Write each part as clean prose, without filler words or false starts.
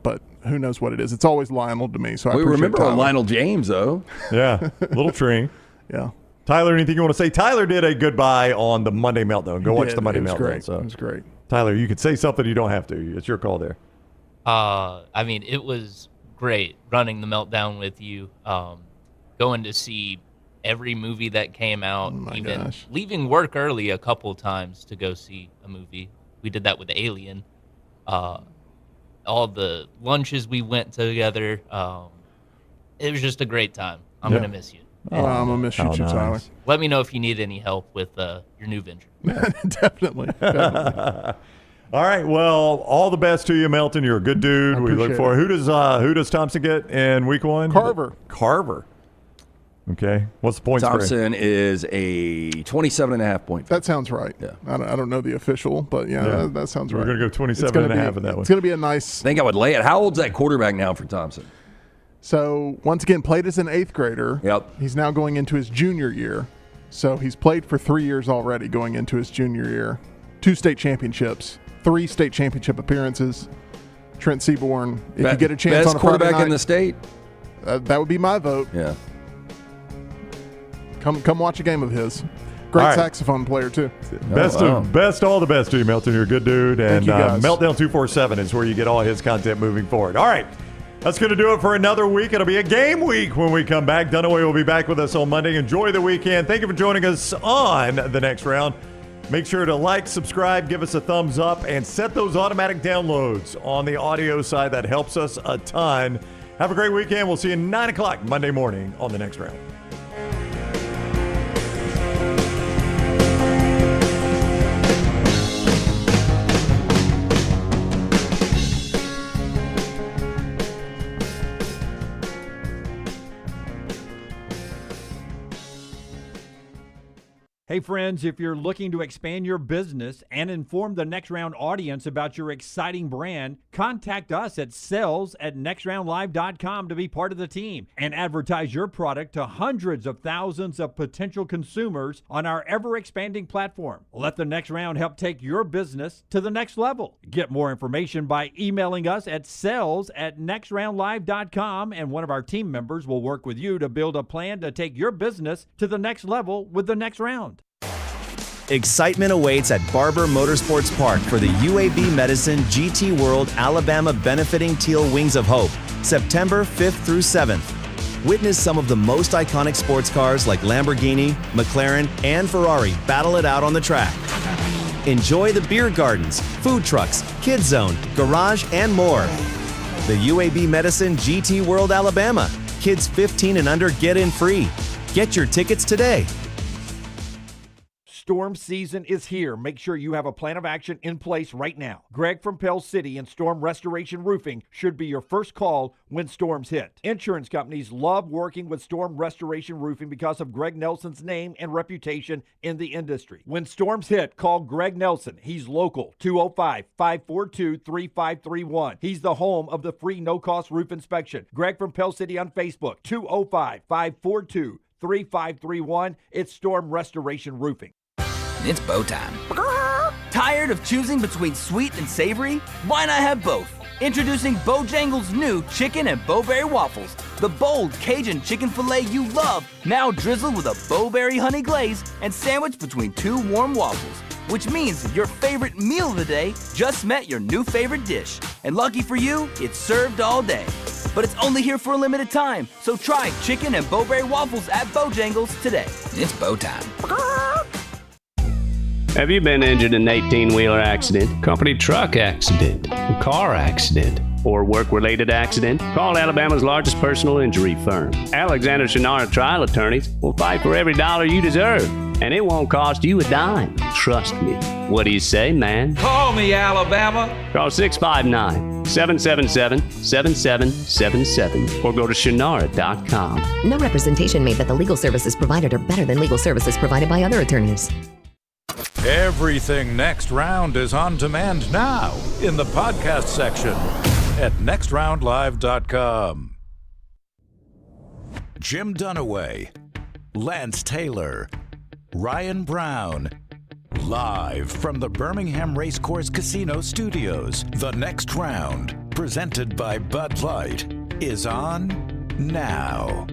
but who knows what it is. It's always Lionel to me. So we remember Lionel James, though. Yeah, little tree. Yeah. Tyler, anything you want to say? Tyler did a goodbye on the Monday Meltdown. Go watch the Monday Meltdown. Great. So. It was great. Tyler, you could say something. You don't have to. It's your call there. I mean, it was great running the Meltdown with you, going to see every movie that came out, leaving work early a couple times to go see a movie. We did that with Alien. All the lunches we went together. It was just a great time. I'm going to miss you. I'm going to miss you too, nice. Tyler. Let me know if you need any help with your new venture. Definitely. All right. Well, all the best to you, Melton. You're a good dude. We look for who does Thompson get in week 1? Carver. Okay. What's the point spread? Thompson is a 27.5 point. That sounds right. Yeah. I don't know the official, but that sounds right. We're going to go 27.5 in that one. It's going to be a nice. I think I would lay it. How old's that quarterback now for Thompson? So, once again, played as an 8th grader. Yep. He's now going into his junior year. So, he's played for 3 years already going into his junior year. 2 state championships, 3 state championship appearances. Trent Seaborn, if you get a chance on a Friday night. Best quarterback in the state? That would be my vote. Yeah. Come watch a game of his. Great saxophone player, too. All the best to you, Melton. You're a good dude. And Meltdown 247 is where you get all his content moving forward. All right. That's going to do it for another week. It'll be a game week when we come back. Dunaway will be back with us on Monday. Enjoy the weekend. Thank you for joining us on The Next Round. Make sure to like, subscribe, give us a thumbs up, and set those automatic downloads on the audio side. That helps us a ton. Have a great weekend. We'll see you 9 o'clock Monday morning on The Next Round. Hey friends, if you're looking to expand your business and inform the Next Round audience about your exciting brand, contact us at sales@nextroundlive.com to be part of the team and advertise your product to hundreds of thousands of potential consumers on our ever-expanding platform. Let the Next Round help take your business to the next level. Get more information by emailing us at sales@nextroundlive.com, and one of our team members will work with you to build a plan to take your business to the next level with the Next Round. Excitement awaits at Barber Motorsports Park for the UAB Medicine GT World Alabama Benefiting Teal Wings of Hope, September 5th through 7th. Witness some of the most iconic sports cars like Lamborghini, McLaren, and Ferrari battle it out on the track. Enjoy the beer gardens, food trucks, kids zone, garage, and more. The UAB Medicine GT World Alabama. Kids 15 and under get in free. Get your tickets today. Storm season is here. Make sure you have a plan of action in place right now. Greg from Pell City and Storm Restoration Roofing should be your first call when storms hit. Insurance companies love working with Storm Restoration Roofing because of Greg Nelson's name and reputation in the industry. When storms hit, call Greg Nelson. He's local, 205-542-3531. He's the home of the free no-cost roof inspection. Greg from Pell City on Facebook, 205-542-3531. It's Storm Restoration Roofing. It's bow time. Tired of choosing between sweet and savory? Why not have both? Introducing Bojangles' new chicken and bowberry waffles. The bold Cajun chicken filet you love, now drizzled with a bowberry honey glaze and sandwiched between 2 warm waffles. Which means your favorite meal of the day just met your new favorite dish. And lucky for you, it's served all day. But it's only here for a limited time, so try chicken and bowberry waffles at Bojangles today. It's bow time. Have you been injured in an 18-wheeler accident, company truck accident, car accident, or work-related accident? Call Alabama's largest personal injury firm. Alexander Shannara Trial Attorneys will fight for every dollar you deserve, and it won't cost you a dime. Trust me. What do you say, man? Call me, Alabama. Call 659-777-7777 or go to shannara.com. No representation made that the legal services provided are better than legal services provided by other attorneys. Everything Next Round is on demand now in the podcast section at nextroundlive.com. Jim Dunaway, Lance Taylor, Ryan Brown, live from the Birmingham Racecourse Casino Studios. The Next Round, presented by Bud Light, is on now.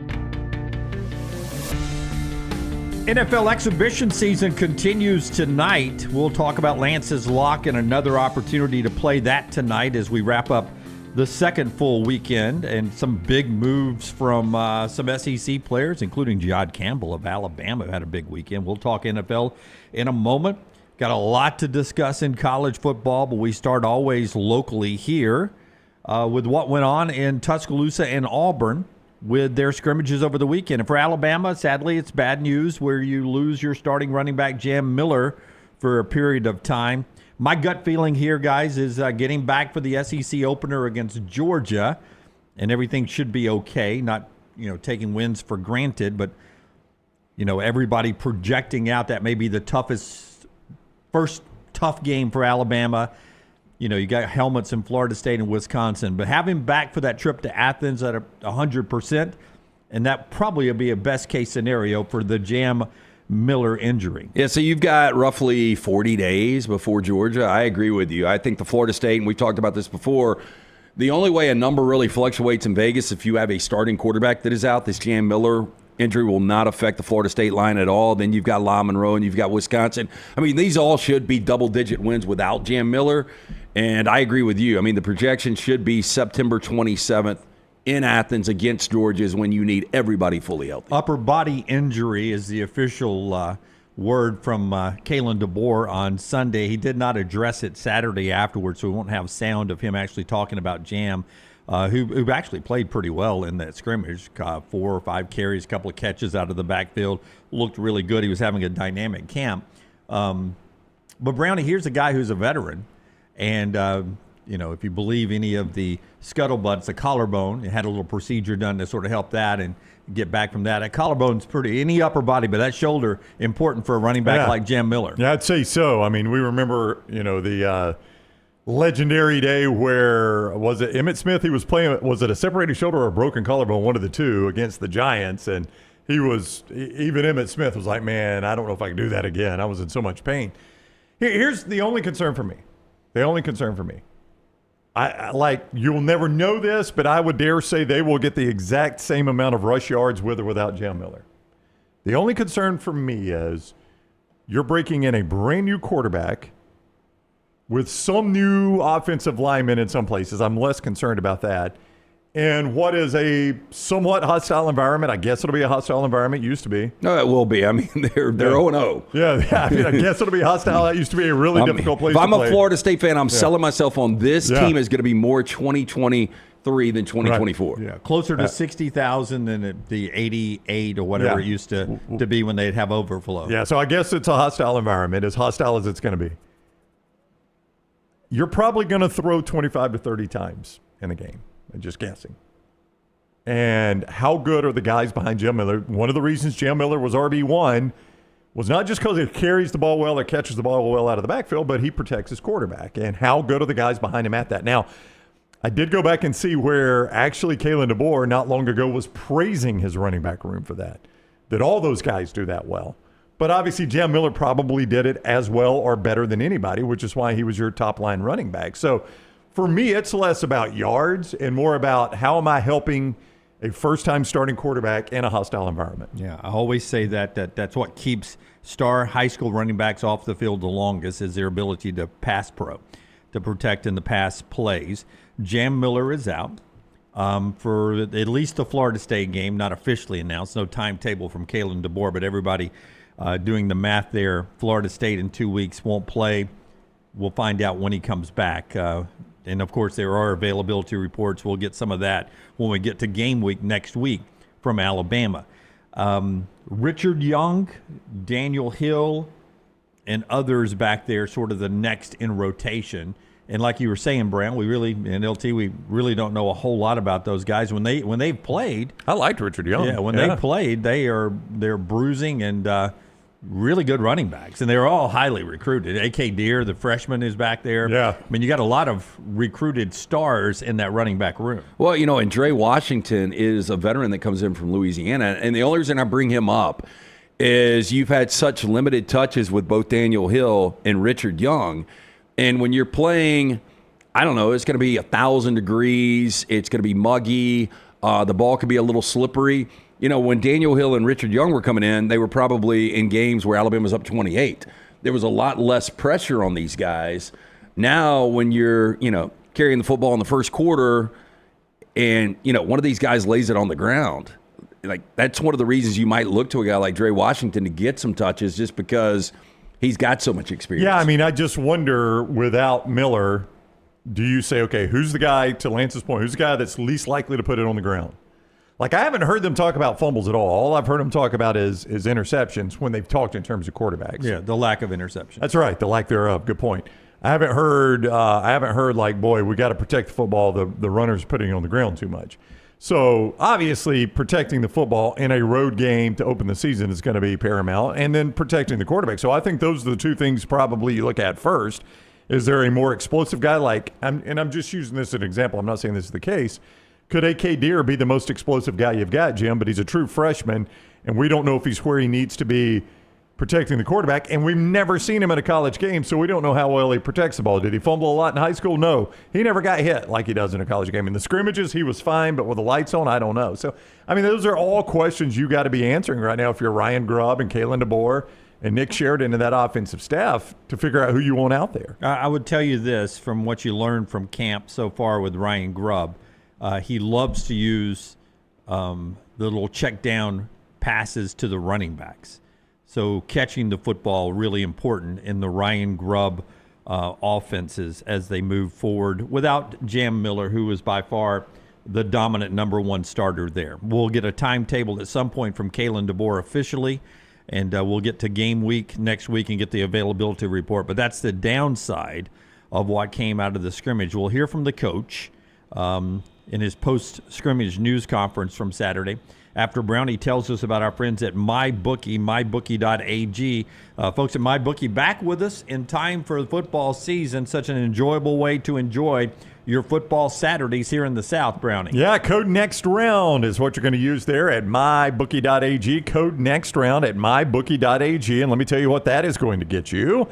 NFL exhibition season continues tonight. We'll talk about Lance's lock and another opportunity to play that tonight as we wrap up the second full weekend, and some big moves from some SEC players, including Jod Campbell of Alabama, who had a big weekend. We'll talk NFL in a moment. Got a lot to discuss in college football, but we start always locally here with what went on in Tuscaloosa and Auburn with their scrimmages over the weekend. And for Alabama, sadly, it's bad news where you lose your starting running back, Jam Miller, for a period of time. My gut feeling here, guys, is getting back for the SEC opener against Georgia, and everything should be okay. Not, taking wins for granted, but, everybody projecting out that may be the first tough game for Alabama. You got helmets in Florida State and Wisconsin, but have him back for that trip to Athens at 100%, and that probably will be a best-case scenario for the Jam Miller injury. Yeah, so you've got roughly 40 days before Georgia. I agree with you. I think the Florida State, and we've talked about this before, the only way a number really fluctuates in Vegas if you have a starting quarterback that is out. This Jam Miller injury will not affect the Florida State line at all. Then you've got La Monroe and you've got Wisconsin. I mean, these all should be double-digit wins without Jam Miller. And I agree with you. I mean, the projection should be September 27th in Athens against Georgia is when you need everybody fully healthy. Upper body injury is the official word from Kalen DeBoer on Sunday. He did not address it Saturday afterwards, so we won't have sound of him actually talking about Jam, who actually played pretty well in that scrimmage. 4 or 5 carries, a couple of catches out of the backfield. Looked really good. He was having a dynamic camp. But Brownie, here's a guy who's a veteran. And, if you believe any of the scuttlebutt, it's a collarbone. It had a little procedure done to sort of help that and get back from that. A collarbone's pretty, any upper body, but that shoulder, important for a running back like Jam Miller. Yeah, I'd say so. I mean, we remember, the legendary day where, was it Emmitt Smith? He was playing, was it a separated shoulder or a broken collarbone, one of the two, against the Giants. And even Emmitt Smith was like, man, I don't know if I can do that again. I was in so much pain. Here's the only concern for me. You'll never know this, but I would dare say they will get the exact same amount of rush yards with or without Jam Miller. The only concern for me is you're breaking in a brand new quarterback with some new offensive linemen in some places. I'm less concerned about that. And what is a somewhat hostile environment? I guess it'll be a hostile environment. Used to be. No, it will be. I mean, they're 0-0. Yeah, I guess it'll be hostile. That used to be a really difficult place to play. If I'm a Florida State fan, I'm selling myself on this team is going to be more 2023 than 2024. Right. Yeah, closer to 60,000 than the 88 or whatever it used to be when they'd have overflow. Yeah, so I guess it's a hostile environment, as hostile as it's going to be. You're probably going to throw 25 to 30 times in a game. I'm just guessing. And how good are the guys behind Jam Miller? One of the reasons Jam Miller was RB1 was not just because he carries the ball well or catches the ball well out of the backfield, but he protects his quarterback. And how good are the guys behind him at that? Now, I did go back and see where actually Kalen DeBoer not long ago was praising his running back room for that all those guys do that well. But obviously Jam Miller probably did it as well or better than anybody, which is why he was your top-line running back. So for me, it's less about yards and more about how am I helping a first-time starting quarterback in a hostile environment. Yeah, I always say that's what keeps star high school running backs off the field the longest is their ability to pass pro, to protect in the pass plays. Jam Miller is out for at least the Florida State game, not officially announced. No timetable from Kalen DeBoer, but everybody doing the math there. Florida State in 2 weeks won't play. We'll find out when he comes back. And, of course, there are availability reports. We'll get some of that when we get to game week next week from Alabama. Richard Young, Daniel Hill, and others back there sort of the next in rotation. And like you were saying, Brown, we really don't know a whole lot about those guys. When they've played. I liked Richard Young. Yeah, when they played, they're bruising and really good running backs, and they're all highly recruited. A.K. Deere, the freshman, is back there. Yeah. I mean, you got a lot of recruited stars in that running back room. Well, and Dre Washington is a veteran that comes in from Louisiana, and the only reason I bring him up is you've had such limited touches with both Daniel Hill and Richard Young, and when you're playing I don't know, it's going to be 1,000 degrees. It's going to be muggy. The ball could be a little slippery. You know, when Daniel Hill and Richard Young were coming in, they were probably in games where Alabama was up 28. There was a lot less pressure on these guys. Now, when you're, carrying the football in the first quarter and, one of these guys lays it on the ground, like that's one of the reasons you might look to a guy like Dre Washington to get some touches just because he's got so much experience. Yeah, I mean, I just wonder, without Miller, do you say, okay, who's the guy, to Lance's point, who's the guy that's least likely to put it on the ground? Like, I haven't heard them talk about fumbles at all. All I've heard them talk about is interceptions when they've talked in terms of quarterbacks. Yeah, the lack of interceptions. That's right, the lack thereof. Good point. I haven't heard like, boy, we got to protect the football. The runner's putting it on the ground too much. So obviously, protecting the football in a road game to open the season is going to be paramount, and then protecting the quarterback. So I think those are the two things probably you look at first. Is there a more explosive guy I'm just using this as an example. I'm not saying this is the case. Could A.K. Deere be the most explosive guy you've got, Jim? But he's a true freshman, and we don't know if he's where he needs to be protecting the quarterback. And we've never seen him in a college game, so we don't know how well he protects the ball. Did he fumble a lot in high school? No. He never got hit like he does in a college game. In the scrimmages, he was fine, but with the lights on, I don't know. So, I mean, those are all questions you got to be answering right now if you're Ryan Grubb and Kalen DeBoer and Nick Sheridan and that offensive staff to figure out who you want out there. I would tell you this from what you learned from camp so far with Ryan Grubb. He loves to use the little check down passes to the running backs. So catching the football really important in the Ryan Grubb offenses as they move forward without Jam Miller, who is by far the dominant number one starter there. We'll get a timetable at some point from Kalen DeBoer officially, and we'll get to game week next week and get the availability report. But that's the downside of what came out of the scrimmage. We'll hear from the coach in his post-scrimmage news conference from Saturday. After Brownie tells us about our friends at MyBookie, mybookie.ag. Folks at MyBookie back with us in time for the football season. Such an enjoyable way to enjoy your football Saturdays here in the South, Brownie. Yeah, code next round is what you're going to use there at mybookie.ag. Code next round at mybookie.ag. And let me tell you what that is going to get you.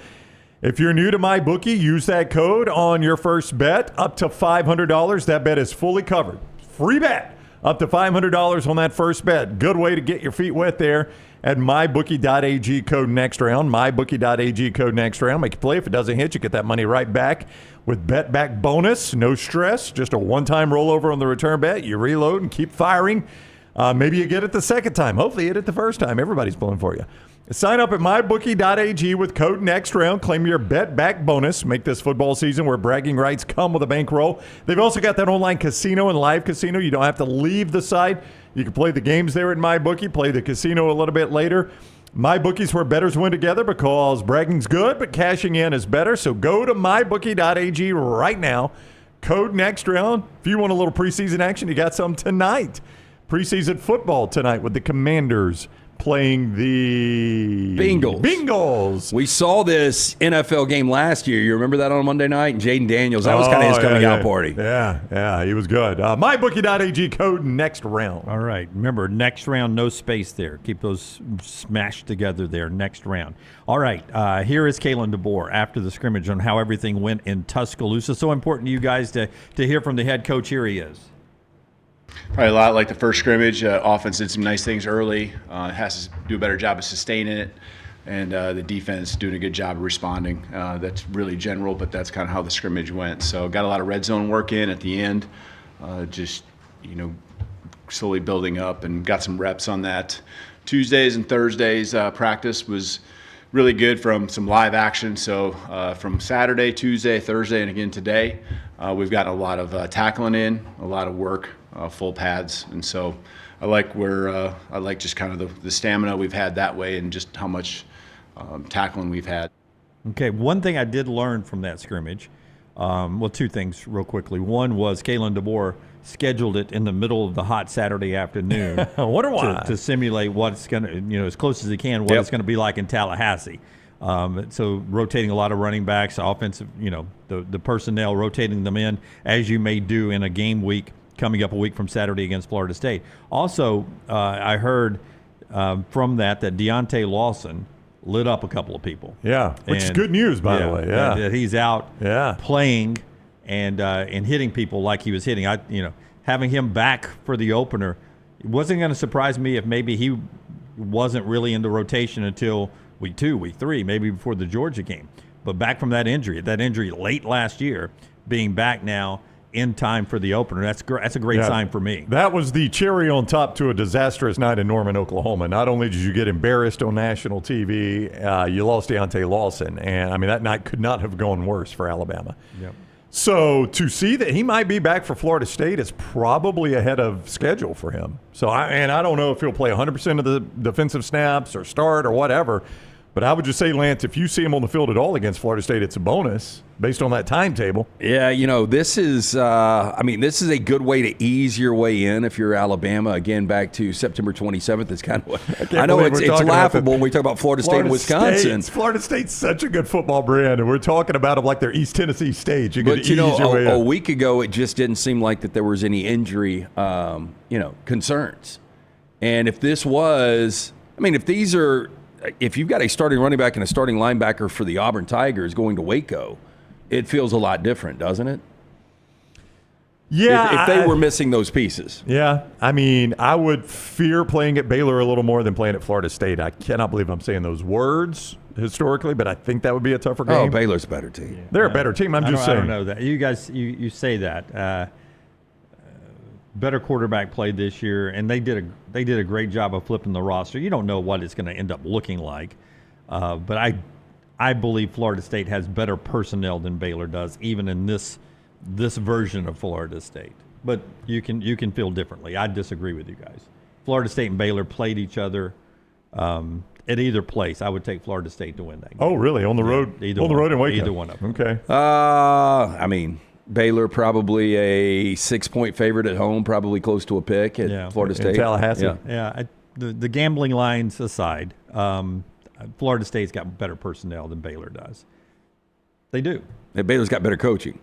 If you're new to MyBookie, use that code on your first bet up to $500. That bet is fully covered. Free bet. Up to $500 on that first bet. Good way to get your feet wet there at mybookie.ag, code next round. Mybookie.ag, code next round. Make you play. If it doesn't hit, you get that money right back with bet back bonus. No stress. Just a one-time rollover on the return bet. You reload and keep firing. Maybe you get it the second time. Hopefully you hit it the first time. Everybody's pulling for you. Sign up at mybookie.ag with code NEXTROUND. Claim your bet back bonus. Make this football season where bragging rights come with a bankroll. They've also got that online casino and live casino. You don't have to leave the site. You can play the games there at MyBookie, play the casino a little bit later. MyBookie's where bettors win together because bragging's good, but cashing in is better. So go to mybookie.ag right now. Code NEXTROUND. If you want a little preseason action, you got some tonight. Preseason football tonight with the Commanders playing the Bengals. We saw this NFL game last year. You remember that on Monday night? And Jaden Daniels, that was kind of his coming out party. Yeah, he was good. MyBookie.ag, code next round. All right. Remember, next round, no space there. Keep those smashed together there, next round. All right. Here is Kalen DeBoer after the scrimmage on how everything went in Tuscaloosa. So important to you guys to hear from the head coach. Here he is. Probably a lot like the first scrimmage. Offense did some nice things early. Has to do a better job of sustaining it. And the defense doing a good job of responding. That's really general, but that's kind of how the scrimmage went. So got a lot of red zone work in at the end. Slowly building up and got some reps on that. Tuesdays and Thursdays practice was really good from some live action. So from Saturday, Tuesday, Thursday, and again today, we've got a lot of tackling in, a lot of work. Full pads, and so I like just kind of the stamina we've had that way, and just how much tackling we've had. Okay, one thing I did learn from that scrimmage, two things real quickly. One was Kalen DeBoer scheduled it in the middle of the hot Saturday afternoon. I wonder why. To simulate what it's going to, as close as he can, what it's going to be like in Tallahassee. So rotating a lot of running backs, offensive, the personnel, rotating them in as you may do in a game week coming up a week from Saturday against Florida State. Also, I heard from that Deontay Lawson lit up a couple of people. Yeah, which is good news, by the way. Yeah, that he's out playing and hitting people like he was hitting. Having him back for the opener, it wasn't going to surprise me if maybe he wasn't really in the rotation until week 2, week 3, maybe before the Georgia game. But back from that injury late last year, being back now in time for the opener, that's a great sign for me. That was the cherry on top to a disastrous night in Norman, Oklahoma. Not only did you get embarrassed on national TV, you lost Deontay Lawson. And, I mean, that night could not have gone worse for Alabama. Yep. So to see that he might be back for Florida State is probably ahead of schedule for him. So I don't know if he'll play 100% of the defensive snaps or start or whatever. But I would just say, Lance, if you see him on the field at all against Florida State, it's a bonus based on that timetable. Yeah, this is this is a good way to ease your way in if you're Alabama. Again, back to September 27th is kind of what I know it's laughable when we talk about Florida State and Wisconsin. Florida State's such a good football brand, and we're talking about them like they're East Tennessee State. A week ago, it just didn't seem like that there was any injury, concerns. And if this was, if you've got a starting running back and a starting linebacker for the Auburn Tigers going to Waco, it feels a lot different, doesn't it? Yeah. If they were missing those pieces. Yeah. I would fear playing at Baylor a little more than playing at Florida State. I cannot believe I'm saying those words historically, but I think that would be a tougher game. Oh, Baylor's a better team. Yeah. They're a better team. I'm just saying. I don't know that. You guys, you say that. Better quarterback play this year, and they did a great job of flipping the roster. You don't know what it's going to end up looking like, but I believe Florida State has better personnel than Baylor does, even in this version of Florida State. But you can feel differently. I disagree with you guys. Florida State and Baylor played each other at either place. I would take Florida State to win that game. Oh, really? On the road? On the road in Waco? Either one of them. Okay. Baylor probably a 6-point favorite at home, probably close to a pick at Florida State. In Tallahassee. Yeah. The gambling lines aside, Florida State's got better personnel than Baylor does. They do. Baylor's got better coaching.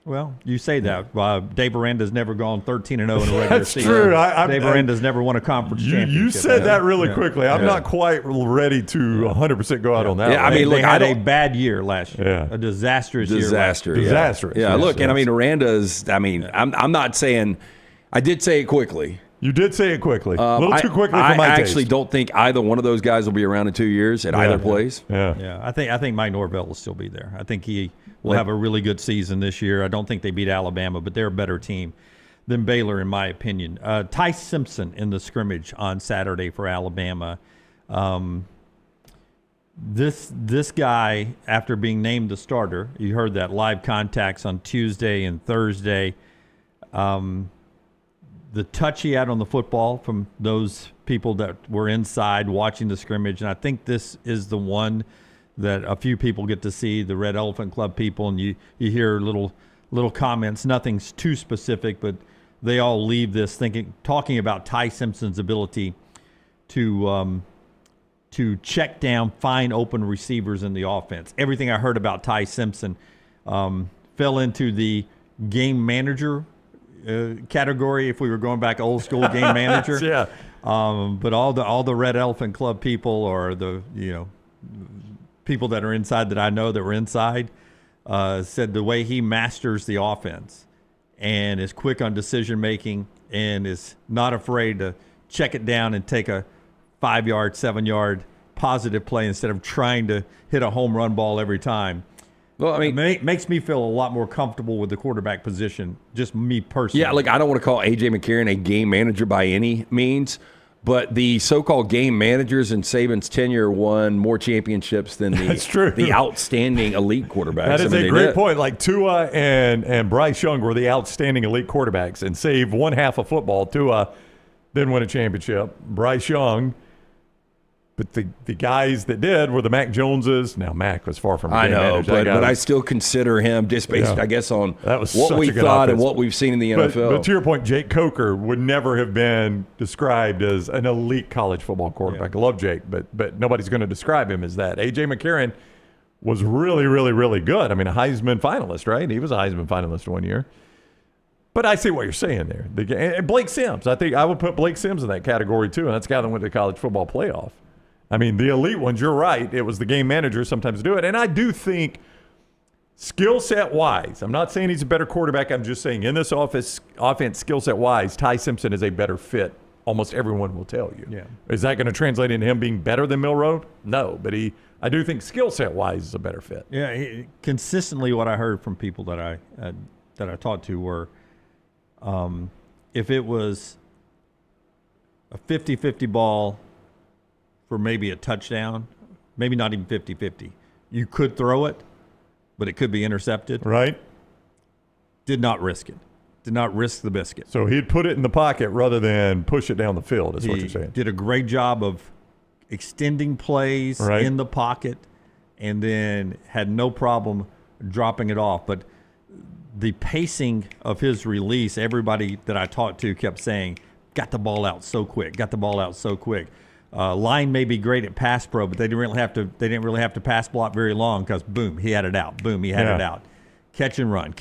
Well, you say that. Dave Aranda's never gone 13-0 in a regular That's season. True. Dave Aranda's never won a conference championship. You said that really quickly. I'm not quite ready to 100% go out on that. Yeah, they had a bad year last year. Yeah. A disastrous year. Disastrous. Yeah, look, and Aranda's, I'm not saying – I did say it quickly. You did say it quickly. A little too quickly for my taste. I taste. actually don't think either one of those guys will be around in 2 years at either place. Yeah. I think Mike Norvell will still be there. I think he will have a really good season this year. I don't think they beat Alabama, but they're a better team than Baylor, in my opinion. Ty Simpson in the scrimmage on Saturday for Alabama. This guy, after being named the starter, you heard that live contacts on Tuesday and Thursday. The touch he had on the football from those people that were inside watching the scrimmage, and I think this is the one that a few people get to see, the Red Elephant Club people, and you hear little comments. Nothing's too specific, but they all leave this talking about Ty Simpson's ability to check down, find open receivers in the offense. Everything I heard about Ty Simpson fell into the game manager category, if we were going back old school game manager. Yeah. But all the Red Elephant Club people, or the people that are inside that I know that were inside, said the way he masters the offense and is quick on decision making and is not afraid to check it down and take a 5-yard, 7-yard positive play instead of trying to hit a home run ball every time. Well, it makes me feel a lot more comfortable with the quarterback position, just me personally. Yeah, I don't want to call A.J. McCarron a game manager by any means, but the so-called game managers in Saban's tenure won more championships than the outstanding elite quarterbacks. That is a great point. Like Tua and Bryce Young were the outstanding elite quarterbacks and saved one half of football. Tua didn't win a championship. Bryce Young. But the guys that did were the Mac Joneses. Now, Mac was far from a game manager. But I still consider him, just based, I guess, on what we thought and what we've seen in the NFL. But to your point, Jake Coker would never have been described as an elite college football quarterback. I love Jake, but nobody's going to describe him as that. A.J. McCarron was really, really, really good. A Heisman finalist, right? He was a Heisman finalist one year. But I see what you're saying there. And Blake Sims. I think I would put Blake Sims in that category, too, and that's the guy that went to the college football playoff. The elite ones, you're right. It was the game managers sometimes do it. And I do think skill set wise, I'm not saying he's a better quarterback. I'm just saying in this offense skill set wise, Ty Simpson is a better fit. Almost everyone will tell you. Yeah. Is that going to translate into him being better than Milroe? No, but I do think skill set wise is a better fit. Yeah, consistently what I heard from people that I talked to were, if it was a 50-50 ball for maybe a touchdown, maybe not even 50-50, you could throw it, but it could be intercepted. Right. Did not risk it. Did not risk the biscuit. So he'd put it in the pocket rather than push it down the field, is what you're saying. Did a great job of extending plays in the pocket and then had no problem dropping it off. But the pacing of his release, everybody that I talked to kept saying, got the ball out so quick, line may be great at pass pro, but they didn't really have to pass block very long because, boom, he had it out. Boom, he had it out. Catch and run.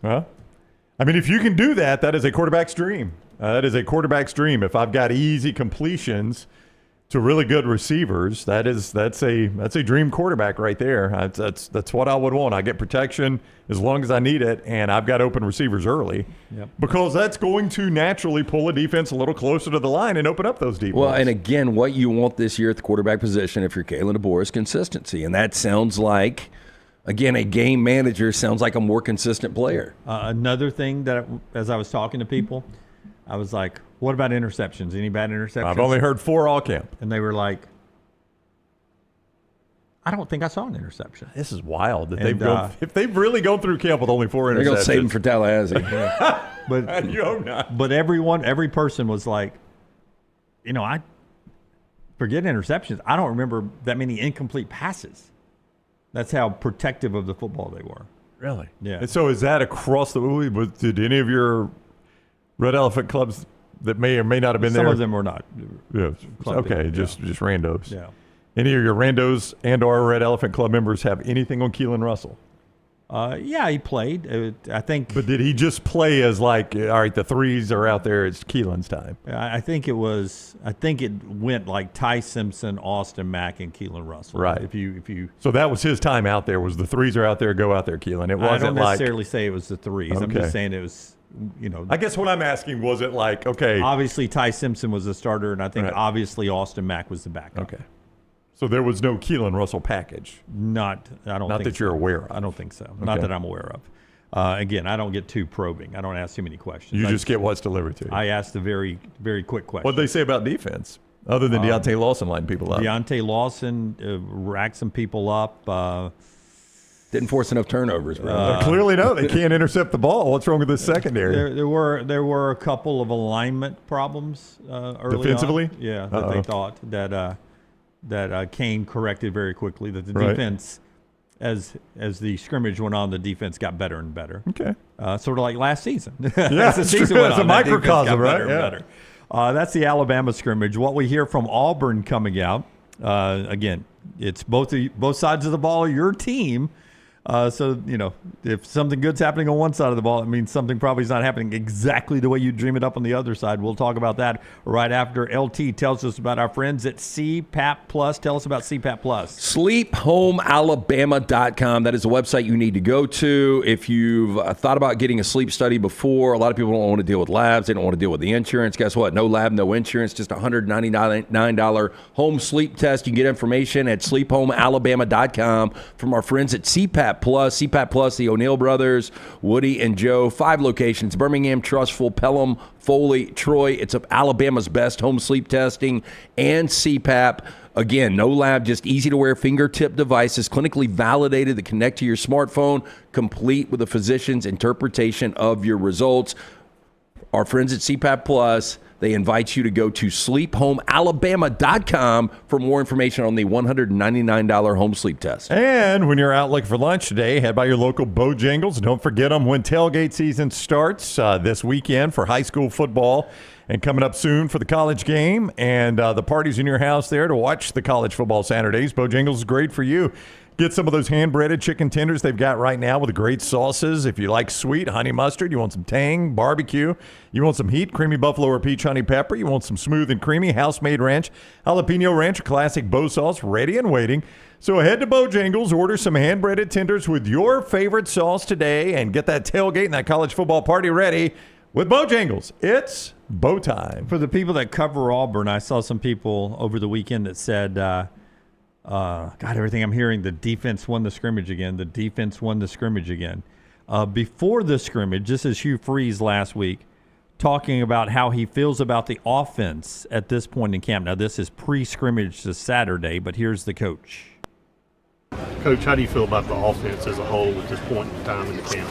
Well, I mean, if you can do that, that is a quarterback's dream. If I've got easy completions to really good receivers, that's a dream quarterback right there. That's what I would want. I get protection as long as I need it, and I've got open receivers early because that's going to naturally pull a defense a little closer to the line and open up those deep balls. Well, and again, what you want this year at the quarterback position, if you're Kalen DeBoer, is consistency, and that sounds like. Again, a game manager sounds like a more consistent player. Another thing that, as I was talking to people, I was like, what about interceptions? Any bad interceptions? I've only heard 4 all camp. And they were like, I don't think I saw an interception. This is wild. If they've really gone through camp with only 4 interceptions. They're going to save them for Tallahassee. But you hope not. But every person was like, I forget interceptions. I don't remember that many incomplete passes. That's how protective of the football they were. Really? Yeah. And so is that across the – did any of your Red Elephant clubs that may or may not have been there? Some of them were not. Yeah. Okay, just randos. Yeah. Any of your randos and or Red Elephant Club members have anything on Keelan Russell? Yeah, he played. I think. But did he just play as like, all right, the threes are out there, it's Keelan's time? I think it went like Ty Simpson, Austin Mack, and Keelan Russell. Right. If you. So that was his time out there. Was the threes are out there, go out there, Keelan. It wasn't I don't necessarily say it was the threes. Okay. I'm just saying it was. I guess what I'm asking, was it like, okay. Obviously, Ty Simpson was the starter, and I think obviously Austin Mack was the backup. Okay. So there was no Keelan Russell package? Not that you're aware of? I don't think so. Okay. Not that I'm aware of. Again, I don't get too probing. I don't ask too many questions. You just get what's delivered to you. I asked the very, very quick question. What did they say about defense, other than Deontay Lawson lighting people up? Deontay Lawson racked some people up. Didn't force enough turnovers, bro. Clearly, no. They can't intercept the ball. What's wrong with this secondary? There were a couple of alignment problems early defensively. On. Yeah, that they thought that Kane corrected very quickly. That the defense, as the scrimmage went on, the defense got better and better. Okay, sort of like last season. Yeah, as the season went on, a microcosm, right? Better and better. That's the Alabama scrimmage. What we hear from Auburn coming out, again, it's both sides of the ball are your team. So, if something good's happening on one side of the ball, it means something probably is not happening exactly the way you dream it up on the other side. We'll talk about that right after LT tells us about our friends at CPAP Plus. Tell us about CPAP Plus. SleepHomeAlabama.com. That is the website you need to go to. If you've thought about getting a sleep study before, a lot of people don't want to deal with labs. They don't want to deal with the insurance. Guess what? No lab, no insurance, just $199 home sleep test. You can get information at SleepHomeAlabama.com from our friends at CPAP Plus, the O'Neill brothers, Woody and Joe, 5 locations: Birmingham, Trustful, Pelham, Foley, Troy. It's Alabama's best home sleep testing and CPAP. Again, no lab, just easy-to-wear fingertip devices, clinically validated that connect to your smartphone, complete with a physician's interpretation of your results. Our friends at CPAP Plus, they invite you to go to sleephomealabama.com for more information on the $199 home sleep test. And when you're out looking for lunch today, head by your local Bojangles. Don't forget them when tailgate season starts this weekend for high school football And coming up soon for the college game and the parties in your house there to watch the college football Saturdays, Bojangles is great for you. Get some of those hand-breaded chicken tenders they've got right now with great sauces. If you like sweet, honey mustard, you want some tang, barbecue, you want some heat, creamy buffalo or peach honey pepper, you want some smooth and creamy house-made ranch, jalapeno ranch, or classic Bo sauce, ready and waiting. So head to Bojangles, order some hand-breaded tenders with your favorite sauce today, and get that tailgate and that college football party ready with Bojangles. It's Bo time. For the people that cover Auburn, I saw some people over the weekend that said, God, everything I'm hearing, the defense won the scrimmage again. The defense won the scrimmage again. Before the scrimmage, this is Hugh Freeze last week talking about how he feels about the offense at this point in camp. Now, this is pre-scrimmage to Saturday, but here's the coach. Coach, how do you feel about the offense as a whole at this point in time in the camp?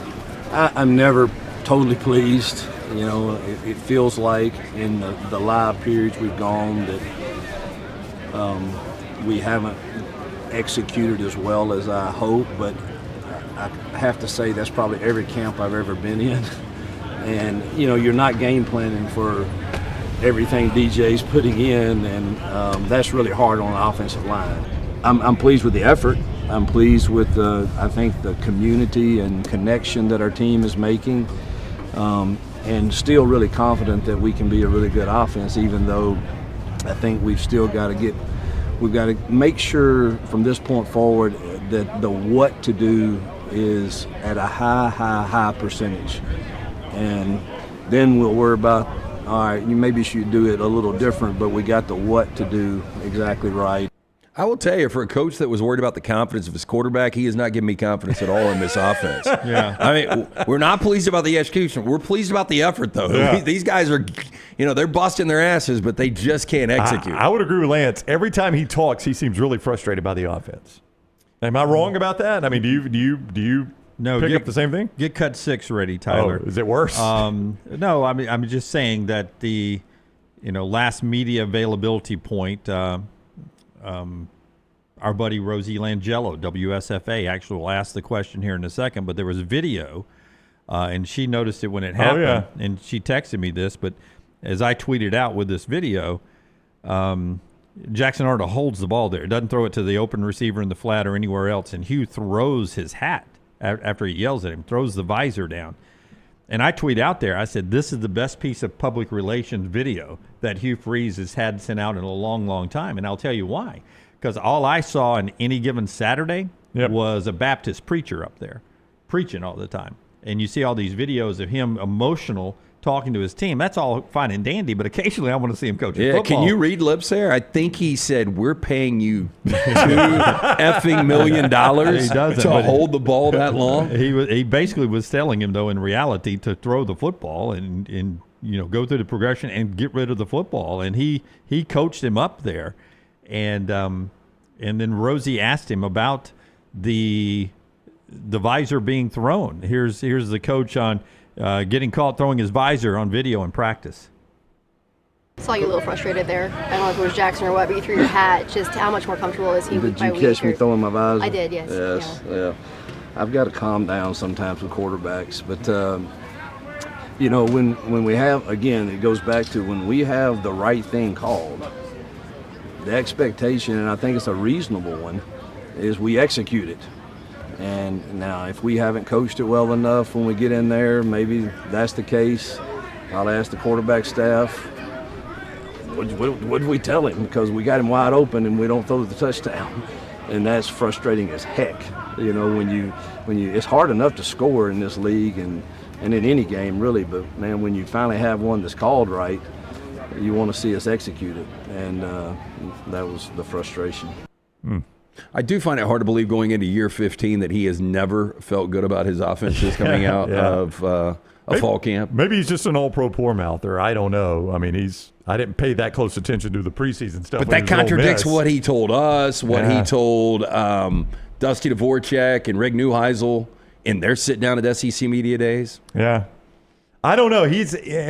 I'm never totally pleased. You know, it feels like in the live periods we've gone that we haven't executed as well as I hope, but I have to say that's probably every camp I've ever been in. And, you know, you're not game planning for everything DJ's putting in, and that's really hard on the offensive line. I'm pleased with the effort. I'm pleased with I think the community and connection that our team is making, and still really confident that we can be a really good offense, even though I think we've got to make sure from this point forward that the what to do is at a high percentage. And then we'll worry about, all right, you maybe should do it a little different, but we got the what to do exactly right. I will tell you, for a coach that was worried about the confidence of his quarterback, he has not given me confidence at all in this offense. Yeah. I mean, we're not pleased about the execution. We're pleased about the effort, though. Yeah. These guys are, you know, they're busting their asses, but they just can't execute. I would agree with Lance. Every time he talks, he seems really frustrated by the offense. Am I wrong about that? I mean, do you pick up the same thing? Get cut 6 ready, Tyler. Oh, is it worse? No, I mean, I'm just saying that the, last media availability point, our buddy Rosie Langelo, WSFA, actually will ask the question here in a second, but there was a video, and she noticed it when it happened, and she texted me this, but as I tweeted out with this video, Jackson Arnold holds the ball there, doesn't throw it to the open receiver in the flat or anywhere else, and Hugh throws his hat after he yells at him, throws the visor down. And I tweet out there, I said, this is the best piece of public relations video that Hugh Freeze has had sent out in a long, long time, and I'll tell you why. Because all I saw on any given Saturday was a Baptist preacher up there preaching all the time. And you see all these videos of him emotional talking to his team. That's all fine and dandy, but occasionally I want to see him coaching football. Can you read lips there? I think he said, we're paying you $2 million to hold the ball that long. He basically was telling him, though, in reality, to throw the football and go through the progression and get rid of the football. And he coached him up there. And then Rosie asked him about the visor being thrown. Here's the coach on getting caught throwing his visor on video in practice. Saw you a little frustrated there. I don't know if it was Jackson or what, but you threw your hat. Just how much more comfortable is he week by week? Did you catch me throwing my visor? I did, yes. Yes, yeah. I've got to calm down sometimes with quarterbacks, but when we have, again, it goes back to when we have the right thing called. The expectation, and I think it's a reasonable one, is we execute it. And now, if we haven't coached it well enough when we get in there, maybe that's the case. I'll ask the quarterback staff, what did we tell him? Because we got him wide open and we don't throw the touchdown. And that's frustrating as heck. When you it's hard enough to score in this league and in any game, really. But, man, when you finally have one that's called right, you want to see us execute it, and that was the frustration. I do find it hard to believe going into year 15 that he has never felt good about his offenses coming out of fall camp. Maybe he's just an all-pro poor mouther. I don't know. I mean, I didn't pay that close attention to the preseason stuff. But that contradicts what he told us, what he told Dusty Dvorak and Rick Neuheisel in their sit-down at SEC Media Days. Yeah. I don't know.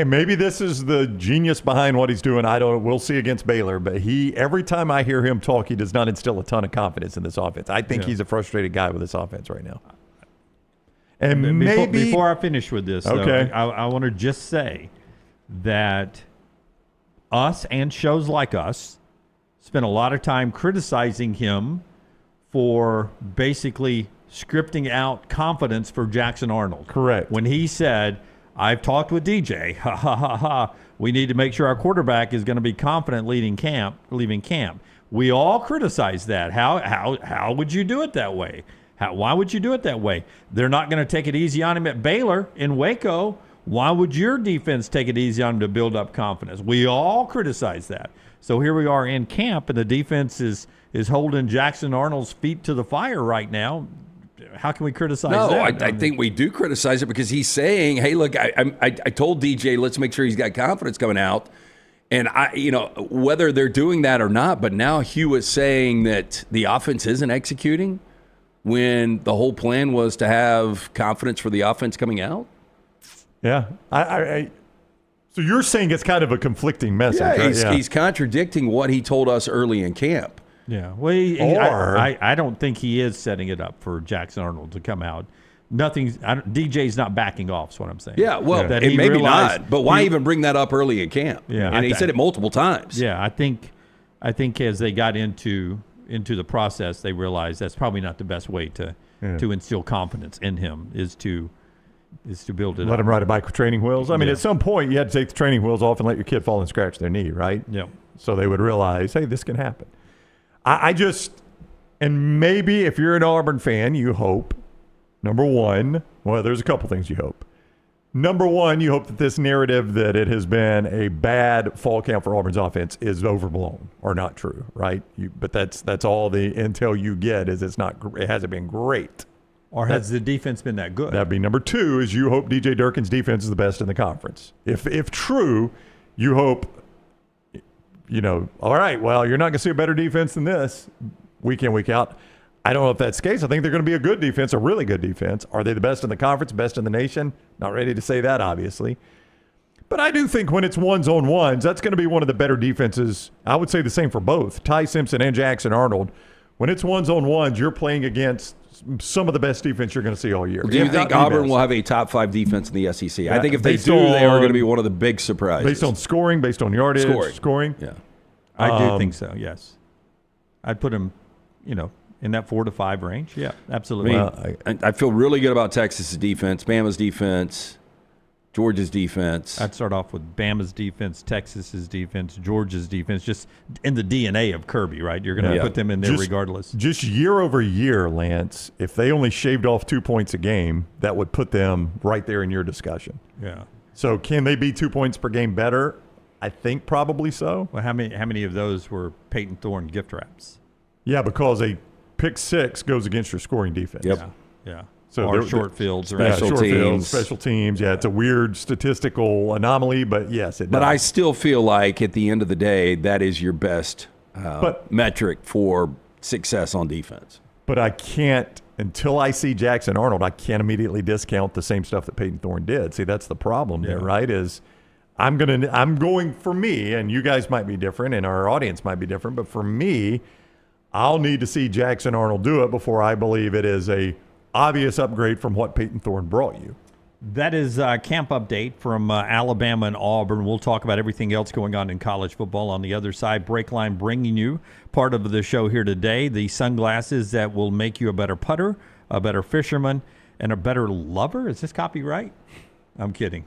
Maybe this is the genius behind what he's doing. We'll see against Baylor. But every time I hear him talk, he does not instill a ton of confidence in this offense. I think he's a frustrated guy with this offense right now. And before I finish with this, okay, though, I want to just say that us and shows like us spent a lot of time criticizing him for basically scripting out confidence for Jackson Arnold. Correct. When he said, I've talked with DJ, ha ha ha ha, we need to make sure our quarterback is going to be confident leaving camp. We all criticize that. How would you do it that way? Why would you do it that way? They're not going to take it easy on him at Baylor in Waco. Why would your defense take it easy on him to build up confidence? We all criticize that. So here we are in camp, and the defense is holding Jackson Arnold's feet to the fire right now. How can we criticize that? No, I think we do criticize it because he's saying, hey, look, I told DJ, let's make sure he's got confidence coming out. And, whether they're doing that or not, but now Hugh is saying that the offense isn't executing when the whole plan was to have confidence for the offense coming out. Yeah. So you're saying it's kind of a conflicting message. Yeah, he's contradicting what he told us early in camp. Yeah. Well, I don't think he is setting it up for Jackson Arnold to come out. DJ's not backing off, is what I'm saying. Yeah, well, that and maybe not, but why even bring that up early in camp? Yeah, and he said it multiple times. Yeah, I think as they got into the process, they realized that's probably not the best way to instill confidence in him is to build it up. Let him ride a bike with training wheels. I mean, at some point, you had to take the training wheels off and let your kid fall and scratch their knee, right? Yeah. So they would realize, hey, this can happen. And maybe if you're an Auburn fan, you hope, number one, well, there's a couple things you hope. Number one, you hope that this narrative that it has been a bad fall camp for Auburn's offense is overblown or not true, right? But that's all the intel you get is it hasn't been great. Or has the defense been that good? That'd be number two is you hope DJ Durkin's defense is the best in the conference. If true, you hope, all right, well, you're not going to see a better defense than this week in, week out. I don't know if that's the case. I think they're going to be a good defense, a really good defense. Are they the best in the conference, best in the nation? Not ready to say that, obviously. But I do think when it's ones on ones, that's going to be one of the better defenses. I would say the same for both, Ty Simpson and Jackson Arnold. When it's ones on ones, you're playing against some of the best defense you're going to see all year. Do you think Auburn will have a top 5 defense in the SEC? I think if they do, they are going to be one of the big surprises. Based on scoring, based on yardage, scoring. Yeah. I do think so, yes. I'd put them, in that 4 to 5 range. Yeah, absolutely. I feel really good about Texas's defense, Bama's defense, Georgia's defense. I'd start off with Bama's defense, Texas's defense, Georgia's defense, just in the DNA of Kirby, right? You're going to put them in there regardless. Just year over year, Lance, if they only shaved off 2 points a game, that would put them right there in your discussion. Yeah. So can they be 2 points per game better? I think probably so. Well, how many of those were Peyton Thorne gift wraps? Yeah, because a pick 6 goes against your scoring defense. Yep. Yeah. So or short fields. Special teams. Yeah, it's a weird statistical anomaly, but yes, it does. But I still feel like at the end of the day, that is your best metric for success on defense. But I can't, until I see Jackson Arnold, I can't immediately discount the same stuff that Peyton Thorne did. See, that's the problem there, right? Is I'm going for me, and you guys might be different, and our audience might be different, but for me, I'll need to see Jackson Arnold do it before I believe it is a obvious upgrade from what Peyton Thorne brought you. That is a camp update from Alabama and Auburn. We'll talk about everything else going on in college football on the other side. Breakline bringing you part of the show here today, the sunglasses that will make you a better putter, a better fisherman, and a better lover. Is this copyright? I'm kidding.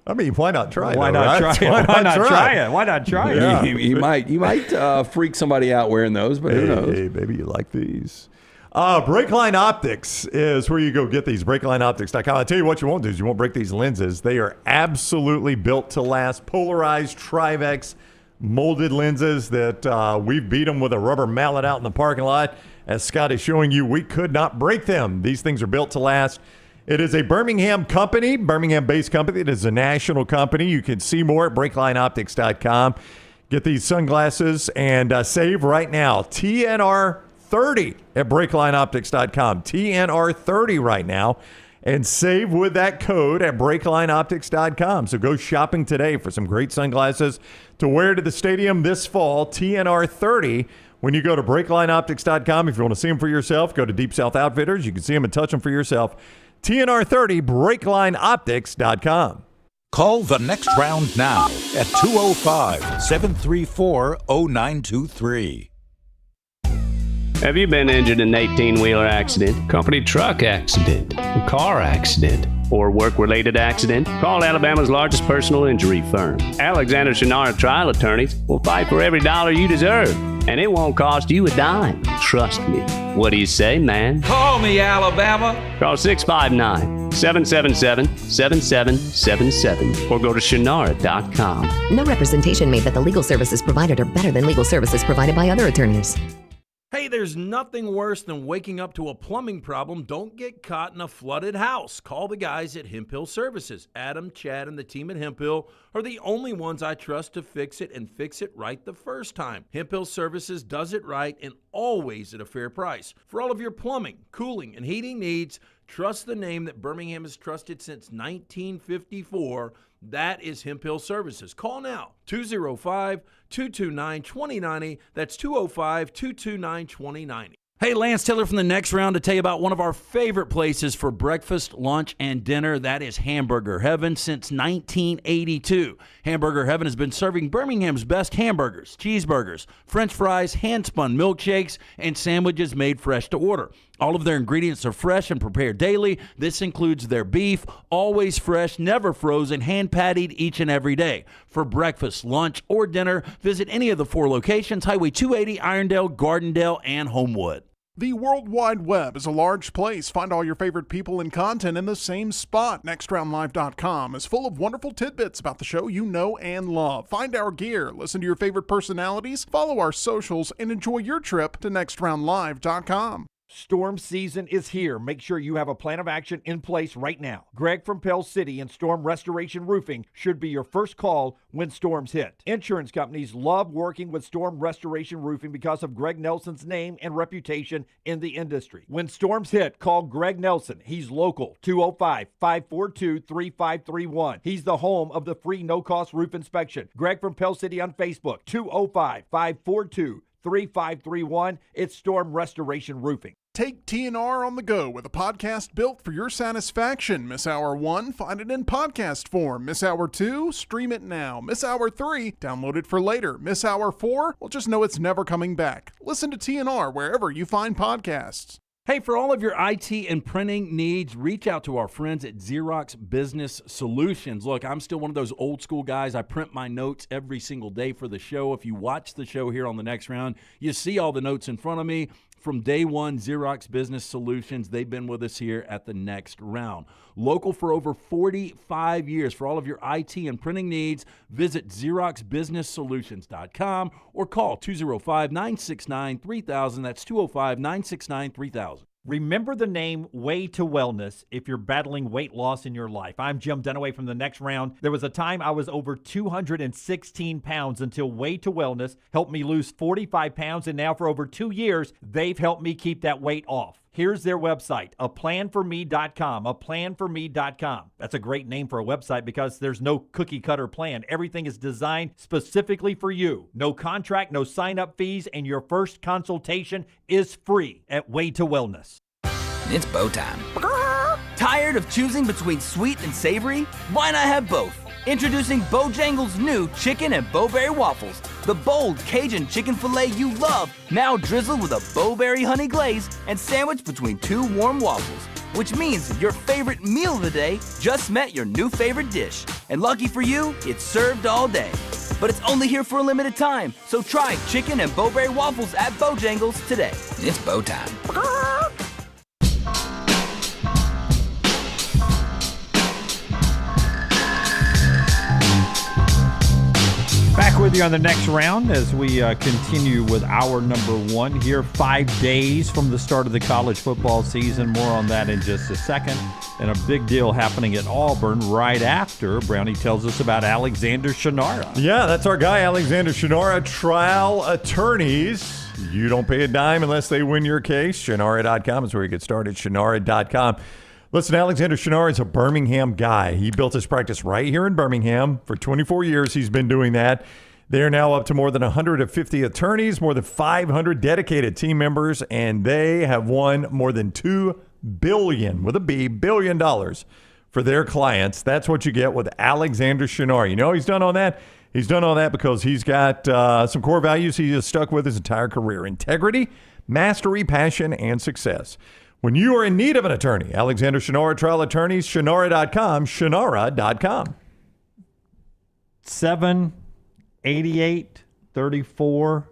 I mean, why not try it? Why not try it? Why not try it? Why not try it? Yeah. You might freak somebody out wearing those, but who knows? Hey, maybe you like these. Breakline Optics is where you go get these. BreaklineOptics.com. I tell you what you won't do is you won't break these lenses. They are absolutely built to last. Polarized Trivex molded lenses that we've beat them with a rubber mallet out in the parking lot. As Scott is showing you, we could not break them. These things are built to last. It is a Birmingham company, Birmingham-based company. It is a national company. You can see more at BreaklineOptics.com. Get these sunglasses and save right now. TNR 30 at BreaklineOptics.com. TNR 30 right now. And save with that code at BreaklineOptics.com. So go shopping today for some great sunglasses to wear to the stadium this fall. TNR 30 when you go to BreaklineOptics.com. If you want to see them for yourself, go to Deep South Outfitters. You can see them and touch them for yourself. TNR 30, BreaklineOptics.com. Call the Next Round now at 205-734-0923. Have you been injured in an 18-wheeler accident, company truck accident, car accident, or work-related accident? Call Alabama's largest personal injury firm. Alexander Shinara Trial Attorneys will fight for every dollar you deserve, and it won't cost you a dime. Trust me. What do you say, man? Call me, Alabama. Call 659-777-7777 or go to Shinara.com. No representation made that the legal services provided are better than legal services provided by other attorneys. Hey, there's nothing worse than waking up to a plumbing problem. Don't get caught in a flooded house. Call the guys at Hemp Hill Services. Adam, Chad, and the team at Hemp Hill are the only ones I trust to fix it and fix it right the first time. Hemp Hill Services does it right and always at a fair price. For all of your plumbing, cooling, and heating needs, trust the name that Birmingham has trusted since 1954. That is Hemp Hill Services. Call now, 205-229-2090. That's 205-229-2090. Hey, Lance Taylor from the Next Round to tell you about one of our favorite places for breakfast, lunch, and dinner. That is Hamburger Heaven since 1982. Hamburger Heaven has been serving Birmingham's best hamburgers, cheeseburgers, French fries, hand-spun milkshakes, and sandwiches made fresh to order. All of their ingredients are fresh and prepared daily. This includes their beef, always fresh, never frozen, hand-pattied each and every day. For breakfast, lunch, or dinner, visit any of the 4 locations, Highway 280, Irondale, Gardendale, and Homewood. The World Wide Web is a large place. Find all your favorite people and content in the same spot. NextRoundLive.com is full of wonderful tidbits about the show you know and love. Find our gear, listen to your favorite personalities, follow our socials, and enjoy your trip to NextRoundLive.com. Storm season is here. Make sure you have a plan of action in place right now. Greg from Pell City and Storm Restoration Roofing should be your first call when storms hit. Insurance companies love working with Storm Restoration Roofing because of Greg Nelson's name and reputation in the industry. When storms hit, call Greg Nelson. He's local, 205-542-3531. He's the home of the free no-cost roof inspection. Greg from Pell City on Facebook, 205-542-3531. It's Storm Restoration Roofing. Take TNR on the go with a podcast built for your satisfaction. Miss Hour 1, find it in podcast form. Miss Hour 2, stream it now. Miss Hour 3, download it for later. Miss Hour 4, well, just know it's never coming back. Listen to TNR wherever you find podcasts. Hey, for all of your IT and printing needs, reach out to our friends at Xerox Business Solutions. Look, I'm still one of those old school guys. I print my notes every single day for the show. If you watch the show here on the Next Round, you see all the notes in front of me. From day one, Xerox Business Solutions, they've been with us here at the Next Round. Local for over 45 years. For all of your IT and printing needs, visit XeroxBusinessSolutions.com or call 205-969-3000. That's 205-969-3000. Remember the name Way to Wellness if you're battling weight loss in your life. I'm Jim Dunaway from the Next Round. There was a time I was over 216 pounds until Way to Wellness helped me lose 45 pounds, and now for over 2 years, they've helped me keep that weight off. Here's their website, aplanforme.com, aplanforme.com. That's a great name for a website because there's no cookie-cutter plan. Everything is designed specifically for you. No contract, no sign-up fees, and your first consultation is free at Way to Wellness. It's bow time. Tired of choosing between sweet and savory? Why not have both? Introducing Bojangles' new chicken and bowberry waffles. The bold Cajun chicken filet you love, now drizzled with a bowberry honey glaze and sandwiched between 2 warm waffles. Which means your favorite meal of the day just met your new favorite dish. And lucky for you, it's served all day. But it's only here for a limited time, so try chicken and bowberry waffles at Bojangles today. It's bow time. Back with you on the Next Round as we continue with our number 1 here. 5 days from the start of the college football season. More on that in just a second. And a big deal happening at Auburn right after Brownie tells us about Alexander Shinara. Yeah, that's our guy, Alexander Shinara, Trial Attorneys. You don't pay a dime unless they win your case. Shinara.com is where you get started. Shinara.com. Listen, Alexander Shinara is a Birmingham guy. He built his practice right here in Birmingham. For 24 years, he's been doing that. They are now up to more than 150 attorneys, more than 500 dedicated team members, and they have won more than $2 billion, with a B, $billion for their clients. That's what you get with Alexander Shinar. You know he's done all that? He's done all that because he's got some core values he has stuck with his entire career: integrity, mastery, passion, and success. When you are in need of an attorney, Alexander Shinar Trial Attorneys, Shinara.com, Shinara.com. 7, 88, 34,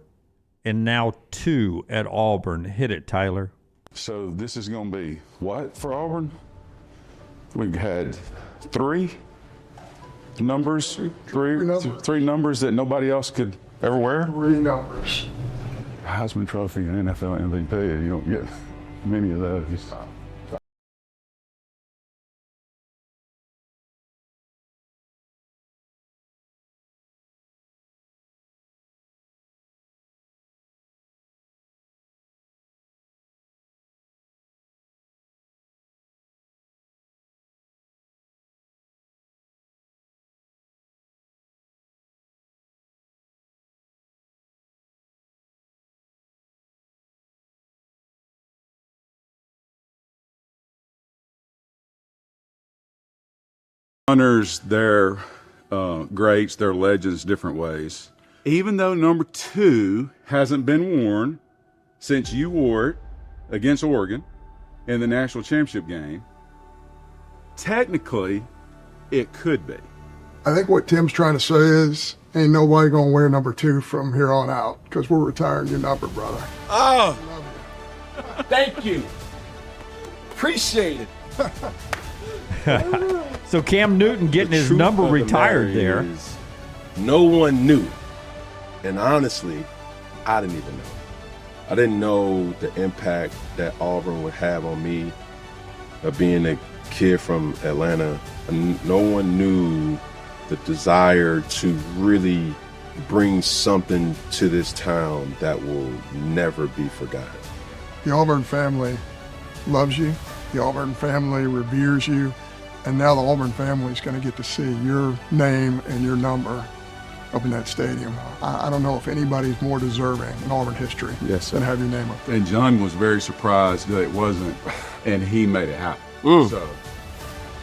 and now 2 at Auburn. Hit it, Tyler. So this is going to be what for Auburn? We've had three numbers that nobody else could ever wear. 3 numbers. Heisman Trophy and NFL MVP. You don't get many of those. Honors their greats, their legends, different ways. Even though number 2 hasn't been worn since you wore it against Oregon in the national championship game, technically it could be. I think what Tim's trying to say is, ain't nobody going to wear number 2 from here on out because we're retiring your number, brother. Oh, thank you. Appreciate it. So Cam Newton getting his number retired there. No one knew. And honestly, I didn't even know. I didn't know the impact that Auburn would have on me, being a kid from Atlanta. No one knew the desire to really bring something to this town that will never be forgotten. The Auburn family loves you. The Auburn family reveres you. And now the Auburn family is going to get to see your name and your number up in that stadium. I don't know if anybody's more deserving in Auburn history than have your name up there. And John was very surprised that it wasn't, and he made it happen. So,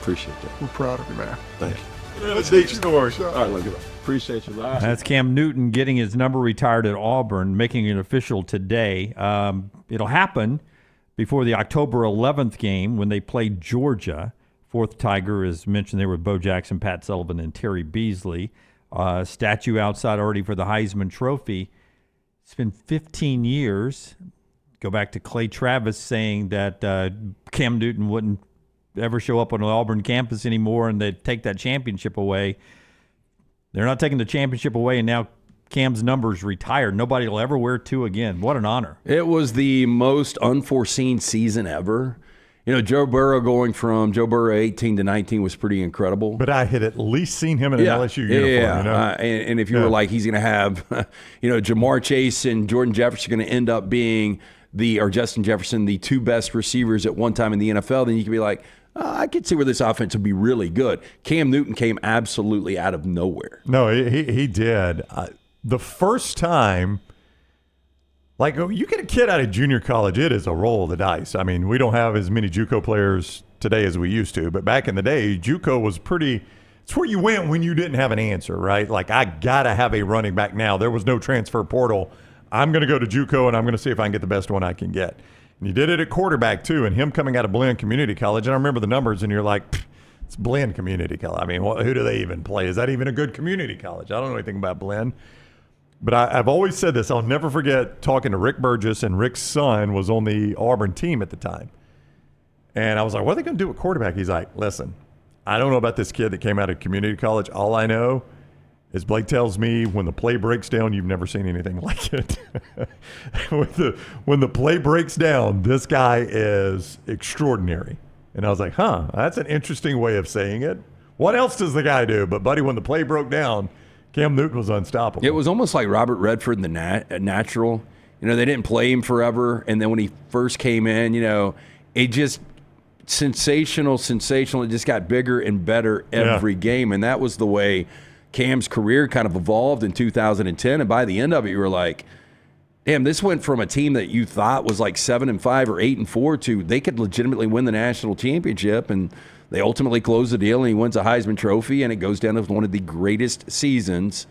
appreciate that. We're proud of you, man. Thank you. Let's deep story. All right, look at that. Appreciate you. That's Cam Newton getting his number retired at Auburn, making it official today. It'll happen before the October 11th game when they play Georgia. 4th Tiger, as mentioned, they were Bo Jackson, Pat Sullivan, and Terry Beasley. Statue outside already for the Heisman Trophy. It's been 15 years. Go back to Clay Travis saying that Cam Newton wouldn't ever show up on the Auburn campus anymore and they'd take that championship away. They're not taking the championship away, and now Cam's number's retired. Nobody will ever wear 2 again. What an honor. It was the most unforeseen season ever. You know, Joe Burrow 18 to 19 was pretty incredible. But I had at least seen him in an LSU uniform. Yeah, you know? And if you were like, he's going to have, Jamar Chase and Jordan Jefferson going to end up being or Justin Jefferson, the 2 best receivers at one time in the NFL, then you could be like, I could see where this offense would be really good. Cam Newton came absolutely out of nowhere. No, he did. The first time, like, you get a kid out of junior college, it is a roll of the dice. I mean, we don't have as many JUCO players today as we used to, but back in the day, JUCO was it's where you went when you didn't have an answer, right? Like, I got to have a running back now. There was no transfer portal. I'm going to go to JUCO, and I'm going to see if I can get the best one I can get. And you did it at quarterback, too, and him coming out of Blinn Community College. And I remember the numbers, and you're like, it's Blinn Community College. I mean, who do they even play? Is that even a good community college? I don't know anything about Blinn. But I've always said this. I'll never forget talking to Rick Burgess, and Rick's son was on the Auburn team at the time. And I was like, what are they going to do at quarterback? He's like, listen, I don't know about this kid that came out of community college. All I know is Blake tells me when the play breaks down, you've never seen anything like it. when the play breaks down, this guy is extraordinary. And I was like, that's an interesting way of saying it. What else does the guy do? But, buddy, when the play broke down, Cam Newton was unstoppable. It was almost like Robert Redford in the Natural. They didn't play him forever. And then when he first came in, it just sensational. It just got bigger and better every game. And that was the way Cam's career kind of evolved in 2010. And by the end of it, you were like, damn, this went from a team that you thought was like 7-5 or 8-4 to they could legitimately win the national championship. And They ultimately close the deal, and he wins a Heisman Trophy, and it goes down as one of the greatest seasons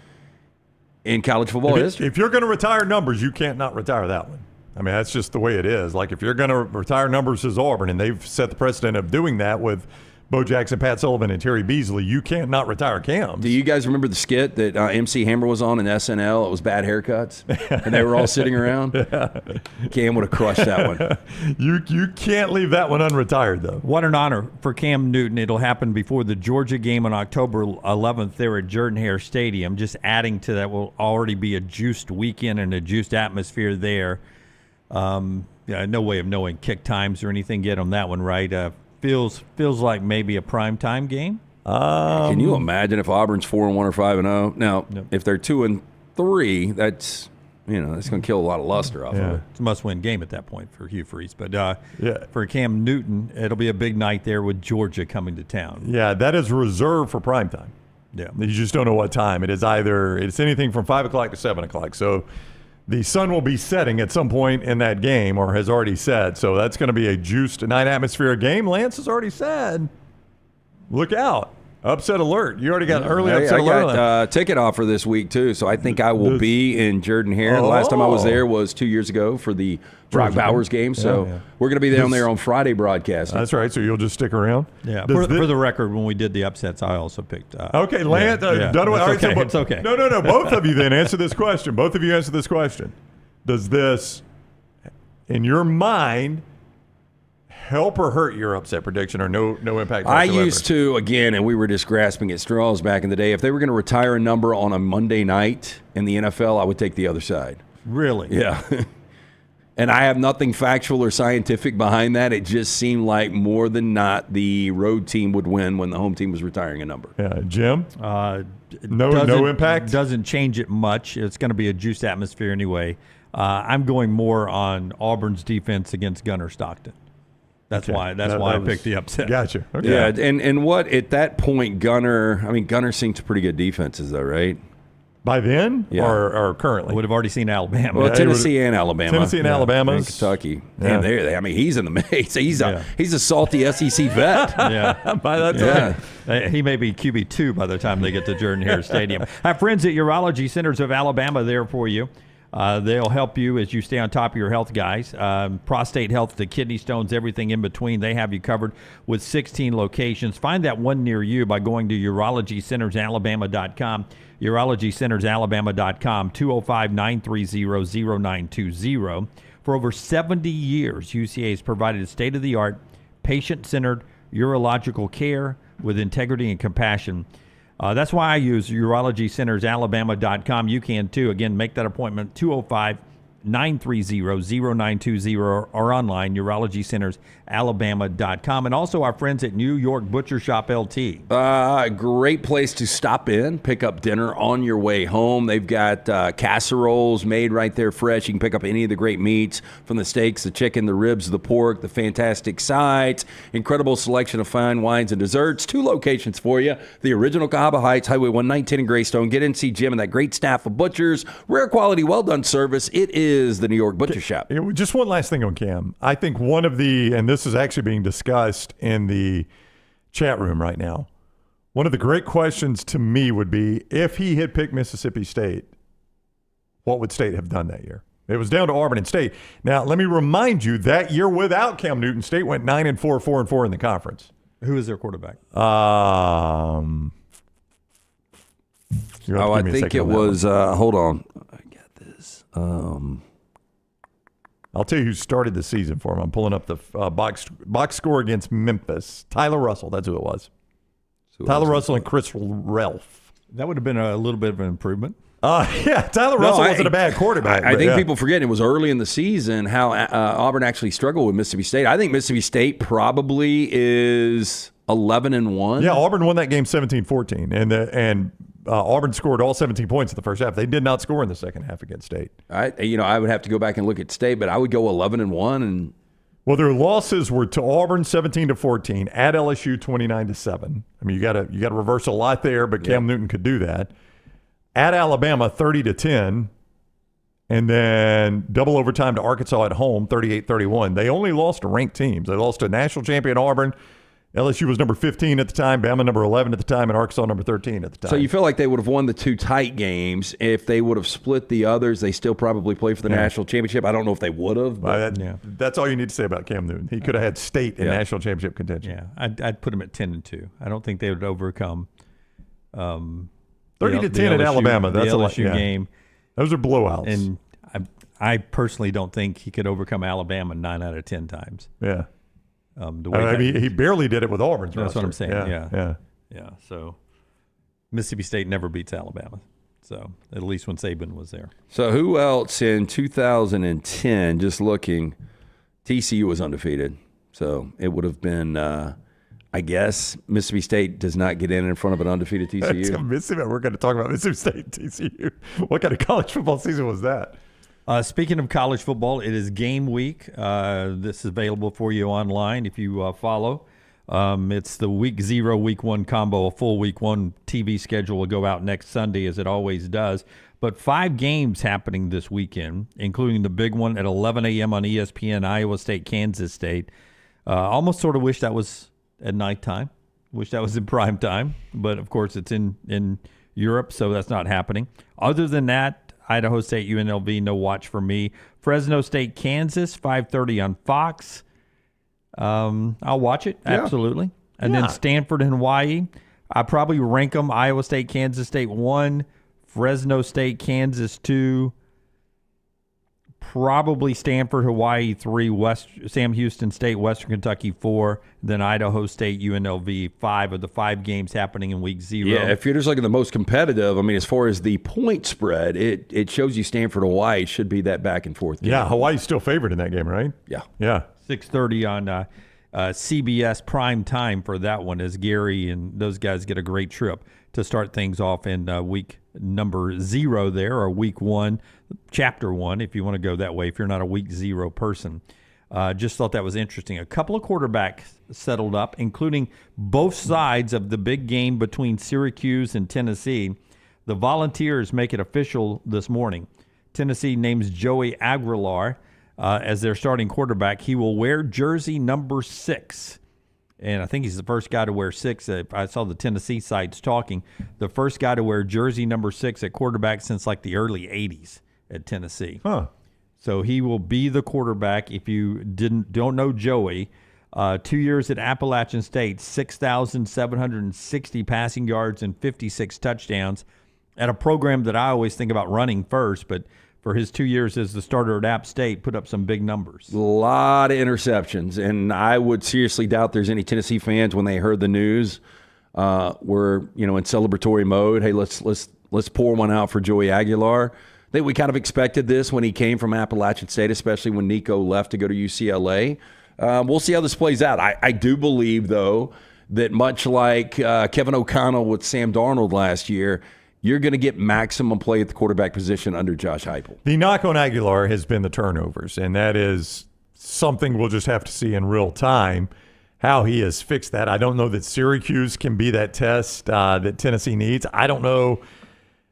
in college football history. If you're going to retire numbers, you can't not retire that one. I mean, that's just the way it is. Like, if you're going to retire numbers as Auburn, and they've set the precedent of doing that with Bo Jackson, Pat Sullivan, and Terry Beasley, you can't not retire Cam. Do you guys remember the skit that MC Hammer was on in SNL? It was Bad Haircuts, and they were all sitting around. Yeah. Cam would have crushed that one. You can't leave that one unretired, though. What an honor for Cam Newton. It'll happen before the Georgia game on October 11th there at Jordan-Hare Stadium. Just adding to that will already be a juiced weekend and a juiced atmosphere there. No way of knowing kick times or anything yet on that one, right? Feels like maybe a primetime game. Can you imagine if Auburn's 4-1 or 5-0? Now, if they're 2-3, that's going to kill a lot of luster off of it. It's a must-win game at that point for Hugh Freeze. But for Cam Newton, it'll be a big night there with Georgia coming to town. Yeah, that is reserved for primetime. Yeah, you just don't know what time. It's anything from 5 o'clock to 7 o'clock. So the sun will be setting at some point in that game, or has already set. So that's going to be a juiced night atmosphere game. Lance has already said, look out. Upset alert. You already got early upset alert. I got ticket offer this week, too, so I think I will be in Jordan-Hare. The last time I was there was 2 years ago for the Brock Bowers game, so we're going to be down there on Friday broadcasting. That's right, so you'll just stick around? Yeah. For the record, when we did the upsets, I also picked okay, Lance, Dunaway. All right, okay. It's okay. No. Both of you then answer this question. Both of you answer this question. Does this, in your mind, help or hurt your upset prediction, or no impact whatsoever? I used to, again, and we were just grasping at straws back in the day. If they were going to retire a number on a Monday night in the NFL, I would take the other side. Really? Yeah. And I have nothing factual or scientific behind that. It just seemed like more than not the road team would win when the home team was retiring a number. Yeah, Jim? No impact? Doesn't change it much. It's going to be a juiced atmosphere anyway. I'm going more on Auburn's defense against Gunnar Stockton. That's why I picked the upset. Gotcha. Okay. Yeah, and what at that point, Gunnar seen some pretty good defenses though, right? By then, or currently? Would have already seen Alabama. Well, Tennessee and Alabama. And Kentucky. Yeah. And he's in the mix. He's a salty SEC vet. Yeah. By that time. He may be QB2 by the time they get to Jordan-Hare Stadium. Have friends at Urology Centers of Alabama there for you. They'll help you as you stay on top of your health, guys. Prostate health to kidney stones, everything in between. They have you covered with 16 locations. Find that one near you by going to urologycentersalabama.com. urologycentersalabama.com, 205-930-0920. For over 70 years, UCA has provided state-of-the-art, patient-centered urological care with integrity and compassion. That's why I use urologycentersalabama.com. You can too. Again, make that appointment, 205-930-0920 or online, urologycentersalabama.com. And also our friends at New York Butcher Shop LT. Great place to stop in, pick up dinner on your way home. They've got casseroles made right there fresh. You can pick up any of the great meats, from the steaks, the chicken, the ribs, the pork, the fantastic sides, incredible selection of fine wines and desserts. 2 locations for you. The original Cahaba Heights, Highway 119 in Greystone. Get in, see Jim and that great staff of butchers. Rare quality, well-done service. It is the New York Butcher Shop. Just one last thing on Cam. I think one of and this is actually being discussed in the chat room right now, one of the great questions to me would be, if he had picked Mississippi State, what would State have done that year? It was down to Auburn and State. Now, let me remind you, that year without Cam Newton, State went 9-4, 4-4 in the conference. Who is their quarterback? I think it was, hold on. I got this. I'll tell you who started the season for him. I'm pulling up the box score against Memphis. Tyler Russell, that's who it was. Tyler Russell and Chris Relf. That would have been a little bit of an improvement. Tyler Russell wasn't a bad quarterback. I think people forget it was early in the season how Auburn actually struggled with Mississippi State. I think Mississippi State probably is 11-1. Yeah, Auburn won that game 17-14, and Auburn scored all 17 points in the first half. They did not score in the second half against State. I would have to go back and look at State, but I would go 11-1 and. Well, their losses were to Auburn 17-14, at LSU 29-7. I mean, you got to reverse a lot there, but Cam Newton could do that. At Alabama 30-10, and then double overtime to Arkansas at home 38-31. They only lost to ranked teams. They lost to national champion Auburn LSU was number 15 at the time, Bama number 11 at the time, and Arkansas number 13 at the time. So you feel like they would have won the two tight games. If they would have split the others, they still probably play for the national championship. I don't know if they would have. That's all you need to say about Cam Newton. He could have had state and national championship contention. Yeah, I'd put him at 10-2. I don't think they would overcome 30-10 at Alabama. That's the a LSU game. Those are blowouts. And I personally don't think he could overcome Alabama 9 out of 10 times. Yeah. The way I mean, he barely did it with Auburn's That's roster. what I'm saying. Yeah. So Mississippi State never beats Alabama. So at least when Saban was there. So who else in 2010? Just looking, TCU was undefeated. So it would have been. I guess Mississippi State does not get in front of an undefeated TCU. We're going to talk about Mississippi State and TCU. What kind of college football season was that? Speaking of college football, it is game week. This is available for you online if you follow. It's the week 0, week 1 combo. A full week 1 TV schedule will go out next Sunday, as it always does. But 5 games happening this weekend, including the big one at 11 a.m. on ESPN, Iowa State, Kansas State. Almost sort of wish that was at nighttime. Wish that was in prime time. But, of course, it's in Europe, so that's not happening. Other than that, Idaho State, UNLV, no watch for me. Fresno State, Kansas, 5:30 on Fox. I'll watch it, absolutely. And then Stanford and Hawaii. I probably rank them Iowa State, Kansas State 1, Fresno State, Kansas 2, probably Stanford, Hawaii 3, Sam Houston State, Western Kentucky 4, then Idaho State, UNLV 5 of the 5 games happening in week 0. Yeah, if you're just looking at the most competitive, I mean, as far as the point spread, it shows you Stanford, Hawaii should be that back and forth game. Yeah, Hawaii's still favored in that game, right? Yeah. 6:30 on CBS prime time for that one, as Gary and those guys get a great trip to start things off in week number 0 there, or week 1, chapter 1, if you want to go that way, if you're not a week 0 person. Just thought that was interesting. A couple of quarterbacks settled up, including both sides of the big game between Syracuse and Tennessee. The Volunteers make it official this morning. Tennessee names Joey Aguilar as their starting quarterback. He will wear jersey number 6. And I think he's the first guy to wear 6. I saw the Tennessee sites talking. The first guy to wear jersey number 6 at quarterback since like the early 80s at Tennessee. So he will be the quarterback. If you don't know Joey, 2 years at Appalachian State, 6,760 passing yards and 56 touchdowns at a program that I always think about running first, but for his 2 years as the starter at App State, put up some big numbers. A lot of interceptions, and I would seriously doubt there's any Tennessee fans when they heard the news were in celebratory mode. Hey, let's pour one out for Joey Aguilar. I think we kind of expected this when he came from Appalachian State, especially when Nico left to go to UCLA. We'll see how this plays out. I do believe, though, that much like Kevin O'Connell with Sam Darnold last year, you're going to get maximum play at the quarterback position under Josh Heupel. The knock on Aguilar has been the turnovers, and that is something we'll just have to see in real time how he has fixed that. I don't know that Syracuse can be that test that Tennessee needs. I don't know.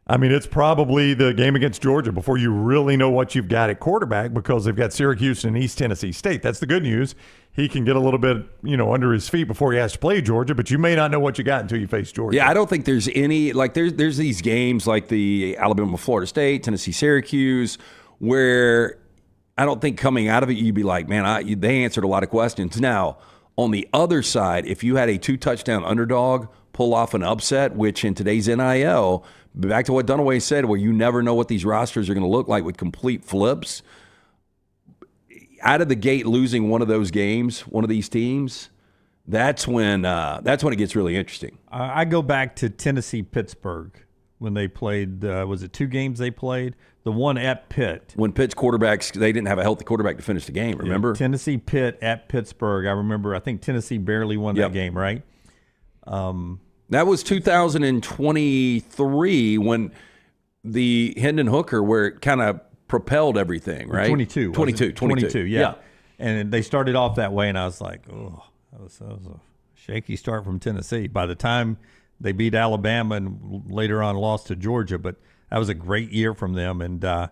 I mean, it's probably the game against Georgia before you really know what you've got at quarterback, because they've got Syracuse and East Tennessee State. That's the good news. He can get a little bit, under his feet before he has to play Georgia, but you may not know what you got until you face Georgia. Yeah, I don't think there's any, there's these games like the Alabama, Florida State, Tennessee, Syracuse, where I don't think coming out of it you'd be like, man, they answered a lot of questions. Now, on the other side, if you had a 2-touchdown underdog pull off an upset, which in today's NIL, back to what Dunaway said, where you never know what these rosters are going to look like with complete flips, out of the gate losing one of those games, one of these teams, that's when it gets really interesting. I go back to Tennessee-Pittsburgh when they played, was it 2 games they played? The one at Pitt. When Pitt's quarterbacks, they didn't have a healthy quarterback to finish the game, remember? Yeah, Tennessee-Pitt at Pittsburgh. I think Tennessee barely won that game, right? That was 2023 when the Hendon Hooker, where it kind of propelled everything, right? 22, yeah. And they started off that way, and I was like, oh, that was a shaky start from Tennessee. By the time they beat Alabama and later on lost to Georgia, but that was a great year from them. And I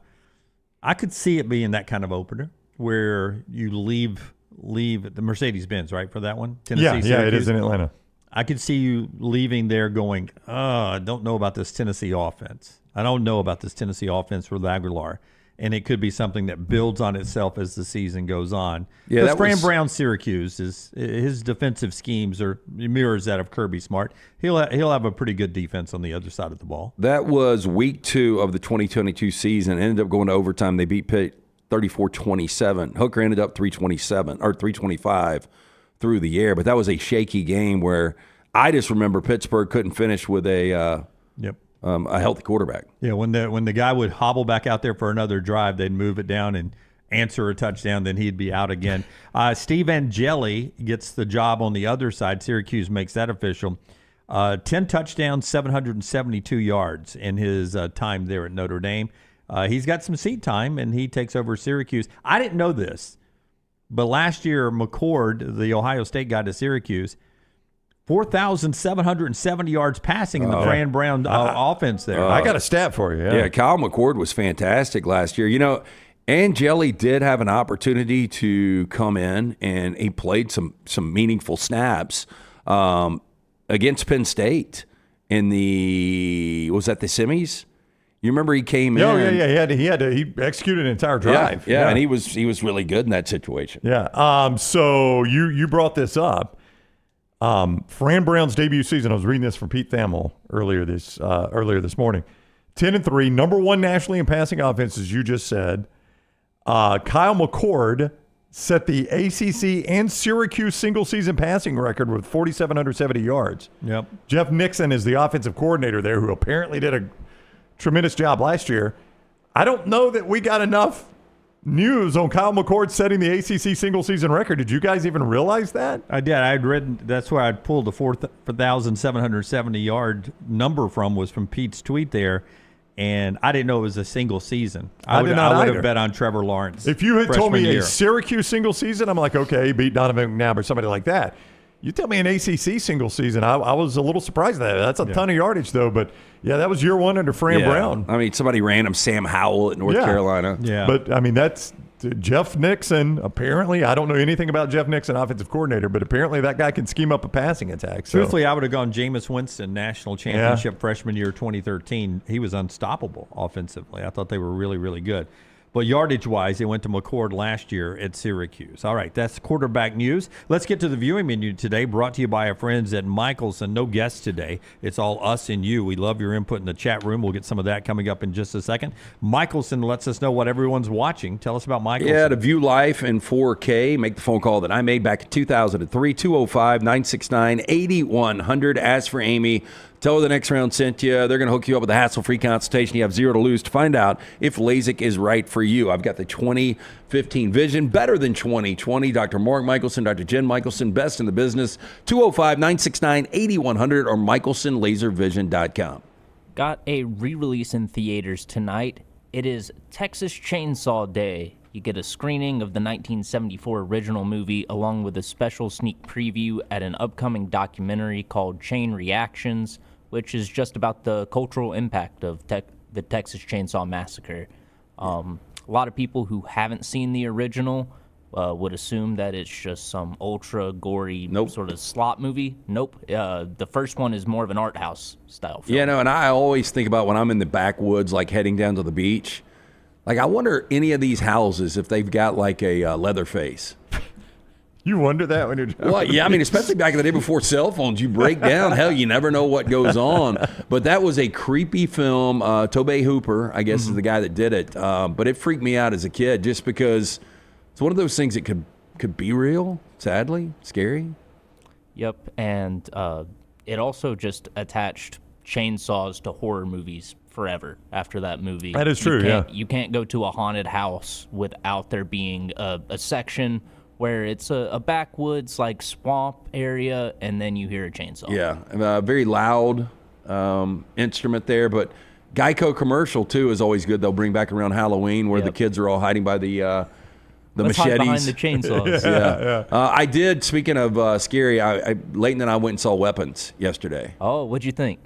could see it being that kind of opener where you leave leave at the Mercedes-Benz, right, for that one? Tennessee, yeah, it is in Atlanta. I could see you leaving there going, I don't know about this Tennessee offense. I don't know about this Tennessee offense with Aguilar. And it could be something that builds on itself as the season goes on. Yeah, because Fran Brown, Syracuse, his defensive schemes mirrors that of Kirby Smart. He'll have a pretty good defense on the other side of the ball. That was week 2 of the 2022 season. Ended up going to overtime. They beat Pitt 34-27. Hooker ended up 325 through the air. But that was a shaky game where I just remember Pittsburgh couldn't finish with a healthy quarterback. Yeah, when the guy would hobble back out there for another drive, they'd move it down and answer a touchdown, then he'd be out again. Steve Angeli gets the job on the other side. Syracuse makes that official. 10 touchdowns, 772 yards in his time there at Notre Dame. He's got some seat time, and he takes over Syracuse. I didn't know this, but last year McCord, the Ohio State guy to Syracuse, 4,770 yards passing in the Fran Brown offense there. I got a stat for you. Yeah, Kyle McCord was fantastic last year. You know, Angeli did have an opportunity to come in, and he played some meaningful snaps against Penn State in the semis? You remember he came in? Oh, yeah. He executed an entire drive. Yeah, and he was really good in that situation. Yeah. So you brought this up. Fran Brown's debut season, I was reading this from Pete Thamel earlier this morning. 10-3, number 1 nationally in passing offense, as you just said. Kyle McCord set the ACC and Syracuse single-season passing record with 4,770 yards. Yep. Jeff Nixon is the offensive coordinator there, who apparently did a tremendous job last year. I don't know that we got enough news on Kyle McCord setting the ACC single-season record. Did you guys even realize that? I did. I'd read. That's where I'd pulled the 4,770 yard number was from Pete's tweet there, and I didn't know it was a single season. I would have bet on Trevor Lawrence. If you had told me year. a Syracuse single season, I'm like, okay, he beat Donovan McNabb or somebody like that. You tell me an ACC single season, I was a little surprised at that. That's a ton of yardage, though. But, yeah, that was year 1 under Fran Brown. I mean, somebody random Sam Howell at North Carolina. Yeah. But, I mean, that's Jeff Nixon. Apparently, I don't know anything about Jeff Nixon, offensive coordinator, but apparently that guy can scheme up a passing attack. So. Truthfully, I would have gone Jameis Winston, national championship freshman year 2013. He was unstoppable offensively. I thought they were really, really good. But yardage-wise, they went to McCord last year at Syracuse. All right, that's quarterback news. Let's get to the viewing menu today, brought to you by our friends at Michelson. No guests today. It's all us and you. We love your input in the chat room. We'll get some of that coming up in just a second. Michelson lets us know what everyone's watching. Tell us about Michelson. Yeah, to view life in 4K, make the phone call that I made back in 2003, 205-969-8100. Ask for Amy. Tell her the next round sent you. They're going to hook you up with a hassle-free consultation. You have 0 to lose to find out if LASIK is right for you. I've got the 2015 vision, better than 2020. Dr. Mark Michelson, Dr. Jen Michelson, best in the business. 205-969-8100 or michelsonlaservision.com. Got a re-release in theaters tonight. It is Texas Chainsaw Day. You get a screening of the 1974 original movie along with a special sneak preview at an upcoming documentary called Chain Reactions, which is just about the cultural impact of the Texas Chainsaw Massacre. A lot of people who haven't seen the original would assume that it's just some ultra gory sort of slop movie. Nope. The first one is more of an art house style film. Yeah, no, and I always think about when I'm in the backwoods, like heading down to the beach. Like, I wonder any of these houses if they've got like a leather face. You wonder that when you're driving? Well, yeah, I mean, especially back in the day before cell phones, you break down. Hell, you never know what goes on. But that was a creepy film. Tobey Hooper, I guess, is the guy that did it. But it freaked me out as a kid just because it's one of those things that could be real, sadly, scary. Yep, and it also just attached chainsaws to horror movies forever after that movie. That is true, You can't go to a haunted house without there being a section where it's a backwoods, like, swamp area, and then you hear a chainsaw. Yeah, very loud instrument there, but Geico commercial, too, is always good. They'll bring back around Halloween where the kids are all hiding by the Let's machetes. hide behind the chainsaws. I did, speaking of scary, Leighton and I went and saw Weapons yesterday. Oh, what'd you think?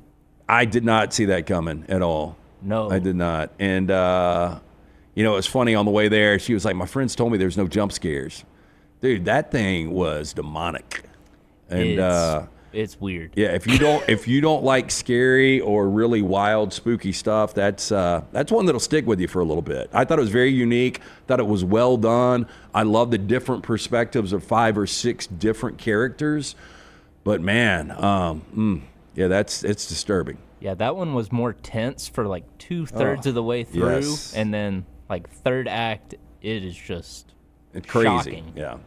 I did not see that coming at all. No. I did not. And, it was funny on the way there. She was like, my friends told me there's no jump scares. Dude, that thing was demonic. And it's weird. Yeah, if you don't like scary or really wild, spooky stuff, that's one that'll stick with you for a little bit. I thought it was very unique. Thought it was well done. I love the different perspectives of 5 or 6 different characters. But man, it's disturbing. Yeah, that one was more tense for like 2/3 of the way through, yes. And then like third act, it is just crazy. Shocking. Yeah.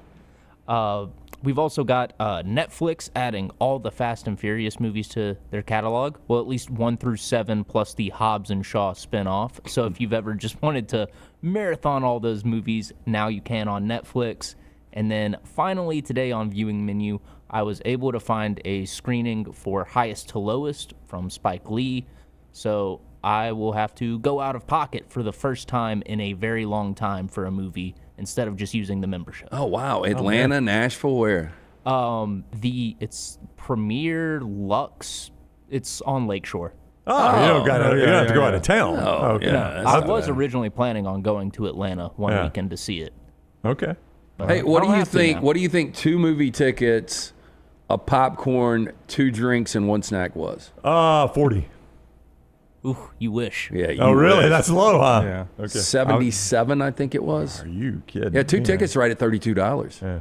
We've also got Netflix adding all the Fast and Furious movies to their catalog. Well, at least 1 through 7, plus the Hobbs and Shaw spinoff. So if you've ever just wanted to marathon all those movies, now you can on Netflix. And then finally today on Viewing Menu, I was able to find a screening for Highest to Lowest from Spike Lee. So I will have to go out of pocket for the first time in a very long time for a movie, instead of just using the membership. Oh wow, Atlanta, Nashville, where? It's Premier Lux. It's on Lakeshore. Oh, you don't have to go out of town. Oh, okay. yeah. I was originally planning on going to Atlanta one weekend to see it. Okay. But Hey, what I do don't you have to think? now. What do you think 2 movie tickets, a popcorn, 2 drinks, and 1 snack was? 40. Ooh, you wish. Yeah. Oh, really? wish. That's low, huh? Yeah. Okay. 77, I think it was. Are you kidding? Yeah, 2 tickets right at $32. Yeah.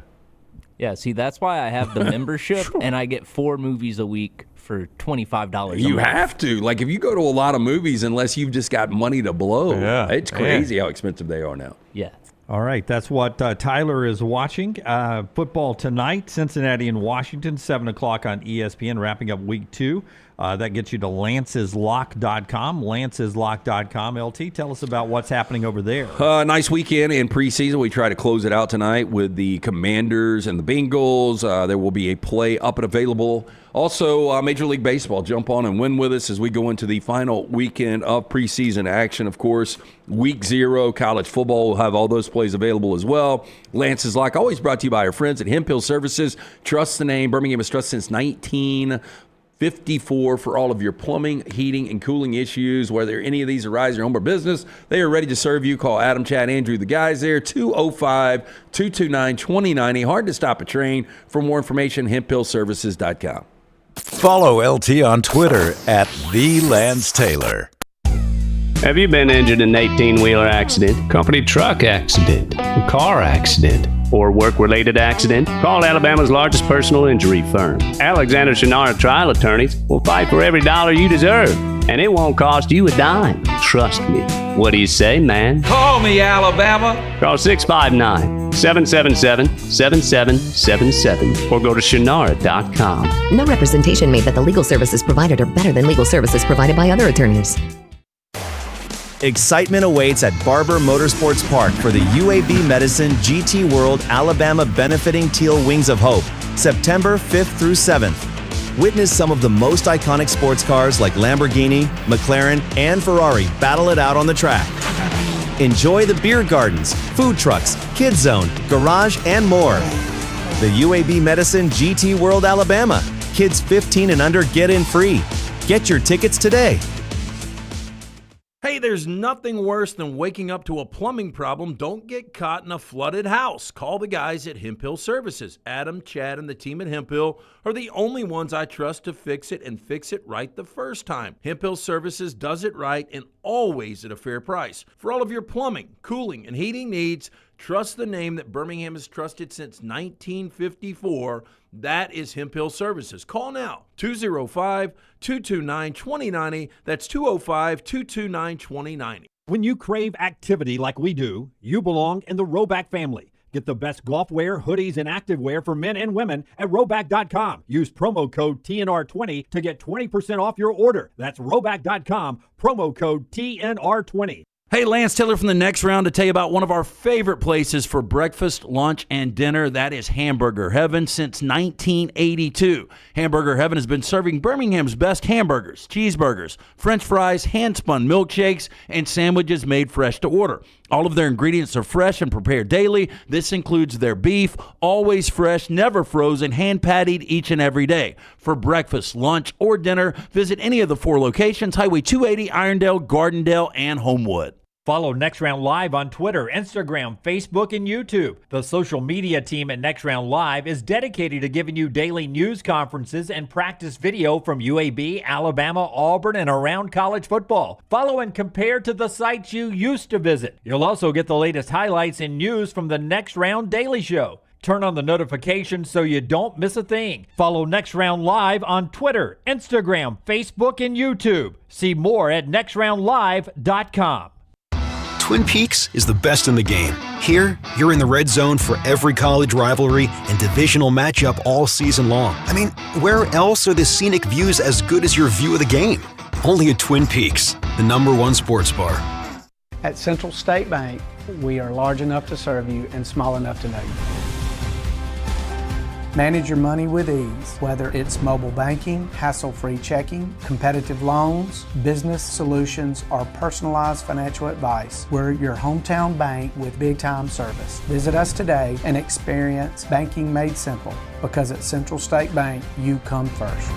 Yeah, see, that's why I have the membership, and I get 4 movies a week for $25 a You month. have to. Like, if you go to a lot of movies, unless you've just got money to blow, it's crazy how expensive they are now. Yeah. All right, that's what Tyler is watching. Football tonight, Cincinnati and Washington, 7 o'clock on ESPN, wrapping up week 2. That gets you to lanceslock.com, lanceslock.com. LT, tell us about what's happening over there. Nice weekend in preseason. We try to close it out tonight with the Commanders and the Bengals. There will be a play up and available. Also, Major League Baseball, jump on and win with us as we go into the final weekend of preseason action. Of course, week 0, college football will have all those plays available as well. Lance's Lock, always brought to you by our friends at Hemp Hill Services. Trust the name. Birmingham has trusted since 1954 for all of your plumbing, heating, and cooling issues. Whether any of these arise in your home or business, they are ready to serve you. Call Adam, Chad, Andrew, the guys there, 205-229-2090. Hard to stop a train. For more information, hemphillservices.com. Follow LT on Twitter at @TheLanceTaylor. Have you been injured in an 18-wheeler accident, company truck accident, car accident, or work-related accident? Call Alabama's largest personal injury firm. Alexander Shinara Trial Attorneys will fight for every dollar you deserve, and it won't cost you a dime. Trust me. What do you say, man? Call me, Alabama. Call 659-777-7777 or go to Shinara.com. No representation made that the legal services provided are better than legal services provided by other attorneys. Excitement awaits at Barber Motorsports Park for the UAB Medicine GT World Alabama Benefiting Teal Wings of Hope, September 5th through 7th. Witness some of the most iconic sports cars like Lamborghini, McLaren, and Ferrari battle it out on the track. Enjoy the beer gardens, food trucks, kids zone, garage, and more. The UAB Medicine GT World Alabama. Kids 15 and under get in free. Get your tickets today. Hey, there's nothing worse than waking up to a plumbing problem. Don't get caught in a flooded house. Call the guys at Hemp Hill Services. Adam, Chad, and the team at Hemp Hill are the only ones I trust to fix it and fix it right the first time. Hemp Hill Services does it right and always at a fair price. For all of your plumbing, cooling, and heating needs, trust the name that Birmingham has trusted since 1954. That is Hemp Hill Services. Call now, 205-229-2090. That's 205-229-2090. When you crave activity like we do, you belong in the Roback family. Get the best golf wear, hoodies, and activewear for men and women at Roback.com. Use promo code TNR20 to get 20% off your order. That's Roback.com, promo code TNR20. Hey, Lance Taylor from the Next Round to tell you about one of our favorite places for breakfast, lunch, and dinner. That is Hamburger Heaven since 1982. Hamburger Heaven has been serving Birmingham's best hamburgers, cheeseburgers, French fries, hand-spun milkshakes, and sandwiches made fresh to order. All of their ingredients are fresh and prepared daily. This includes their beef, always fresh, never frozen, hand-pattied each and every day. For breakfast, lunch, or dinner, visit any of the 4 locations, Highway 280, Irondale, Gardendale, and Homewood. Follow Next Round Live on Twitter, Instagram, Facebook, and YouTube. The social media team at Next Round Live is dedicated to giving you daily news conferences and practice video from UAB, Alabama, Auburn, and around college football. Follow and compare to the sites you used to visit. You'll also get the latest highlights and news from the Next Round Daily Show. Turn on the notifications so you don't miss a thing. Follow Next Round Live on Twitter, Instagram, Facebook, and YouTube. See more at nextroundlive.com. Twin Peaks is the best in the game. Here, you're in the red zone for every college rivalry and divisional matchup all season long. I mean, where else are the scenic views as good as your view of the game? Only at Twin Peaks, the #1 sports bar. At Central State Bank, we are large enough to serve you and small enough to know you. Manage your money with ease, whether it's mobile banking, hassle-free checking, competitive loans, business solutions, or personalized financial advice. We're your hometown bank with big-time service. Visit us today and experience banking made simple, because at Central State Bank, you come first.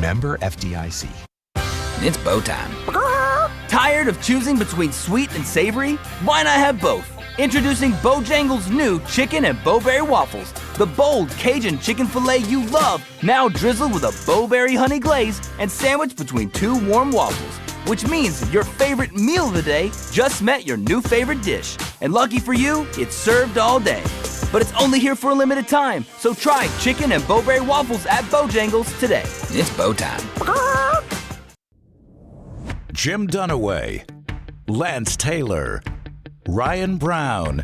Member FDIC. It's bow time. Tired of choosing between sweet and savory? Why not have both? Introducing Bojangles' new chicken and bowberry waffles. The bold Cajun chicken filet you love, now drizzled with a bowberry honey glaze and sandwiched between 2 warm waffles. Which means your favorite meal of the day just met your new favorite dish. And lucky for you, it's served all day. But it's only here for a limited time, so try chicken and bowberry waffles at Bojangles today. It's bow time. Jim Dunaway, Lance Taylor, Ryan Brown.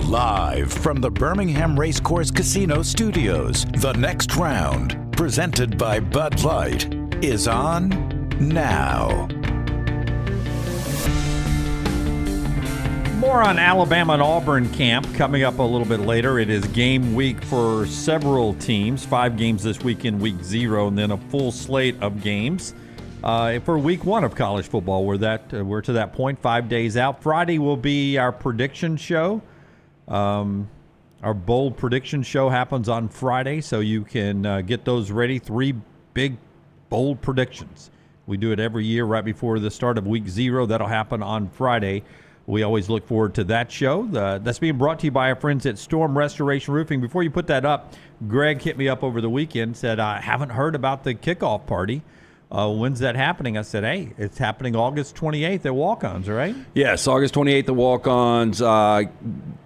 Live from the Birmingham Racecourse Casino Studios, the Next Round, presented by Bud Light, is on now. More on Alabama and Auburn camp coming up a little bit later. It is game week for several teams. 5 games this weekend, week 0, and then a full slate of games for week 1 of college football. We're to that point, 5 days out. Friday will be our prediction show. Our bold prediction show happens on Friday, so you can get those ready. 3 big, bold predictions. We do it every year right before the start of week 0. That'll happen on Friday. We always look forward to that show. That's being brought to you by our friends at Storm Restoration Roofing. Before you put that up, Greg hit me up over the weekend, said, I haven't heard about the kickoff party. When's that happening? I said, hey, it's happening August 28th at Walk-Ons, right? Yes, August 28th at Walk-Ons.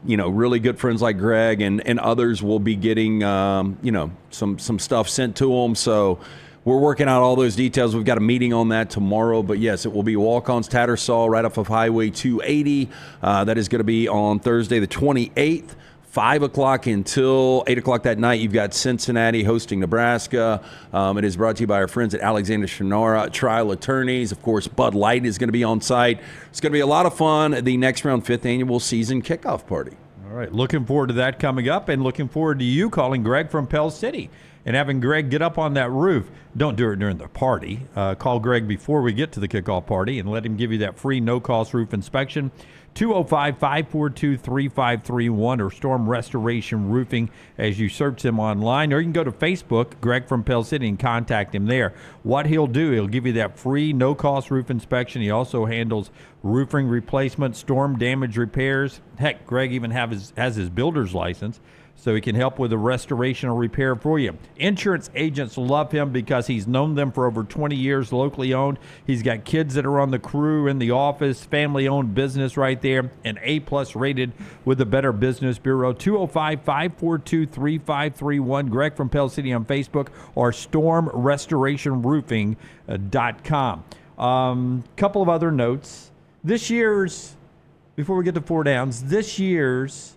Really good friends like Greg and others will be getting, some stuff sent to them. So we're working out all those details. We've got a meeting on that tomorrow. But, yes, it will be Walk-Ons Tattersall right off of Highway 280. That is going to be on Thursday the 28th. 5 o'clock until 8 o'clock that night. You've got Cincinnati hosting Nebraska. It is brought to you by our friends at Alexander Shannara Trial Attorneys. Of course, Bud Light is going to be on site. It's going to be a lot of fun at the Next Round 5th Annual Season Kickoff Party. All right, looking forward to that coming up, and looking forward to you calling Greg from Pell City and having Greg get up on that roof. Don't do it during the party. Call Greg before we get to the kickoff party and let him give you that free no-cost roof inspection. 205-542-3531 or Storm Restoration Roofing as you search them online. Or you can go to Facebook, Greg from Pell City, and contact him there. What he'll do, he'll give you that free no-cost roof inspection. He also handles roofing replacement, storm damage repairs. Heck, Greg even has his builder's license, so he can help with the restoration or repair for you. Insurance agents love him because he's known them for over 20 years, locally owned. He's got kids that are on the crew, in the office, family-owned business right there, and A-plus rated with the Better Business Bureau. 205-542-3531. Greg from Pell City on Facebook or stormrestorationroofing.com. Couple of other notes. Before we get to 4 downs, this year's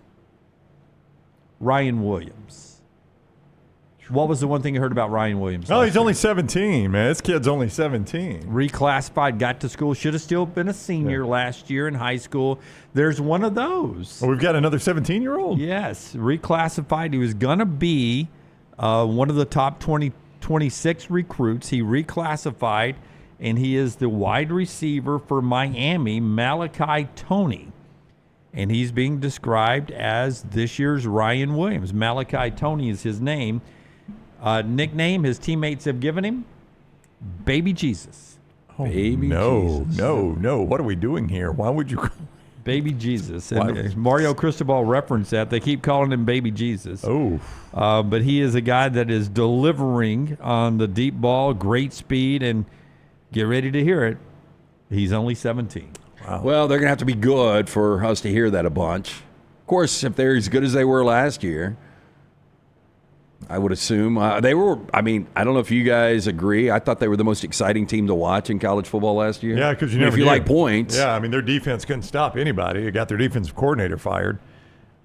Ryan Williams. What was the one thing you heard about Ryan Williams? Oh, he's only 17, man. This kid's only 17. Reclassified, got to school, should have still been a senior last year in high school. There's one of those. Oh, we've got another 17-year-old? Yes, reclassified. He was going to be one of the top 26 recruits. He reclassified, and he is the wide receiver for Miami, Malachi Toney. And he's being described as this year's Ryan Williams. Malachi Toney is his name. Nickname his teammates have given him, Baby Jesus. Oh, Baby no, Jesus. no. What are we doing here? Why would you? Baby Jesus. And Mario Cristobal referenced that. They keep calling him Baby Jesus. Oh. But he is a guy that is delivering on the deep ball, great speed, and get ready to hear it. He's only 17. Wow. Well, they're going to have to be good for us to hear that a bunch. Of course, if they're as good as they were last year, I would assume they were. I mean, I don't know if you guys agree. I thought they were the most exciting team to watch in college football last year. Yeah, because if you like points. Yeah, I mean, their defense couldn't stop anybody. They got their defensive coordinator fired.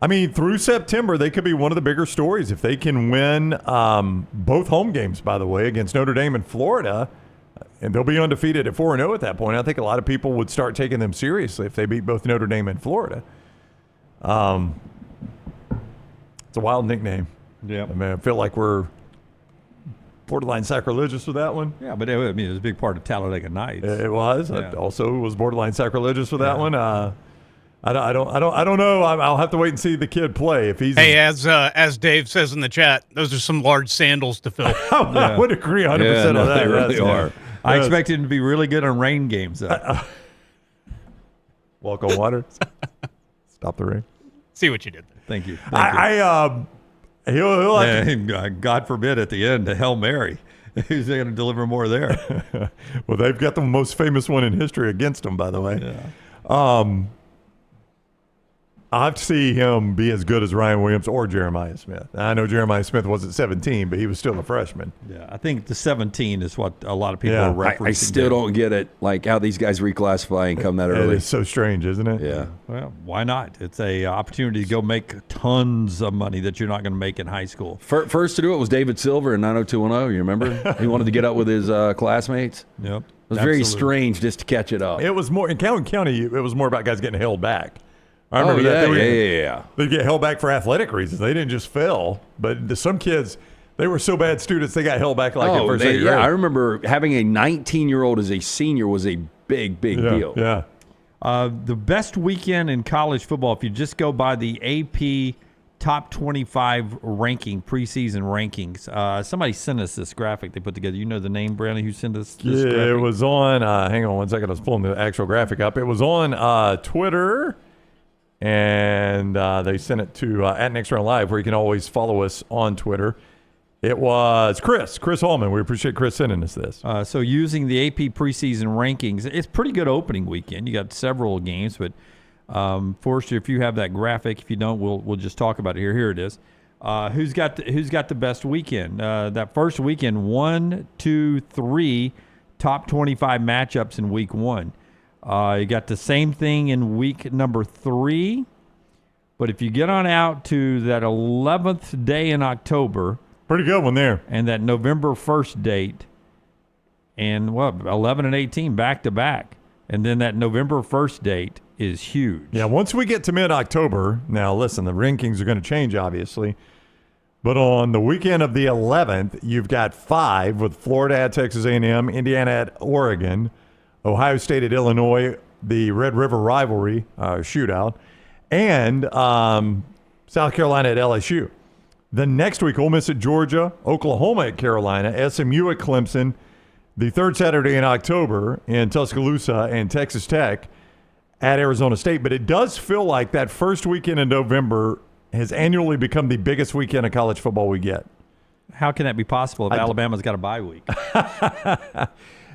I mean, through September, they could be one of the bigger stories if they can win both home games, by the way, against Notre Dame and Florida. And they'll be undefeated at 4-0 at that point. I think a lot of people would start taking them seriously if they beat both Notre Dame and Florida. It's a wild nickname. Yeah. I mean, I feel like we're borderline sacrilegious with that one. Yeah, but it was a big part of Talladega Nights. It was. Yeah. I also was borderline sacrilegious with that one. I don't know. I'll have to wait and see the kid play if he's. Hey, as Dave says in the chat, those are some large sandals to fill. I would agree 100% on that. They really are. I expect him to be really good on rain games, though. Walk on water. Stop the rain. See what you did there. Thank you. He'll have to, God forbid at the end, a Hail Mary. Who's going to deliver more there? Well, they've got the most famous one in history against them, by the way. Yeah. I'll have to see him be as good as Ryan Williams or Jeremiah Smith. I know Jeremiah Smith wasn't 17, but he was still a freshman. Yeah, I think the 17 is what a lot of people are referencing. I still don't get it, like how these guys reclassify and come that early. It's so strange, isn't it? Yeah. Well, why not? It's a opportunity to go make tons of money that you're not going to make in high school. First to do it was David Silver in 90210. You remember? He wanted to get up with his classmates. Yep. It was very strange just to catch it up. It was more in Calhoun County. It was more about guys getting held back. I remember that. Yeah. They get held back for athletic reasons. They didn't just fail, but some kids, they were so bad students they got held back in first grade. Yeah, I remember having a 19-year-old as a senior was a big deal. Yeah. The best weekend in college football, if you just go by the AP top 25 preseason rankings. Somebody sent us this graphic they put together. You know the name, Brandon, who sent us this graphic? It was on, hang on one second, I was pulling the actual graphic up. It was on Twitter. And they sent it to at Next Round Live, where you can always follow us on Twitter. It was Chris Hallman. We appreciate Chris sending us this. So using the AP preseason rankings, it's pretty good opening weekend. You got several games, but Forrester, if you have that graphic, if you don't, we'll just talk about it here. Here it is. Who's got the best weekend? That first weekend, 1, 2, 3 top 25 matchups in week 1. You got the same thing in week number 3. But if you get on out to that 11th day in October. Pretty good one there. And that November 1st date. And 11 and 18 back to back. And then that November 1st date is huge. Yeah, once we get to mid-October, now listen, the rankings are going to change, obviously. But on the weekend of the 11th, you've got 5 with Florida at Texas A&M, Indiana at Oregon, Ohio State at Illinois, the Red River rivalry shootout, and South Carolina at LSU. The next week, Ole Miss at Georgia, Oklahoma at Carolina, SMU at Clemson, the third Saturday in October in Tuscaloosa, and Texas Tech at Arizona State. But it does feel like that first weekend in November has annually become the biggest weekend of college football we get. How can that be possible if Alabama's got a bye week?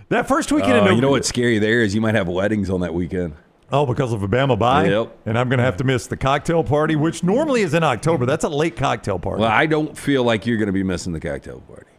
That first weekend in November. You know what's scary there is you might have weddings on that weekend. Oh, because of a Bama bye? Yep. And I'm going to have to miss the cocktail party, which normally is in October. That's a late cocktail party. Well, I don't feel like you're going to be missing the cocktail party.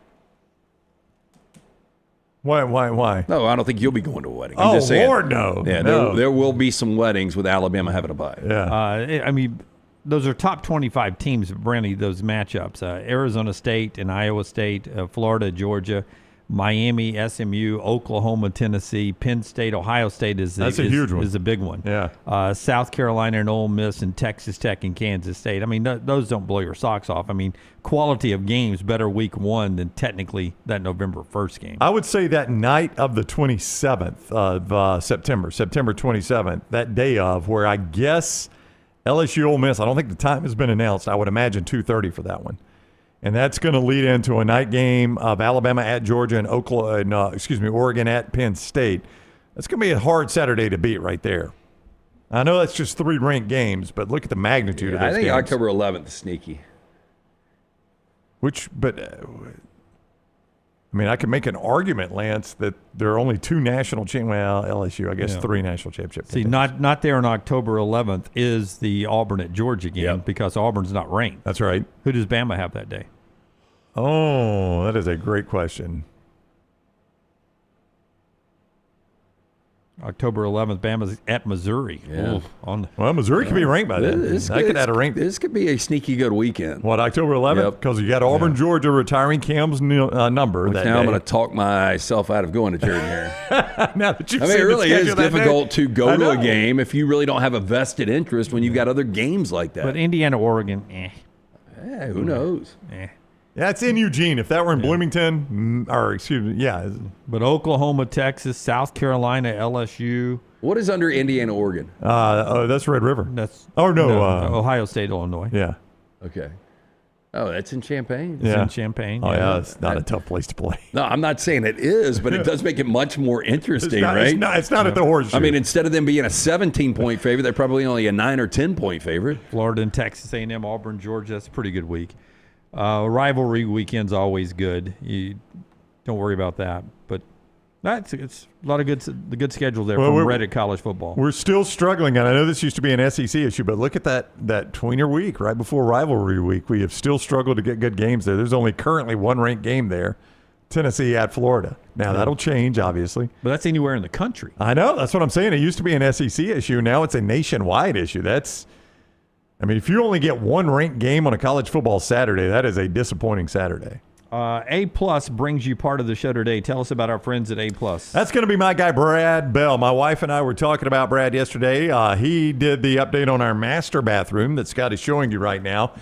Why? No, I don't think you'll be going to a wedding. I'm just saying. Lord, no. Yeah, no. There will be some weddings with Alabama having a bye. Yeah. I mean, those are top 25 teams, Brandy, those matchups. Arizona State and Iowa State, Florida, Georgia, Miami, SMU, Oklahoma, Tennessee, Penn State, Ohio State is a huge one. Is a big one. Yeah. South Carolina and Ole Miss and Texas Tech and Kansas State. I mean, those don't blow your socks off. I mean, quality of games better week 1 than technically that November 1st game. I would say that night of the 27th of September 27th, that day of, where I guess LSU Ole Miss, I don't think the time has been announced. I would imagine 2:30 for that one. And that's going to lead into a night game of Alabama at Georgia and Oregon at Penn State. That's going to be a hard Saturday to beat right there. I know that's just 3 ranked games, but look at the magnitude of those games. I think October 11th is sneaky. I could make an argument, Lance, that there are only 2 national LSU, I guess 3 national championship. See, not there on October 11th is the Auburn at Georgia game because Auburn's not ranked. That's right. Who does Bama have that day? Oh, that is a great question. October 11th, Bama's at Missouri. Yeah. Well, Missouri could be ranked by then. This could be a sneaky good weekend. What, October 11th? Because you got Auburn, Georgia retiring Cam's number that now day. I'm going to talk myself out of going to Jordan here. Now that you've it seen the really is schedule that difficult day. to go I to a know. game if you really don't have a vested interest when you've got other games like that. But Indiana, Oregon, who knows? Yeah, it's in Eugene. If that were in Bloomington, But Oklahoma, Texas, South Carolina, LSU. What is under Indiana, Oregon? That's Red River. Ohio State, Illinois. Yeah. Okay. Oh, that's in Champaign. It's in Champaign. Oh, yeah, it's not a tough place to play. No, I'm not saying it is, but it does make it much more interesting, right? It's not at the Horseshoe. I mean, instead of them being a 17-point favorite, they're probably only a 9 or 10-point favorite. Florida and Texas A&M, Auburn, Georgia. That's a pretty good week. Rivalry weekend's always good. You don't worry about that. But it's a lot of good schedule there from Reddit College Football. We're still struggling, and I know this used to be an SEC issue, but look at that tweener week right before rivalry week. We have still struggled to get good games there. There's only currently 1 ranked game there, Tennessee at Florida. Now, that'll change, obviously. But that's anywhere in the country. I know. That's what I'm saying. It used to be an SEC issue. Now it's a nationwide issue. If you only get 1 ranked game on a college football Saturday, that is a disappointing Saturday. A+ brings you part of the show today. Tell us about our friends at A+. That's going to be my guy, Brad Bell. My wife and I were talking about Brad yesterday. He did the update on our master bathroom that Scott is showing you right now.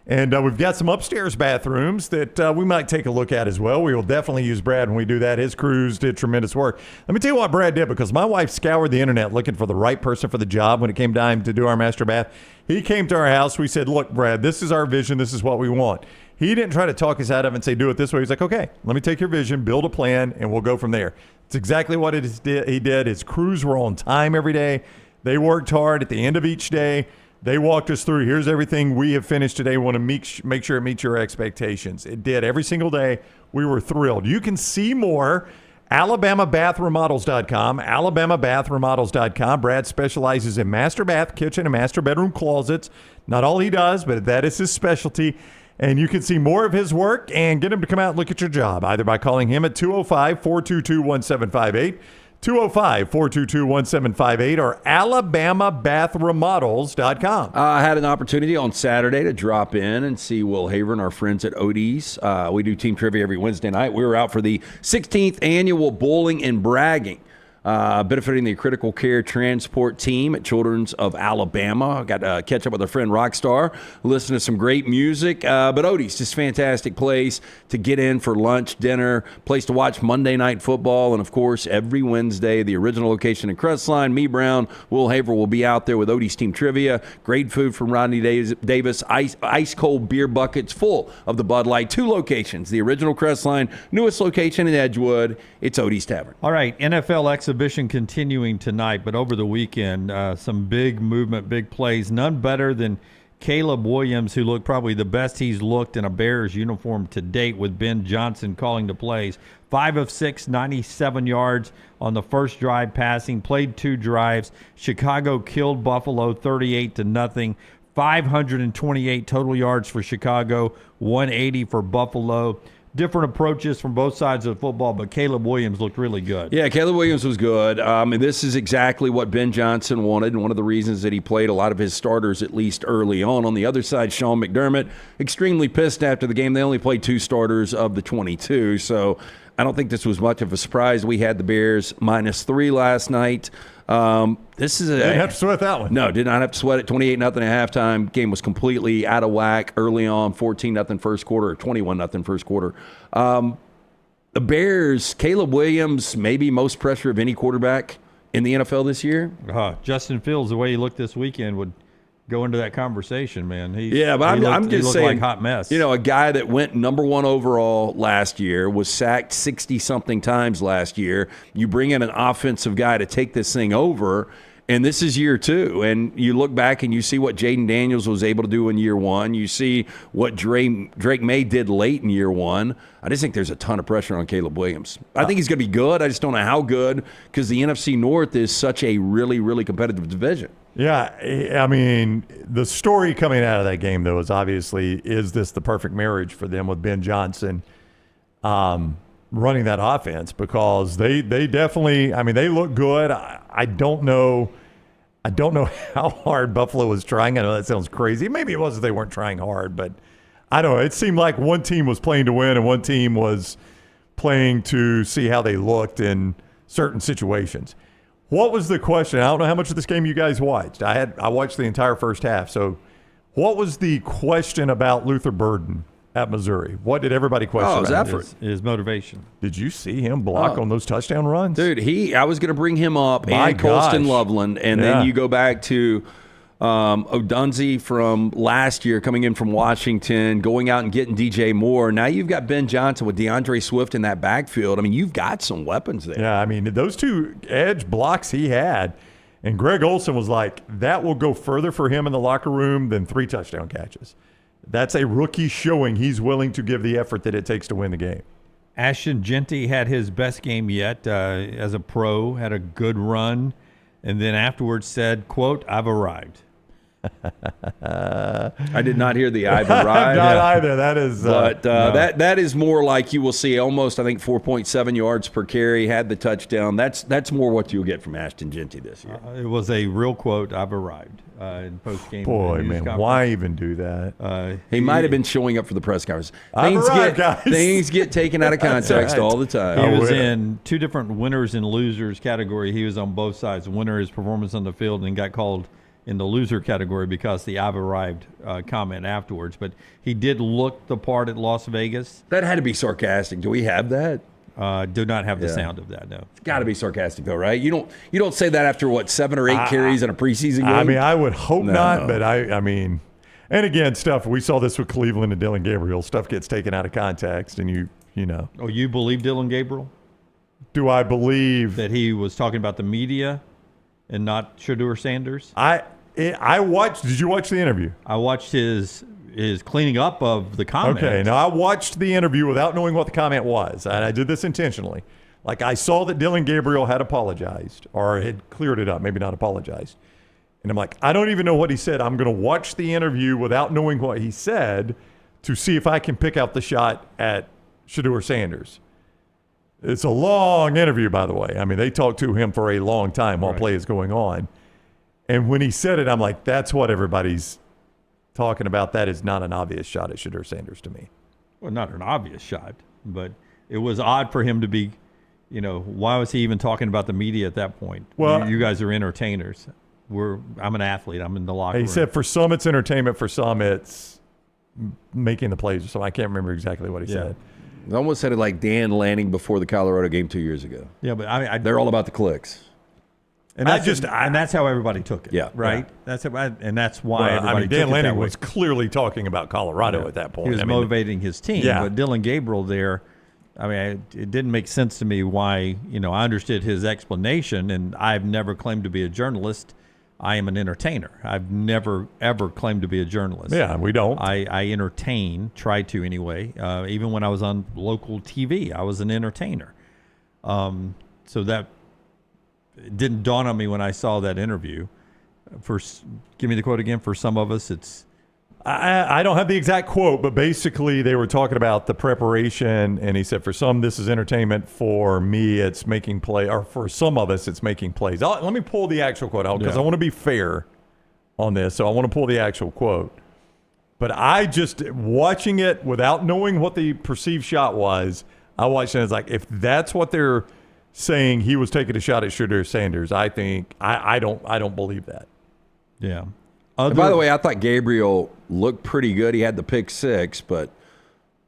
And we've got some upstairs bathrooms that we might take a look at as well. We will definitely use Brad when we do that. His crews did tremendous work. Let me tell you what Brad did, because my wife scoured the internet looking for the right person for the job when it came time to do our master bath. He came to our house. We said, look, Brad, this is our vision. This is what we want. He didn't try to talk us out of it and say, do it this way. He's like, okay, let me take your vision, build a plan, and we'll go from there. It's exactly what he did. His crews were on time every day. They worked hard at the end of each day. They walked us through, here's everything we have finished today. We want to make sure it meets your expectations. It did every single day. We were thrilled. You can see more. AlabamaBathRemodels.com. AlabamaBathRemodels.com. Brad specializes in master bath, kitchen, and master bedroom closets. Not all he does, but that is his specialty. And you can see more of his work and get him to come out and look at your job, either by calling him at 205-422-1758. 205-422-1758 or AlabamaBathRemodels.com. I had an opportunity on Saturday to drop in and see Will Haver and our friends at Odie's. We do team trivia every Wednesday night. We were out for the 16th annual Bowling and Bragging, benefiting the critical care transport team at Children's of Alabama. I got to catch up with our friend Rockstar, listen to some great music. But Odie's, just fantastic place to get in for lunch, dinner, place to watch Monday Night Football, and, of course, every Wednesday, the original location in Crestline. Me, Brown, Will Haver will be out there with Odie's Team Trivia. Great food from Rodney Davis, ice-cold beer buckets full of the Bud Light. 2 locations, the original Crestline, newest location in Edgewood. It's Odie's Tavern. All right, NFL exhibition continuing tonight, but over the weekend, some big movement, big plays. None better than Caleb Williams, who looked probably the best he's looked in a Bears uniform to date, with Ben Johnson calling the plays. 5 of 6, 97 yards on the first drive passing, played 2 drives. Chicago killed Buffalo 38-0. 528 total yards for Chicago, 180 for Buffalo. Different approaches from both sides of the football, but Caleb Williams looked really good. Yeah, Caleb Williams was good. And this is exactly what Ben Johnson wanted, and one of the reasons that he played a lot of his starters, at least early on. On the other side, Sean McDermott, extremely pissed after the game. They only played 2 starters of the 22, so I don't think this was much of a surprise. We had the Bears -3 last night. This is Didn't have to sweat that one. No, did not have to sweat it. 28-0 at halftime. Game was completely out of whack early on. 14-0 first quarter, or 21-0 first quarter. The Bears, Caleb Williams, maybe most pressure of any quarterback in the NFL this year. Justin Fields, the way he looked this weekend, would go into that conversation, man. But I'm just looked saying, like hot mess. A guy that went number 1 overall last year, was sacked 60-something times last year. You bring in an offensive guy to take this thing over, and this is year 2. And you look back and you see what Jaden Daniels was able to do in year 1. You see what Drake May did late in year 1. I just think there's a ton of pressure on Caleb Williams. I think he's going to be good. I just don't know how good, because the NFC North is such a really, really competitive division. Yeah, I mean, the story coming out of that game, though, is obviously, is this the perfect marriage for them with Ben Johnson running that offense? Because they definitely, I mean, they look good. I don't know how hard Buffalo was trying. I know that sounds crazy. Maybe it was that they weren't trying hard, but I don't know. It seemed like one team was playing to win and one team was playing to see how they looked in certain situations. What was the question? I don't know how much of this game you guys watched. I watched the entire first half. So what was the question about Luther Burden at Missouri? What did everybody question about? His motivation. Did you see him block on those touchdown runs? Dude, I was going to bring him up, and Colston Loveland, and then you go back to Odunze from last year coming in from Washington, going out and getting DJ Moore. Now you've got Ben Johnson with DeAndre Swift in that backfield. I mean, you've got some weapons there. Yeah, I mean, those 2 edge blocks he had, and Greg Olsen was like, that will go further for him in the locker room than 3 touchdown catches. That's a rookie showing he's willing to give the effort that it takes to win the game. Ashton Jeanty had his best game yet as a pro, had a good run, and then afterwards said, quote, "I've arrived." I did not hear the I've arrived. Not either. That is, but no. that is more like you will see almost, I think, 4.7 yards per carry. Had the touchdown. That's more what you'll get from Ashton Jeanty this year. It was a real quote. "I've arrived" in post game. Boy, man, why even do that? He might have been showing up for the press conference. Guys. Things get taken out of context all the time. He was in 2 different winners and losers category. He was on both sides. Winner, his performance on the field, and got called in the loser category because the "I've arrived" comment afterwards. But he did look the part at Las Vegas. That had to be sarcastic. Do we have that? Do not have the sound of that, no. It's got to be sarcastic, though, right? You don't say that after, 7 or 8 carries in a preseason game? I mean, I would hope not, but I mean, and again, stuff, we saw this with Cleveland and Dylan Gabriel. Stuff gets taken out of context, and you know. Oh, you believe Dylan Gabriel? Do I believe that he was talking about the media and not Shedeur Sanders? I watched. Did you watch the interview? I watched his cleaning up of the comment. Okay, now I watched the interview without knowing what the comment was, and I did this intentionally. Like, I saw that Dylan Gabriel had apologized or had cleared it up, maybe not apologized. And I'm like, I don't even know what he said. I'm going to watch the interview without knowing what he said to see if I can pick out the shot at Shedeur Sanders. It's a long interview, by the way. I mean, they talked to him for a long time while play is going on. And when he said it, I'm like, that's what everybody's talking about. That is not an obvious shot at Shedeur Sanders to me. Well, not an obvious shot, but it was odd for him to be, why was he even talking about the media at that point? Well, you guys are entertainers. I'm an athlete. I'm in the locker room. He said for some it's entertainment, for some it's making the plays. So I can't remember exactly what he said. It almost sounded like Dan Lanning before the Colorado game 2 years ago. Yeah, but they're all about the clicks. And that's how everybody took it. Yeah, right. Yeah. That's why everybody took it. Dan Lanning that way. was clearly talking about Colorado at that point. He was motivating his team. Yeah. But Dylan Gabriel there, it didn't make sense to me why. I understood his explanation, and I've never claimed to be a journalist. I am an entertainer. I've never ever claimed to be a journalist. Yeah, we don't. I entertain, try to anyway. Even when I was on local TV, I was an entertainer. So that. It didn't dawn on me when I saw that interview. Give me the quote again. For some of us, it's. I don't have the exact quote, but basically they were talking about the preparation, and he said, for some, this is entertainment. For me, it's making play, or for some of us, it's making plays. Let me pull the actual quote out because I want to be fair on this, so I want to pull the actual quote. But I just, watching it without knowing what the perceived shot was, I watched it and it's like, if that's what they're saying he was taking a shot at Shedeur Sanders, I think I don't believe that. Yeah. And by the way, I thought Gabriel looked pretty good. He had the pick 6, but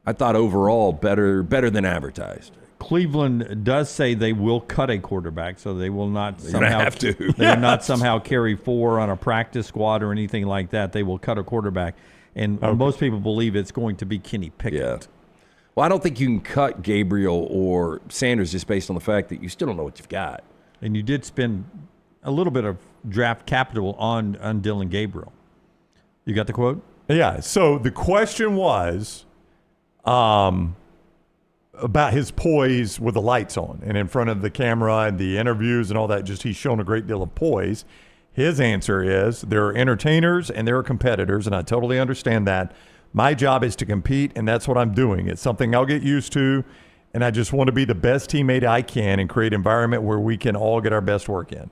I thought overall better than advertised. Cleveland does say they will cut a quarterback, so they will not somehow have to. They will not somehow carry 4 on a practice squad or anything like that. They will cut a quarterback, and most people believe it's going to be Kenny Pickett. Yeah. Well, I don't think you can cut Gabriel or Sanders just based on the fact that you still don't know what you've got. And you did spend a little bit of draft capital on Dylan Gabriel. You got the quote? Yeah. So the question was about his poise with the lights on and in front of the camera and the interviews and all that. Just he's shown a great deal of poise. His answer is there are entertainers and there are competitors, and I totally understand that. My job is to compete, and that's what I'm doing. It's something I'll get used to, and I just want to be the best teammate I can and create an environment where we can all get our best work in.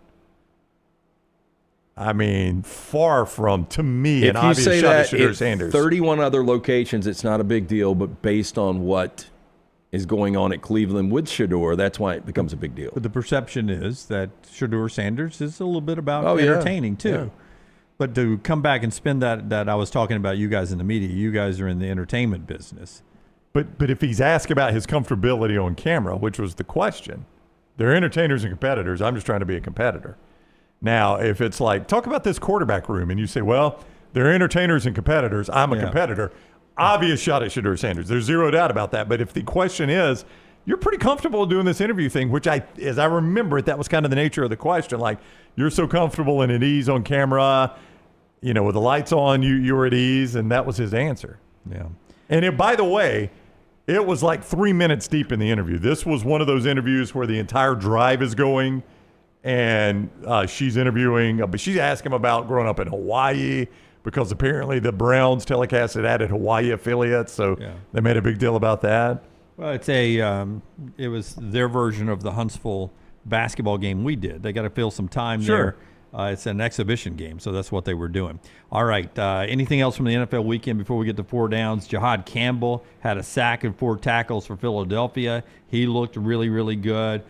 I mean, far from, to me, an obvious shot at Shedeur Sanders. 31 other locations, it's not a big deal, but based on what is going on at Cleveland with Shedeur, that's why it becomes a big deal. But the perception is that Shedeur Sanders is a little bit about entertaining, too. Yeah. But to come back and spend that I was talking about you guys in the media, you guys are in the entertainment business. But if he's asked about his comfortability on camera, which was the question, they're entertainers and competitors. I'm just trying to be a competitor. Now, if it's like, talk about this quarterback room, and you say, well, they're entertainers and competitors. I'm a competitor. Obvious shot at Shedeur Sanders. There's zero doubt about that. But if the question is, you're pretty comfortable doing this interview thing, which as I remember it, that was kind of the nature of the question. Like, you're so comfortable and at ease on camera, you know, with the lights on, you were at ease, and that was his answer. Yeah. And by the way, it was like 3 minutes deep in the interview. This was one of those interviews where the entire drive is going, and she's interviewing, but she's asking him about growing up in Hawaii, because apparently the Browns telecast had added Hawaii affiliates, so they made a big deal about that. Well, it's it was their version of the Huntsville basketball game we did. They got to fill some time there. It's an exhibition game, so that's what they were doing. All right, anything else from the NFL weekend before we get to 4 downs? Jahad Campbell had a sack and 4 tackles for Philadelphia. He looked really, really good.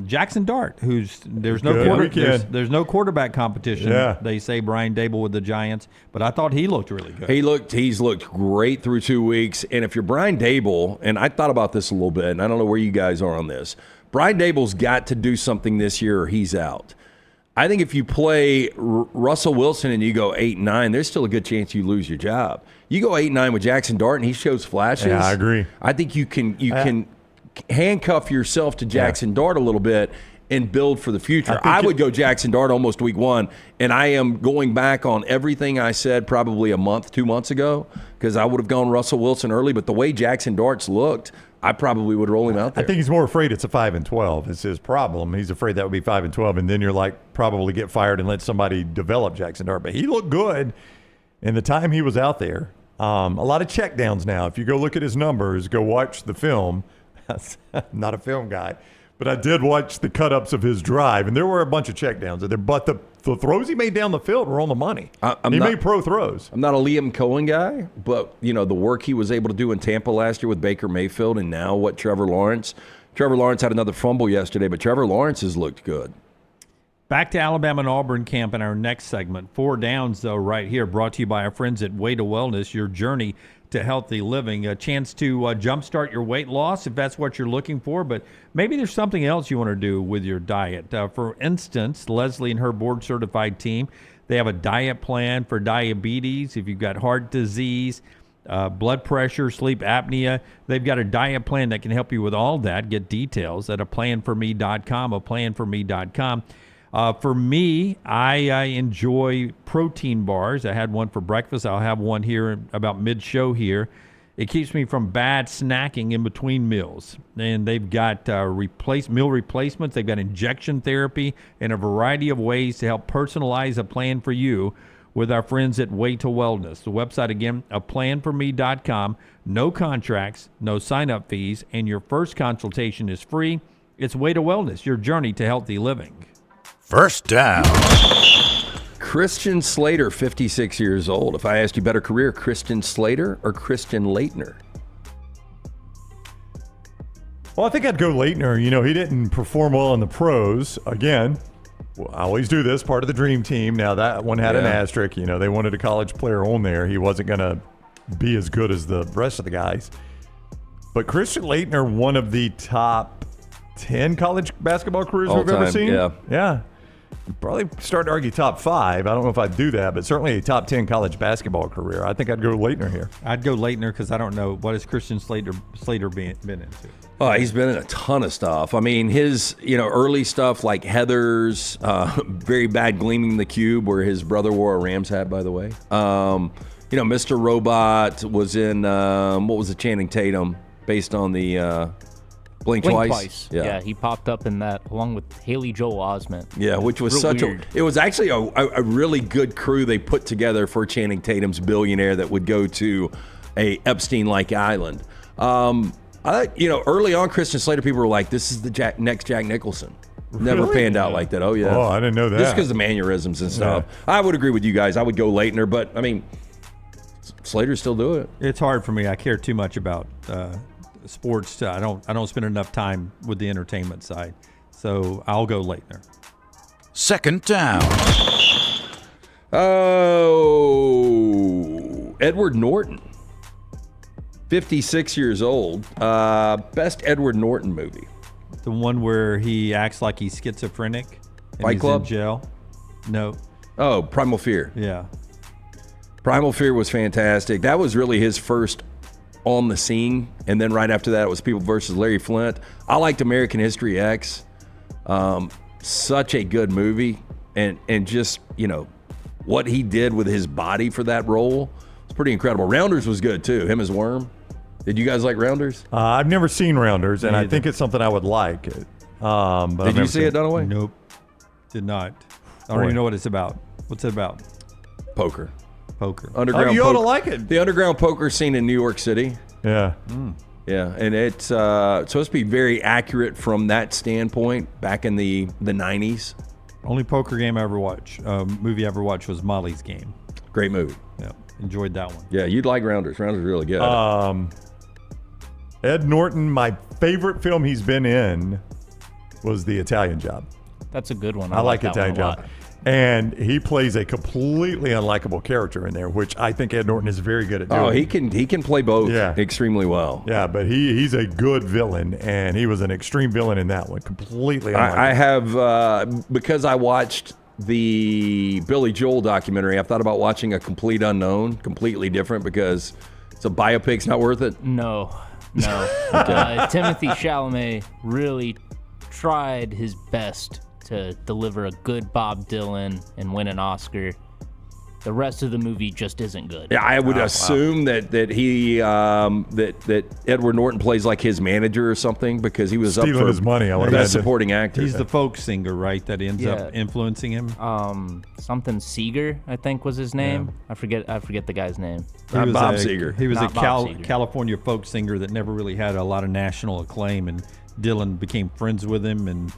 Jackson Dart, there's no quarterback competition. Yeah. They say Brian Dable with the Giants, but I thought he looked really good. He's looked great through 2 weeks. And if you're Brian Dable, and I thought about this a little bit, and I don't know where you guys are on this, Brian Dable's got to do something this year or he's out. I think if you play Russell Wilson and you go 8-9, there's still a good chance you lose your job. You go 8-9 with Jackson Dart and he shows flashes. Yeah, I agree. I think you can handcuff yourself to Jackson Dart a little bit and build for the future. I would go Jackson Dart almost week 1, and I am going back on everything I said probably a month, 2 months ago, because I would have gone Russell Wilson early, but the way Jackson Dart's looked, I probably would roll him out there. I think he's more afraid it's a 5-12. It's his problem. He's afraid that would be 5-12, and then you're like probably get fired and let somebody develop Jackson Dart. But he looked good in the time he was out there. A lot of checkdowns now. If you go look at his numbers, go watch the film. I'm not a film guy, but I did watch the cut-ups of his drive, and there were a bunch of checkdowns there. But the throws he made down the field were on the money. He made pro throws. I'm not a Liam Cohen guy, but the work he was able to do in Tampa last year with Baker Mayfield, and now what Trevor Lawrence had another fumble yesterday, but Trevor Lawrence has looked good. Back to Alabama and Auburn camp in our next segment. 4 downs, though, right here, brought to you by our friends at Way to Wellness, your journey to healthy living. A chance to jumpstart your weight loss if that's what you're looking for, but maybe there's something else you want to do with your diet. For instance, Leslie and her board-certified team, they have a diet plan for diabetes. If you've got heart disease, blood pressure, sleep apnea, they've got a diet plan that can help you with all that. Get details at aplanforme.com, aplanforme.com. For me, I enjoy protein bars. I had one for breakfast. I'll have one here about mid-show here. It keeps me from bad snacking in between meals. And they've got meal replacements. They've got injection therapy and a variety of ways to help personalize a plan for you with our friends at Way to Wellness. The website, again, aplanforme.com. No contracts, no sign-up fees, and your first consultation is free. It's Way to Wellness, your journey to healthy living. First down. Christian Slater, 56 years old. If I asked you better career, Christian Slater or Christian Laettner? Well, I think I'd go Laettner. He didn't perform well in the pros. Again, I always do this, part of the dream team. Now, that one had an asterisk. They wanted a college player on there. He wasn't going to be as good as the rest of the guys. But Christian Laettner, one of the top 10 college basketball careers All we've ever time, seen. yeah. Yeah. Probably start to argue top 5. I don't know if I'd do that, but certainly a top 10 college basketball career. I think I'd go Laettner here. I'd go Laettner because I don't know what has Christian Slater been into. Oh, he's been in a ton of stuff. I mean, his early stuff like Heathers, very bad Gleaming the Cube, where his brother wore a Rams hat, by the way. Mr. Robot was in what was it, Channing Tatum, based on the Blink Twice. Yeah, he popped up in that along with Haley Joel Osment. Yeah, which was Real weird. it was actually a really good crew they put together for Channing Tatum's Billionaire that would go to a Epstein-like island. Early on, Christian Slater, people were like, this is the next Jack Nicholson. Never Really? panned out like that. Oh, yeah. Oh, I didn't know that. Just because of the mannerisms and stuff. Yeah. I would agree with you guys. I would go Laettner, but, I mean, Slater still do it. It's hard for me. I care too much about sports. I don't spend enough time with the entertainment side. So I'll go Laettner. Second down. Oh, Edward Norton. 56 years old. Best Edward Norton movie. The one where he acts like he's schizophrenic. And Fight he's Club? in jail. No. Oh, Primal Fear. Yeah. Primal Fear was fantastic. That was really his first on the scene. And then right after that, it was People versus Larry Flint. I liked American History X. Such a good movie. And just, what he did with his body for that role was pretty incredible. Rounders was good, too. Him as Worm. Did you guys like Rounders? I've never seen Rounders, and I think it's something I would like. But Did you see it, Dunaway? Nope. Did not. I don't even know what it's about. What's it about? Poker. Poker. You ought to like it. The underground poker scene in New York City. Yeah. Yeah, and it's supposed to be very accurate from that standpoint back in the 90s. Only poker game I ever watched, movie I ever watched was Molly's Game. Great movie. Yeah, enjoyed that one. Yeah, you'd like Rounders. Rounders is really good. Ed Norton, my favorite film he's been in was The Italian Job. That's a good one. I like that Italian one a Job. lot. And he plays a completely unlikable character in there, which I think Ed Norton is very good at doing. Oh, he can play both extremely well. Yeah, but he's a good villain, and he was an extreme villain in that one. Completely unlikable. I have, because I watched the Billy Joel documentary, I've thought about watching A Complete Unknown, completely different, because it's a biopic's not worth it. No. Okay. Timothy Chalamet really tried his best to deliver a good Bob Dylan and win an Oscar. The rest of the movie just isn't good. Yeah, I would assume that Edward Norton plays like his manager or something, because he was Stealing up for his money, I would best imagine. supporting actor. He's the folk singer, right? That ends up influencing him. Something Seeger, I think was his name. I forget the guy's name. Bob Seger. He was Not a Bob Seger. California folk singer that never really had a lot of national acclaim, and Dylan became friends with him, and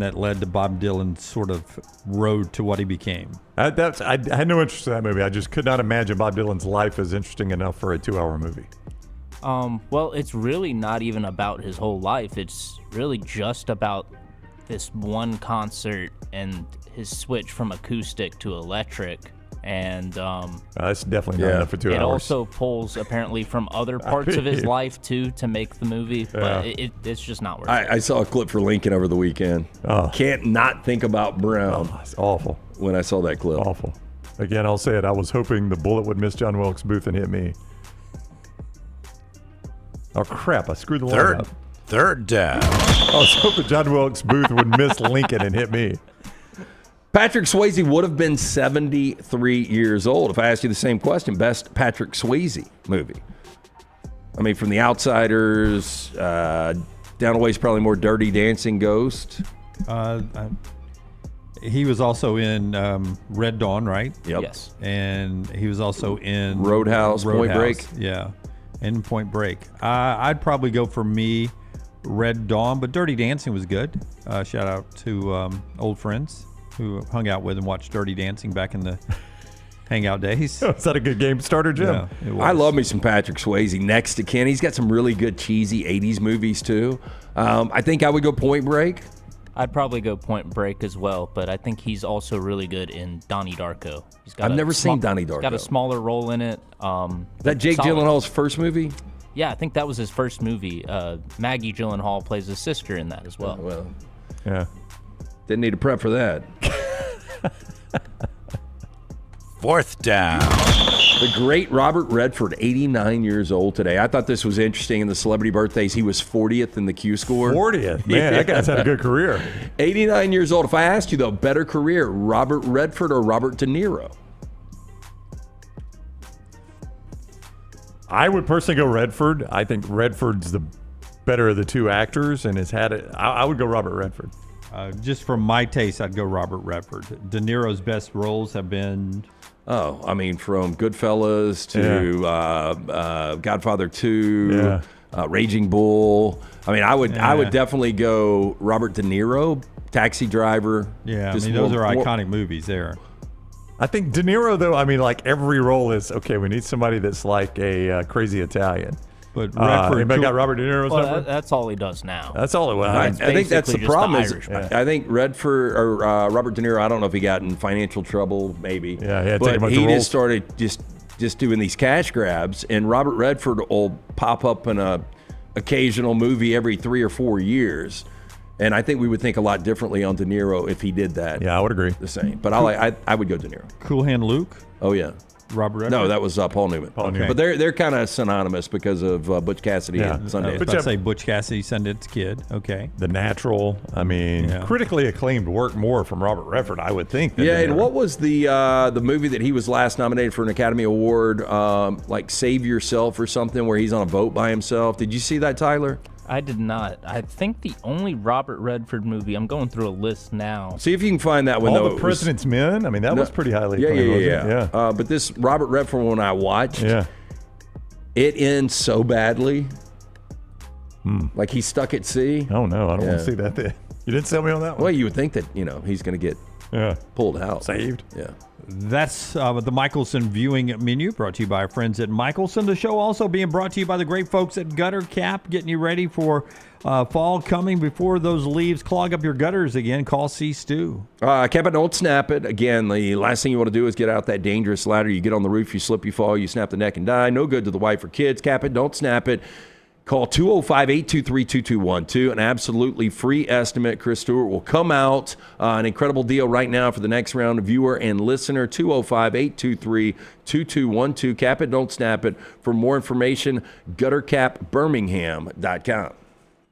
that led to Bob Dylan's sort of road to what he became. I had no interest in that movie. I just could not imagine Bob Dylan's life as interesting enough for a 2-hour movie. Well, it's really not even about his whole life. It's really just about this one concert and his switch from acoustic to electric. And that's definitely not enough for 2 hours. It also pulls apparently from other parts of his life too to make the movie, but it's just not worth it. I saw a clip for Lincoln over the weekend. Can't not think about Brown. It's awful. When I saw that clip. Awful. Again, I'll say it. I was hoping the bullet would miss John Wilkes Booth and hit me. Oh, crap. I screwed the line up. Third down. I was hoping John Wilkes Booth would miss Lincoln and hit me. Patrick Swayze would have been 73 years old if I asked you the same question. Best Patrick Swayze movie. I mean, from The Outsiders, down a ways, probably more Dirty Dancing, Ghost. He was also in Red Dawn, right? Yep. Yes. And he was also in Roadhouse, Point Break. Yeah, and Point Break. I'd probably go for me, Red Dawn, but Dirty Dancing was good. Shout out to old friends who hung out with and watched Dirty Dancing back in the hangout days. Is that a good game starter, Jim? Yeah, it was. I love me some Patrick Swayze. Next to Ken, he's got some really good cheesy 80s movies too. I think I would go Point Break. I'd probably go Point Break as well, but I think he's also really good in Donnie Darko. I've never seen Donnie Darko. He's got a smaller role in it. That Jake Gyllenhaal's first movie? Yeah, I think that was his first movie. Maggie Gyllenhaal plays his sister in that as well. Well, yeah. Didn't need to prep for that. 4th down. The great Robert Redford, 89 years old today. I thought this was interesting in the celebrity birthdays. He was 40th in the Q score. 40th? Man, that guy's had a good career. 89 years old. If I asked you, though, better career, Robert Redford or Robert De Niro? I would personally go Redford. I think Redford's the better of the two actors and has had it. I would go Robert Redford. Just from my taste, I'd go Robert Redford. De Niro's best roles have been... Oh, I mean, from Goodfellas to Godfather 2, Raging Bull. I mean, I would definitely go Robert De Niro, Taxi Driver. Yeah, I mean, those are iconic movies there. I think De Niro, though, I mean, like every role is, okay, we need somebody that's like a crazy Italian. But Redford, anybody got Robert De Niro's number? That's all he does now. That's all it was. I think that's the problem. I think Redford or Robert De Niro, I don't know if he got in financial trouble, maybe. Yeah, he had to take but a bunch he of roles. just started just doing these cash grabs, and Robert Redford will pop up in a occasional movie every 3 or 4 years. And I think we would think a lot differently on De Niro if he did that. Yeah, I would agree. The same. But I would go De Niro. Cool Hand Luke? Oh, yeah. Robert Redford? No, that was Paul Newman. Newman. But they're kind of synonymous because of Butch Cassidy and Sundance. But I'd say Butch Cassidy, Sundance Kid. Okay. The Natural. I mean, critically acclaimed work more from Robert Redford, I would think. Yeah, and what was the movie that he was last nominated for an Academy Award, like Save Yourself or something, where he's on a boat by himself? Did you see that, Tyler? I did not. I think the only Robert Redford movie, I'm going through a list now. See if you can find that one. All the President's Men? I mean, that was pretty highly acclaimed, wasn't it? Yeah. But this Robert Redford one I watched, it ends so badly. Like he's stuck at sea. Oh, no, I don't want to see that then. You didn't sell me on that one? Well, you would think that, he's going to get pulled out. Saved. Yeah. That's the Michelson viewing menu brought to you by our friends at Michelson. The show also being brought to you by the great folks at Gutter Cap, getting you ready for fall coming before those leaves clog up your gutters again. Call C. Stu. Cap it, don't snap it. Again, the last thing you want to do is get out that dangerous ladder. You get on the roof, you slip, you fall, you snap the neck and die. No good to the wife or kids. Cap it, don't snap it. Call 205-823-2212. An absolutely free estimate. Chris Stewart will come out. An incredible deal right now for the next round of viewer and listener. 205-823-2212. Cap it, don't snap it. For more information, guttercapbirmingham.com.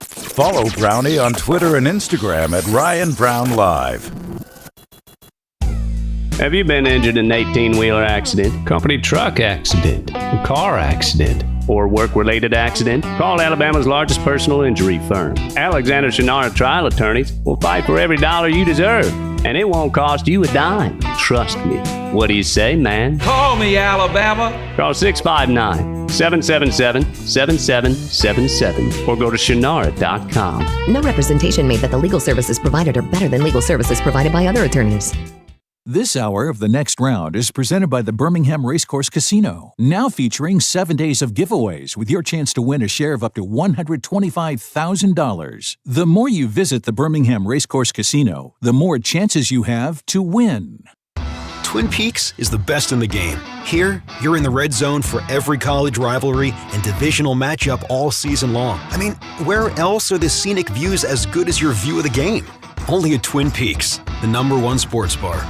Follow Brownie on Twitter and Instagram at Ryan Brown Live. Have you been injured in an 18-wheeler accident, company truck accident, car accident, or work-related accident? Call Alabama's largest personal injury firm. Alexander Shinara Trial Attorneys will fight for every dollar you deserve, and it won't cost you a dime. Trust me. What do you say, man? Call me, Alabama. Call 659-777-7777 or go to Shinara.com. No representation made that the legal services provided are better than legal services provided by other attorneys. This hour of The Next Round is presented by the Birmingham Racecourse Casino, now featuring 7 days of giveaways with your chance to win a share of up to $125,000. The more you visit the Birmingham Racecourse Casino, the more chances you have to win. Twin Peaks is the best in the game. Here, you're in the red zone for every college rivalry and divisional matchup all season long. I mean, where else are the scenic views as good as your view of the game? Only at Twin Peaks, the #1 sports bar.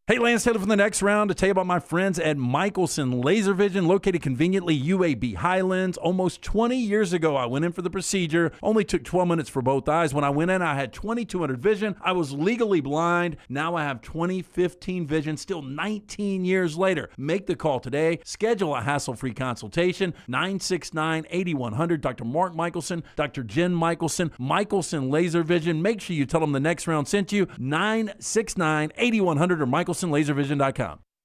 Hey, Lance Taylor from the next round to tell you about my friends at Michelson Laser Vision, located conveniently UAB Highlands. Almost 20 years ago, I went in for the procedure. Only took 12 minutes for both eyes. When I went in, I had 20/200 vision. I was legally blind. Now I have 20/15 vision, still 19 years later. Make the call today. Schedule a hassle-free consultation. 969-8100. Dr. Mark Michelson, Dr. Jen Michelson, Michelson Laser Vision. Make sure you tell them the next round sent you. 969-8100 or MichelsonLaserVision.com.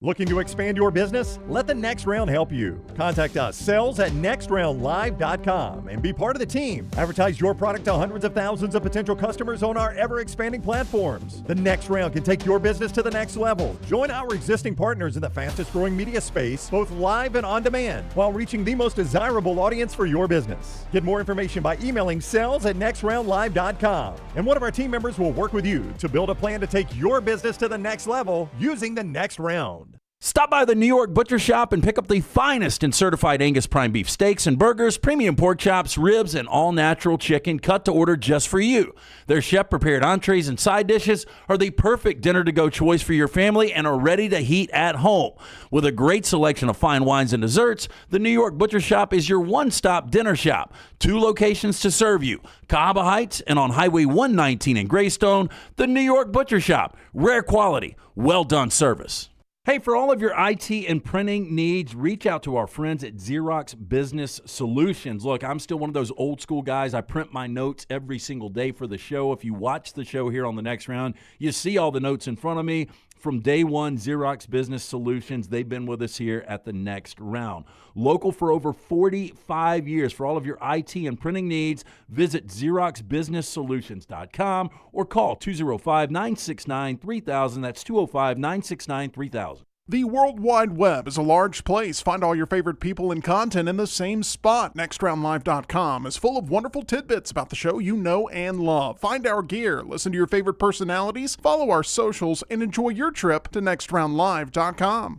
Looking to expand your business? Let the Next Round help you. Contact us, sales@nextroundlive.com, and be part of the team. Advertise your product to hundreds of thousands of potential customers on our ever-expanding platforms. The Next Round can take your business to the next level. Join our existing partners in the fastest-growing media space, both live and on demand, while reaching the most desirable audience for your business. Get more information by emailing sales@nextroundlive.com, and one of our team members will work with you to build a plan to take your business to the next level using the Next Round. Stop by the New York Butcher Shop and pick up the finest in certified Angus prime beef steaks and burgers, premium pork chops, ribs, and all-natural chicken cut to order just for you. Their chef-prepared entrees and side dishes are the perfect dinner-to-go choice for your family and are ready to heat at home. With a great selection of fine wines and desserts, the New York Butcher Shop is your one-stop dinner shop. 2 locations to serve you, Cahaba Heights and on Highway 119 in Greystone. The New York Butcher Shop. Rare quality, well-done service. Hey, for all of your IT and printing needs, reach out to our friends at Xerox Business Solutions. Look, I'm still one of those old school guys. I print my notes every single day for the show. If you watch the show here on the Next Round, you see all the notes in front of me. From day one, Xerox Business Solutions, they've been with us here at the Next Round. Local for over 45 years. For all of your IT and printing needs, visit XeroxBusinessSolutions.com or call 205-969-3000. That's 205-969-3000. The World Wide Web is a large place. Find all your favorite people and content in the same spot. NextRoundLive.com is full of wonderful tidbits about the show you know and love. Find our gear, listen to your favorite personalities, follow our socials, and enjoy your trip to NextRoundLive.com.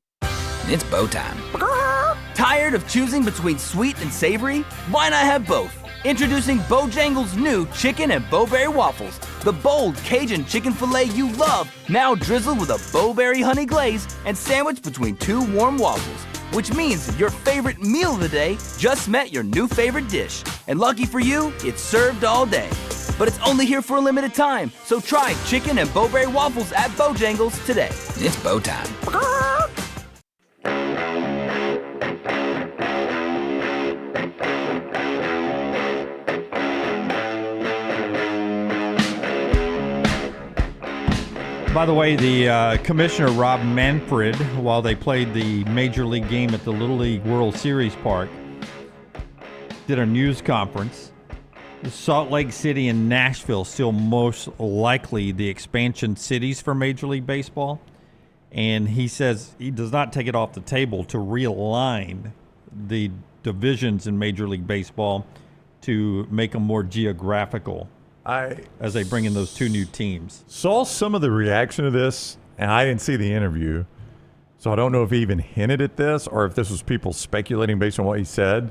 It's bow time. Tired of choosing between sweet and savory? Why not have both? Introducing Bojangles' new chicken and bowberry waffles. The bold Cajun chicken filet you love, now drizzled with a bowberry honey glaze and sandwiched between 2 warm waffles. Which means your favorite meal of the day just met your new favorite dish. And lucky for you, it's served all day. But it's only here for a limited time, so try chicken and bowberry waffles at Bojangles today. It's bow time. By the way, the Commissioner Rob Manfred, while they played the Major League game at the Little League World Series Park, did a news conference. Salt Lake City and Nashville still most likely the expansion cities for Major League Baseball. And he says he does not take it off the table to realign the divisions in Major League Baseball to make them more geographical. As they bring in those 2 new teams. Saw some of the reaction to this, and I didn't see the interview, so I don't know if he even hinted at this or if this was people speculating based on what he said,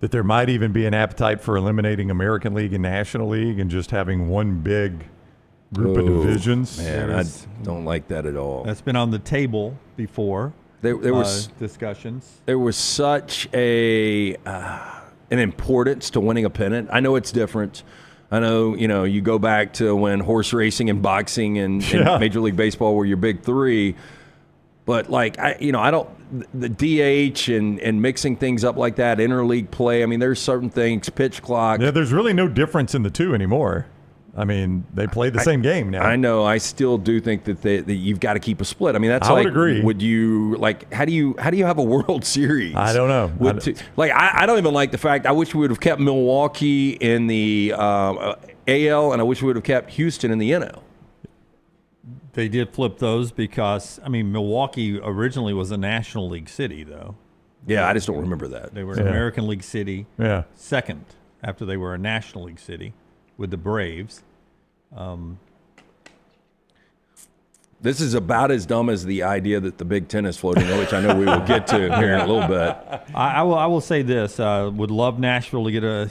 that there might even be an appetite for eliminating American League and National League and just having one big group of divisions. Man, I don't like that at all. That's been on the table before. There was discussions. There was such an importance to winning a pennant. I know it's different. I know, you go back to when horse racing and boxing and Major League Baseball were your big 3. But, I don't – the DH and mixing things up like that, interleague play, I mean, there's certain things, pitch clock. Yeah, there's really no difference in the 2 anymore. I mean, they play the same game now. I know. I still do think that you've got to keep a split. I mean, that's I would agree. Would you how do you have a World Series? I don't know. I don't even like the fact. I wish we would have kept Milwaukee in the AL, and I wish we would have kept Houston in the NL. They did flip those because Milwaukee originally was a National League city, though. Yeah, I just don't remember that. They were an American League city. Yeah. Second after they were a National League city with the Braves. This is about as dumb as the idea that the Big Ten is floating, which I know we will get to here in a little bit. I will say this: would love Nashville to get a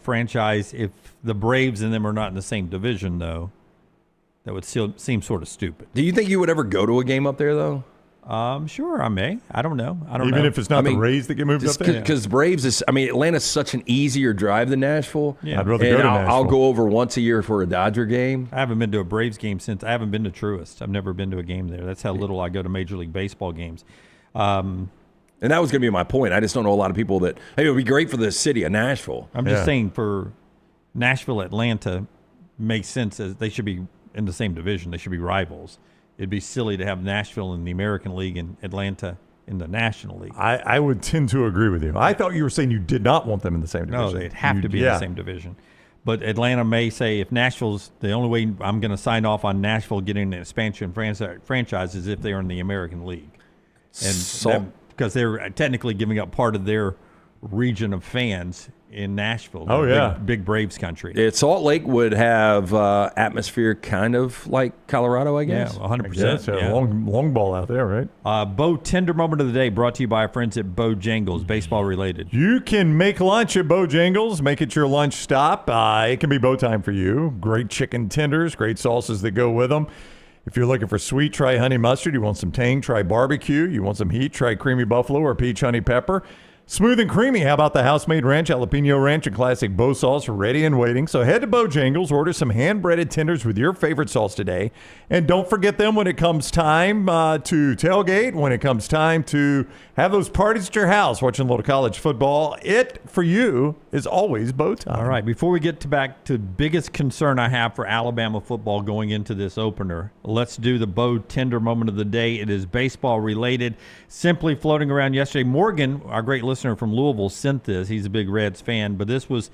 franchise. If the Braves and them are not in the same division, though, that would still seem sort of stupid. Do you think you would ever go to a game up there, though? Sure, I may. I don't know. Even if it's not the Rays that get moved up there? Because Braves is, Atlanta's such an easier drive than Nashville. Yeah. I'd rather go to Nashville. I'll go over once a year for a Dodger game. I haven't been to a Braves game since I haven't been to Truist. I've never been to a game there. That's how little I go to Major League Baseball games. And that was going to be my point. I just don't know a lot of people that, hey, it would be great for the city of Nashville. I'm just saying for Nashville, Atlanta makes sense as they should be in the same division. They should be rivals. It'd be silly to have Nashville in the American League and Atlanta in the National League. I would tend to agree with you. I thought you were saying you did not want them in the same division. No, they'd have to be in the same division. But Atlanta may say if Nashville's the only way I'm going to sign off on Nashville getting an expansion franchise is if they're in the American League. And because they're technically giving up part of their region of fans in Nashville. Oh, yeah. Big Braves country. Salt Lake would have atmosphere kind of like Colorado, I guess. Yeah, 100%. Yeah. Long ball out there, right? Bo Tender Moment of the Day brought to you by our friends at Bojangles, baseball related. You can make lunch at Bojangles. Make it your lunch stop. It can be bow time for you. Great chicken tenders, great sauces that go with them. If you're looking for sweet, try honey mustard. You want some tang, try barbecue. You want some heat, try creamy buffalo or peach honey pepper. Smooth and creamy. How about the house-made ranch, jalapeno ranch, and classic Bo sauce ready and waiting? So head to Bojangles, order some hand-breaded tenders with your favorite sauce today. And don't forget them when it comes time to tailgate, when it comes time to have those parties at your house watching a little college football. It, for you, is always Bo time. All right, before we get back to biggest concern I have for Alabama football going into this opener, let's do the Bo Tender Moment of the Day. It is baseball related. Simply floating around yesterday. Morgan, our great listener from Louisville, sent this. He's a big Reds fan, but this was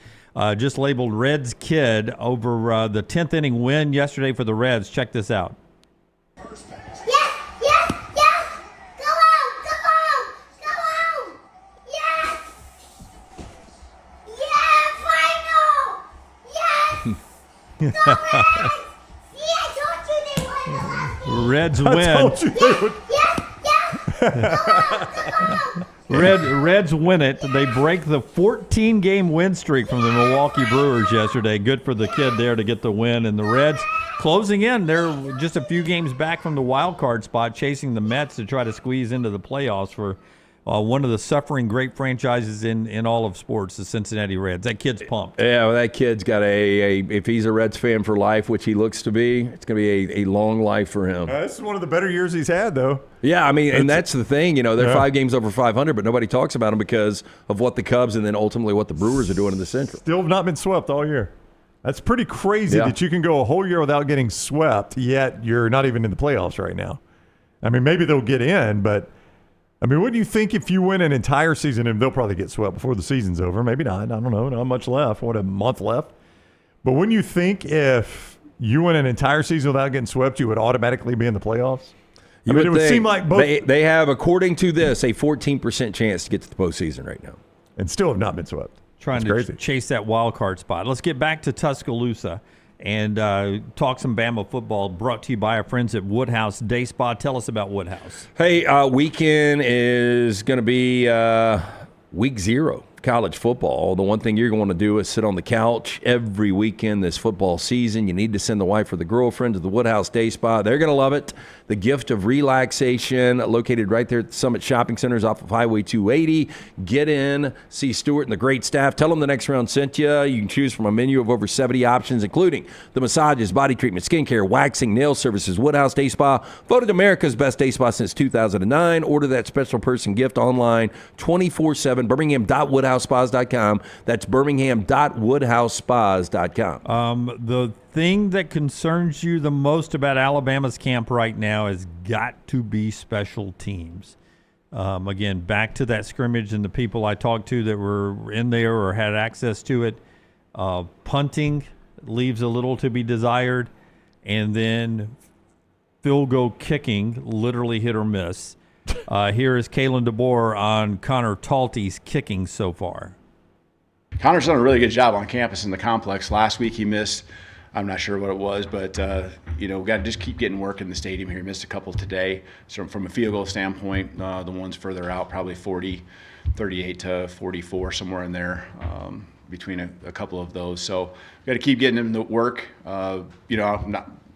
just labeled Reds Kid over the 10th inning win yesterday for the Reds. Check this out. Reds win. Reds win it. They break the 14-game win streak from the Milwaukee Brewers yesterday. Good for the kid there to get the win. And the Reds closing in. They're just a few games back from the wild card spot, chasing the Mets to try to squeeze into the playoffs for one of the suffering great franchises in all of sports, the Cincinnati Reds. That kid's pumped. Yeah, well, that kid's got if he's a Reds fan for life, which he looks to be, it's going to be a long life for him. This is one of the better years he's had, though. Yeah, I mean, and that's the thing. They're 5 games over 500, but nobody talks about them because of what the Cubs and then ultimately what the Brewers are doing in the Central. Still have not been swept all year. That's pretty crazy that you can go a whole year without getting swept, yet you're not even in the playoffs right now. I mean, maybe they'll get in, but I mean, wouldn't you think if you win an entire season, and they'll probably get swept before the season's over? Maybe not. I don't know. Not much left. What, a month left? But wouldn't you think if you win an entire season without getting swept, you would automatically be in the playoffs? It would seem like both. They have, according to this, a 14% chance to get to the postseason right now. And still have not been swept. Trying to chase that wild card spot. Let's get back to Tuscaloosa and talk some Bama football, brought to you by our friends at Woodhouse Day Spa. Tell us about Woodhouse. Hey, weekend is going to be week 0, college football. The one thing you're going to do is sit on the couch every weekend this football season. You need to send the wife or the girlfriend to the Woodhouse Day Spa. They're going to love it. The gift of relaxation, located right there at the Summit Shopping Centers off of Highway 280. Get in, see Stuart and the great staff. Tell them the next round sent you. You can choose from a menu of over 70 options, including the massages, body treatment, skincare, waxing, nail services. Woodhouse Day Spa, voted America's best day spa since 2009. Order that special person gift online 24/7. Birmingham.woodhousespas.com. That's Birmingham.woodhousespas.com. The thing that concerns you the most about Alabama's camp right now has got to be special teams. Again, back to that scrimmage and the people I talked to that were in there or had access to it. Punting leaves a little to be desired. And then field goal kicking, literally hit or miss. Here is Kalen DeBoer on Connor Talty's kicking so far. Connor's done a really good job on campus in the complex. Last week he missed, I'm not sure what it was, but we got to just keep getting work in the stadium here. He missed a couple today. So from a field goal standpoint, the ones further out, probably 38 to 44, somewhere in there, between a couple of those. So we got to keep getting him to work.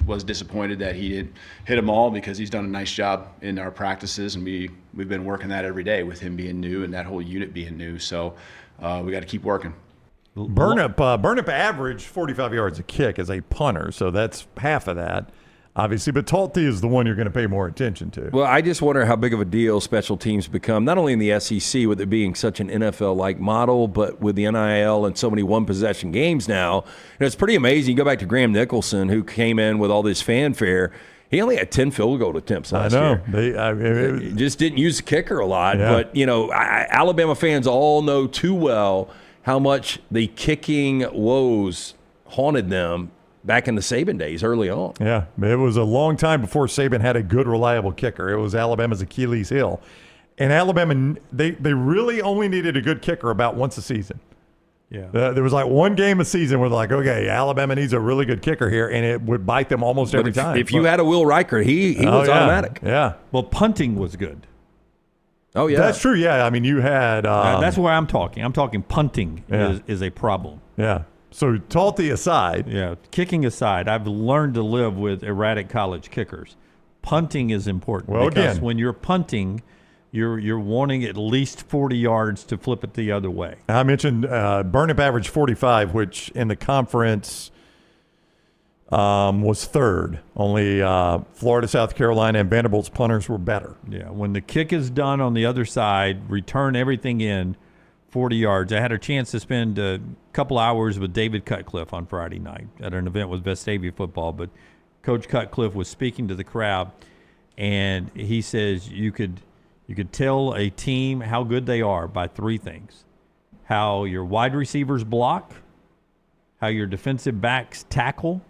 Was disappointed that he didn't hit them all because he's done a nice job in our practices, and we've been working that every day with him being new and that whole unit being new. So we got to keep working. Burn up average 45 yards a kick as a punter, so that's half of that, obviously. But Talty is the one you're going to pay more attention to. Well, I just wonder how big of a deal special teams become, not only in the SEC with it being such an NFL-like model, but with the NIL and so many one-possession games now. And it's pretty amazing. You go back to Graham Nicholson, who came in with all this fanfare. He only had 10 field goal attempts last year. He just didn't use the kicker a lot. Yeah. But, Alabama fans all know too well how much the kicking woes haunted them back in the Saban days early on. Yeah, it was a long time before Saban had a good, reliable kicker. It was Alabama's Achilles heel. And Alabama, they really only needed a good kicker about once a season. Yeah. There was like one game a season where they're like, okay, Alabama needs a really good kicker here, and it would bite them almost every time. If you had a Will Riker, he was automatic. Yeah. Well, punting was good. Oh, yeah. That's true, yeah. I mean, you had... that's where I'm talking. I'm talking punting is a problem. Yeah. So, Talty aside... Yeah, kicking aside, I've learned to live with erratic college kickers. Punting is important. Well, because again, when you're punting, you're wanting at least 40 yards to flip it the other way. I mentioned burn-up average 45, which in the conference was third. Only Florida, South Carolina, and Vanderbilt's punters were better. Yeah, when the kick is done on the other side, return everything in 40 yards. I had a chance to spend a couple hours with David Cutcliffe on Friday night at an event with Vestavia Football, but Coach Cutcliffe was speaking to the crowd, and he says you could tell a team how good they are by three things: how your wide receivers block, how your defensive backs tackle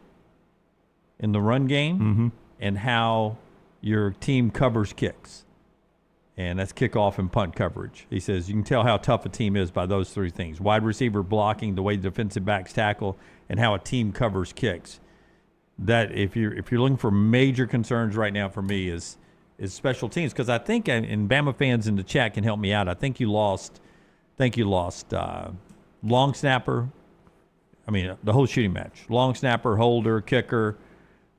in the run game, and how your team covers kicks. And that's kickoff and punt coverage. He says you can tell how tough a team is by those three things: wide receiver blocking, the way the defensive backs tackle, and how a team covers kicks. That if you're looking for major concerns right now for me is special teams, because I think, and Bama fans in the chat can help me out, I think you lost long snapper. I mean, the whole shooting match: long snapper, holder, kicker,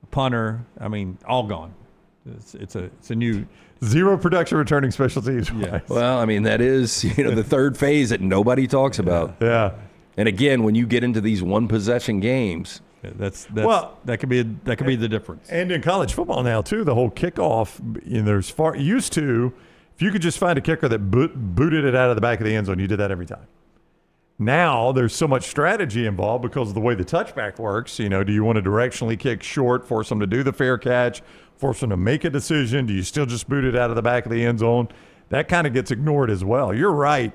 punter. I mean, all gone. It's a new zero production returning special teams. Yeah. Well, I mean, that is the third phase that nobody talks about. Yeah. And again, when you get into these one possession games, that could be the difference. And in college football now too, the whole kickoff. There's used to, if you could just find a kicker that booted it out of the back of the end zone, you did that every time. Now there's so much strategy involved because of the way the touchback works. Do you want to directionally kick short, force them to do the fair catch, force them to make a decision? Do you still just boot it out of the back of the end zone? That kind of gets ignored as well. You're right.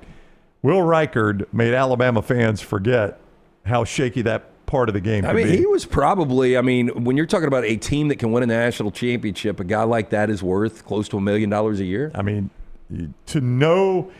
Will Reichard made Alabama fans forget how shaky that part of the game could be. He was probably, when you're talking about a team that can win a national championship, a guy like that is worth close to $1 million a year. To know,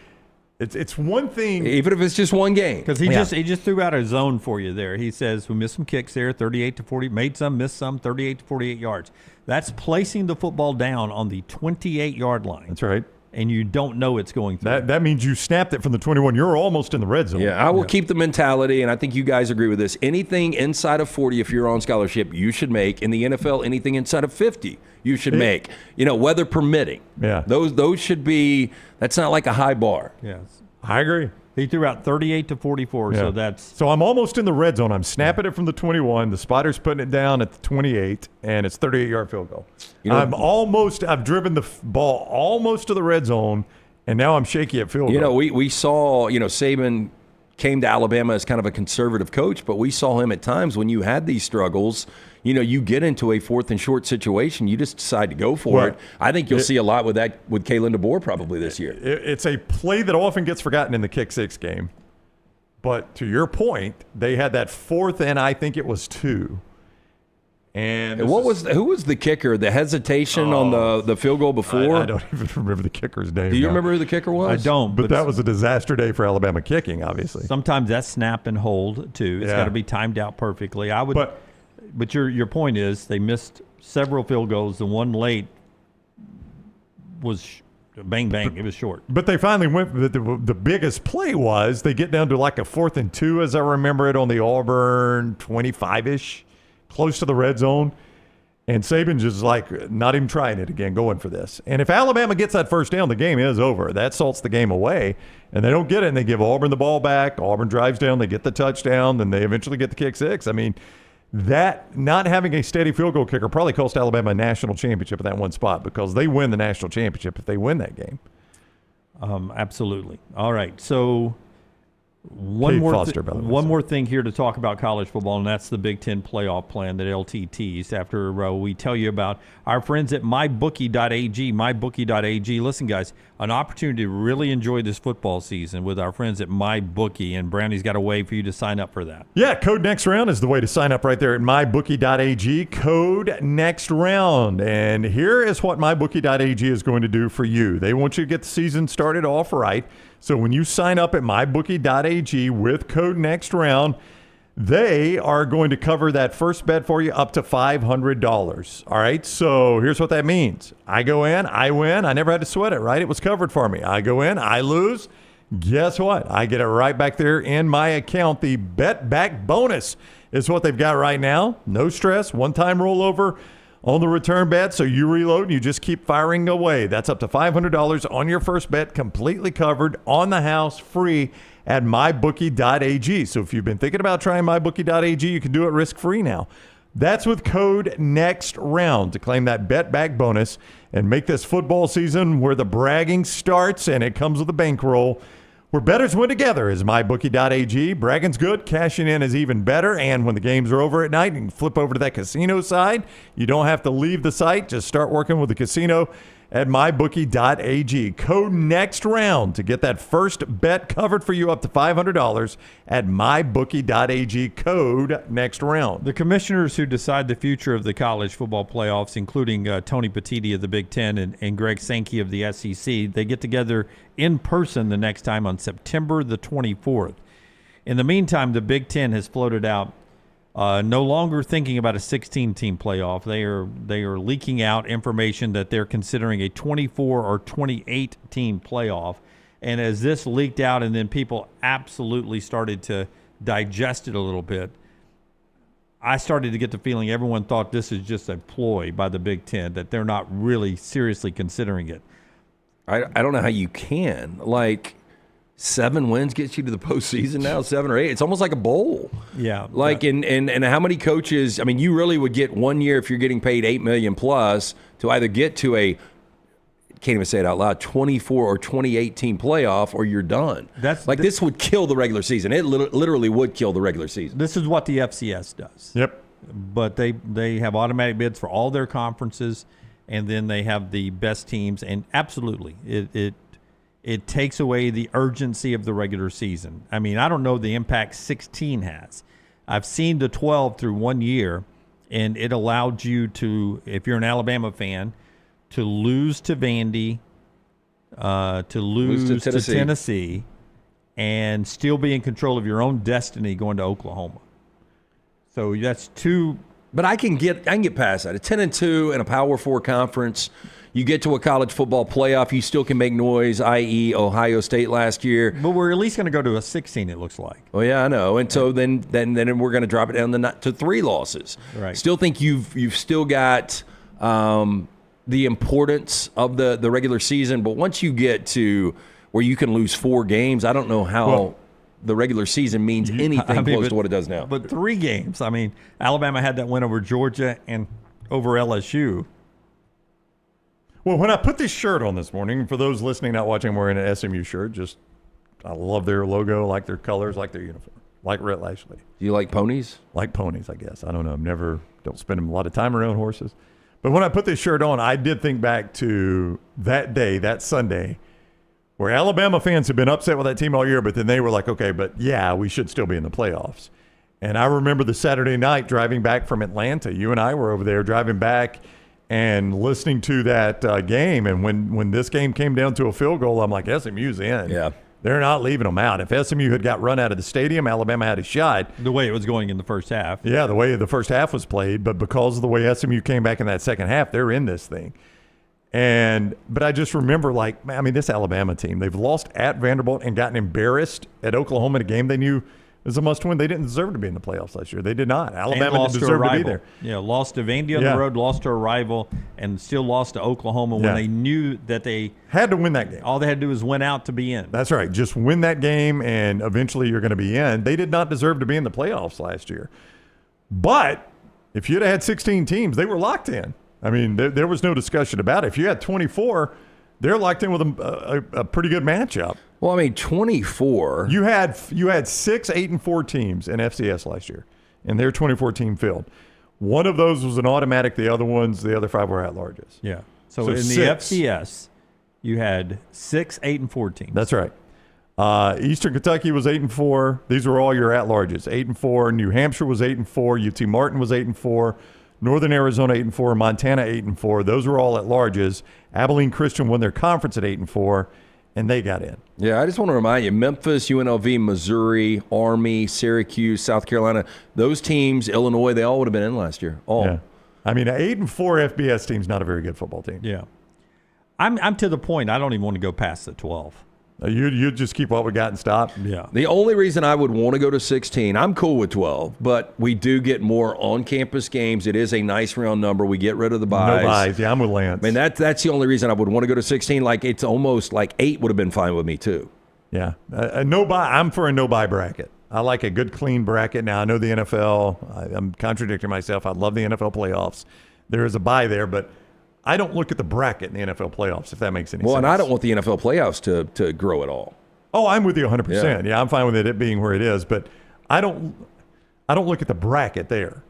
it's one thing. Even if it's just one game. Because he just threw out a zone for you there. He says, we missed some kicks there, 38 to 40, made some, missed some, 38 to 48 yards. That's placing the football down on the 28-yard line. That's right. And you don't know it's going through. That means you snapped it from the 21. You're almost in the red zone. Yeah, I will keep the mentality, and I think you guys agree with this. Anything inside of 40, if you're on scholarship, you should make. In the NFL, anything inside of 50, you should make. Weather permitting. Yeah. Those should be, that's not like a high bar. Yes. I agree. He threw out 38 to 44, so I'm almost in the red zone. I'm snapping it from the 21. The Spider's putting it down at the 28, and it's 38-yard field goal. I've driven the ball almost to the red zone, and now I'm shaky at field goal. We saw, Saban came to Alabama as kind of a conservative coach, but we saw him at times when you had these struggles, you get into a 4th and short situation, you just decide to go for it. I think you'll see a lot with that with Kalen DeBoer probably this year. It's a play that often gets forgotten in the kick six game. But to your point, they had that 4th and I think it was 2. And who was the kicker? The hesitation on the field goal before? I don't even remember the kicker's name. Do you remember who the kicker was? I don't. But that was a disaster day for Alabama kicking, obviously. Sometimes that's snap and hold too. It's got to be timed out perfectly. But your point is they missed several field goals. The one late was bang bang. It was short. But they finally went. The biggest play was they get down to like a 4th and 2, as I remember it, on the Auburn 25-ish. Close to the red zone, and Saban just not even trying it again, going for this. And if Alabama gets that first down, the game is over. That salts the game away, and they don't get it, and they give Auburn the ball back. Auburn drives down, they get the touchdown, then they eventually get the kick six. That not having a steady field goal kicker probably cost Alabama a national championship at that one spot, because they win the national championship if they win that game. Absolutely. All right, so One Foster, more thing here to talk about college football, and that's the Big Ten playoff plan that LT teased after we tell you about our friends at mybookie.ag. Mybookie.ag. Listen, guys, an opportunity to really enjoy this football season with our friends at MyBookie, and Brownie's got a way for you to sign up for that. Yeah, code next round is the way to sign up right there at mybookie.ag. Code next round. And here is what mybookie.ag is going to do for you. They want you to get the season started off right. So when you sign up at mybookie.ag with code next round, they are going to cover that first bet for you up to $500. All right, so here's what that means. I go in, I win. I never had to sweat it, right? It was covered for me. I go in, I lose. Guess what? I get it right back there in my account. The bet back bonus is what they've got right now. No stress, one-time rollover on the return bet, so you reload and you just keep firing away. That's up to $500 on your first bet, completely covered, on the house, free at mybookie.ag. So if you've been thinking about trying mybookie.ag, you can do it risk-free now. That's with code next round to claim that bet back bonus and make this football season where the bragging starts, and it comes with a bankroll. Where bettors win together is mybookie.ag. Bragging's good. Cashing in is even better. And when the games are over at night, you can flip over to that casino side. You don't have to leave the site. Just start working with the casino at mybookie.ag. Code next round to get that first bet covered for you up to $500 at mybookie.ag. Code next round. The commissioners who decide the future of the college football playoffs, including Tony Petitti of the Big Ten and Greg Sankey of the SEC, they get together in person the next time on September the 24th. In the meantime, the Big Ten has floated out no longer thinking about a 16-team playoff. They are leaking out information that they're considering a 24 or 28-team playoff. And as this leaked out and then people absolutely started to digest it a little bit, I started to get the feeling everyone thought this is just a ploy by the Big Ten, that they're not really seriously considering it. I don't know how you can. Like, 7 wins gets you to the postseason now, 7 or 8. It's almost like a bowl. Yeah. Like, and how many coaches? I mean, you really would get 1 year if you're getting paid $8 million plus to either get to a, can't even say it out loud, 24 or 28 team playoff, or you're done. This would kill the regular season. It literally would kill the regular season. This is what the FCS does. Yep. But they have automatic bids for all their conferences, and then they have the best teams. And absolutely, it takes away the urgency of the regular season. I mean, I don't know the impact 16 has. I've seen the 12 through 1 year, and it allowed you to, if you're an Alabama fan, to lose to Vandy, to lose to Tennessee, and still be in control of your own destiny going to Oklahoma. So that's two. But I can get past that. A 10-2 in a Power 4 conference. You get to a college football playoff, you still can make noise, i.e. Ohio State last year. But we're at least going to go to a 16, it looks like. Oh, yeah, I know. And so then we're going to drop it down to 3 losses. Right. Still think you've still got the importance of the regular season. But once you get to where you can lose 4 games, I don't know how the regular season means anything close to what it does now. But 3 games. I mean, Alabama had that win over Georgia and over LSU. Well, when I put this shirt on this morning, for those listening, not watching, I'm wearing an SMU shirt. I love their logo, I like their colors, like their uniform, like Rhett Lashley. Do you like ponies? Like ponies, I guess. I don't know. Don't spend a lot of time around horses. But when I put this shirt on, I did think back to that day, that Sunday, where Alabama fans have been upset with that team all year, but then they were like, okay, but yeah, we should still be in the playoffs. And I remember the Saturday night driving back from Atlanta. You and I were over there driving back and listening to that game. And when this game came down to a field goal, I'm like, SMU's in. Yeah. They're not leaving them out. If SMU had got run out of the stadium, Alabama had a shot. The way it was going in the first half. Yeah, the way the first half was played. But because of the way SMU came back in that second half, they're in this thing. But I just remember, this Alabama team, they've lost at Vanderbilt and gotten embarrassed at Oklahoma in a game they knew was a must-win. They didn't deserve to be in the playoffs last year. They did not. Alabama didn't deserve to be there. Yeah, lost to Vandy on the road, lost to a rival, and still lost to Oklahoma when they knew that they had to win that game. All they had to do was win out to be in. That's right. Just win that game, and eventually you're going to be in. They did not deserve to be in the playoffs last year. But if you'd have had 16 teams, they were locked in. I mean, there was no discussion about it. If you had 24, they're locked in with a pretty good matchup. Well, I mean, 24. You had 6 8-4 teams in FCS last year, in their 2014 field. One of those was an automatic. The other 5 were at-larges. Yeah. So in the FCS, you had 6 8-4 teams. That's right. Eastern Kentucky was 8-4. These were all your at-larges. 8-4. New Hampshire was 8-4. UT Martin was 8-4. Northern Arizona 8-4. Montana 8-4. Those were all at-larges. Abilene Christian won their conference at 8-4, and they got in. Yeah, I just want to remind you, Memphis, UNLV, Missouri, Army, Syracuse, South Carolina, those teams, Illinois, they all would have been in last year. All. Yeah. I mean, an 8-4 FBS team's not a very good football team. Yeah. I'm to the point I don't even want to go past the 12. You just keep what we got and stop? Yeah. The only reason I would want to go to 16, I'm cool with 12, but we do get more on-campus games. It is a nice round number. We get rid of the buys. No buys. Yeah, I'm with Lance. I mean, that's the only reason I would want to go to 16. Like, it's almost like 8 would have been fine with me, too. Yeah. No buy. I'm for a no-buy bracket. I like a good, clean bracket. Now, I know the NFL. I'm contradicting myself. I love the NFL playoffs. There is a buy there, but I don't look at the bracket in the NFL playoffs, if that makes any sense. Well, and I don't want the NFL playoffs to grow at all. Oh, I'm with you 100%. Yeah, I'm fine with it being where it is, but I don't look at the bracket there.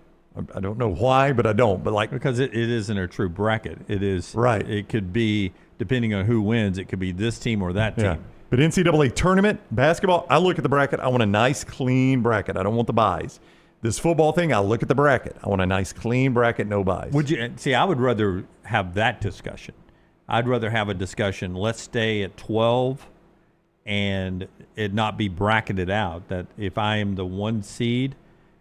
I don't know why, but I don't. But because it isn't a true bracket. It is right. It could be, depending on who wins, it could be this team or that team. Yeah. But NCAA tournament basketball, I look at the bracket. I want a nice, clean bracket. I don't want the buys. This football thing, I look at the bracket. I want a nice, clean bracket, no buys. Would you see? I would rather have that discussion. I'd rather have a discussion. Let's stay at 12, and it not be bracketed out. That if I am the 1 seed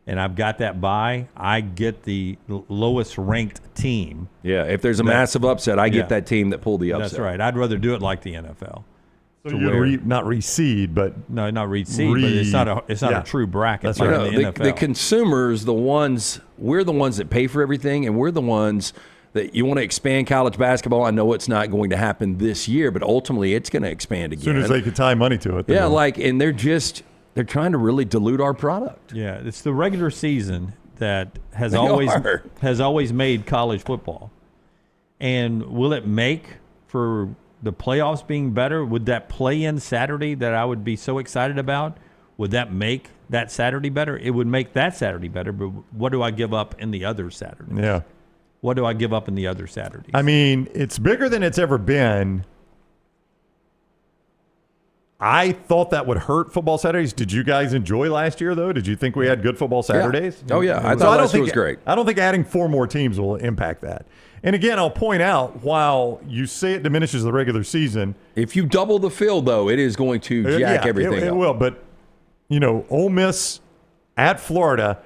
and I've got that bye, I get the lowest ranked team. Yeah. If there's a massive upset, I get that team that pulled the upset. That's right. I'd rather do it like the NFL. So you not reseed, but no, not reseed, but it's not a true bracket. That's like right. in the NFL. The consumers, we're the ones that pay for everything, and we're the ones that you want to expand college basketball. I know it's not going to happen this year, but ultimately it's going to expand again. As soon as they can tie money to it. Yeah, and they're trying to really dilute our product. Yeah, it's the regular season that has always made college football. And will it make for the playoffs being better? Would that play-in Saturday that I would be so excited about, would that make that Saturday better? It would make that Saturday better, but what do I give up in the other Saturdays? Yeah. What do I give up in the other Saturdays? I mean, it's bigger than it's ever been. I thought that would hurt football Saturdays. Did you guys enjoy last year, though? Did you think we had good football Saturdays? Yeah. Oh, yeah. I thought last year was great. I don't think adding 4 more teams will impact that. And again, I'll point out, while you say it diminishes the regular season, if you double the field, though, it is going to jack everything up. It will. But, Ole Miss at Florida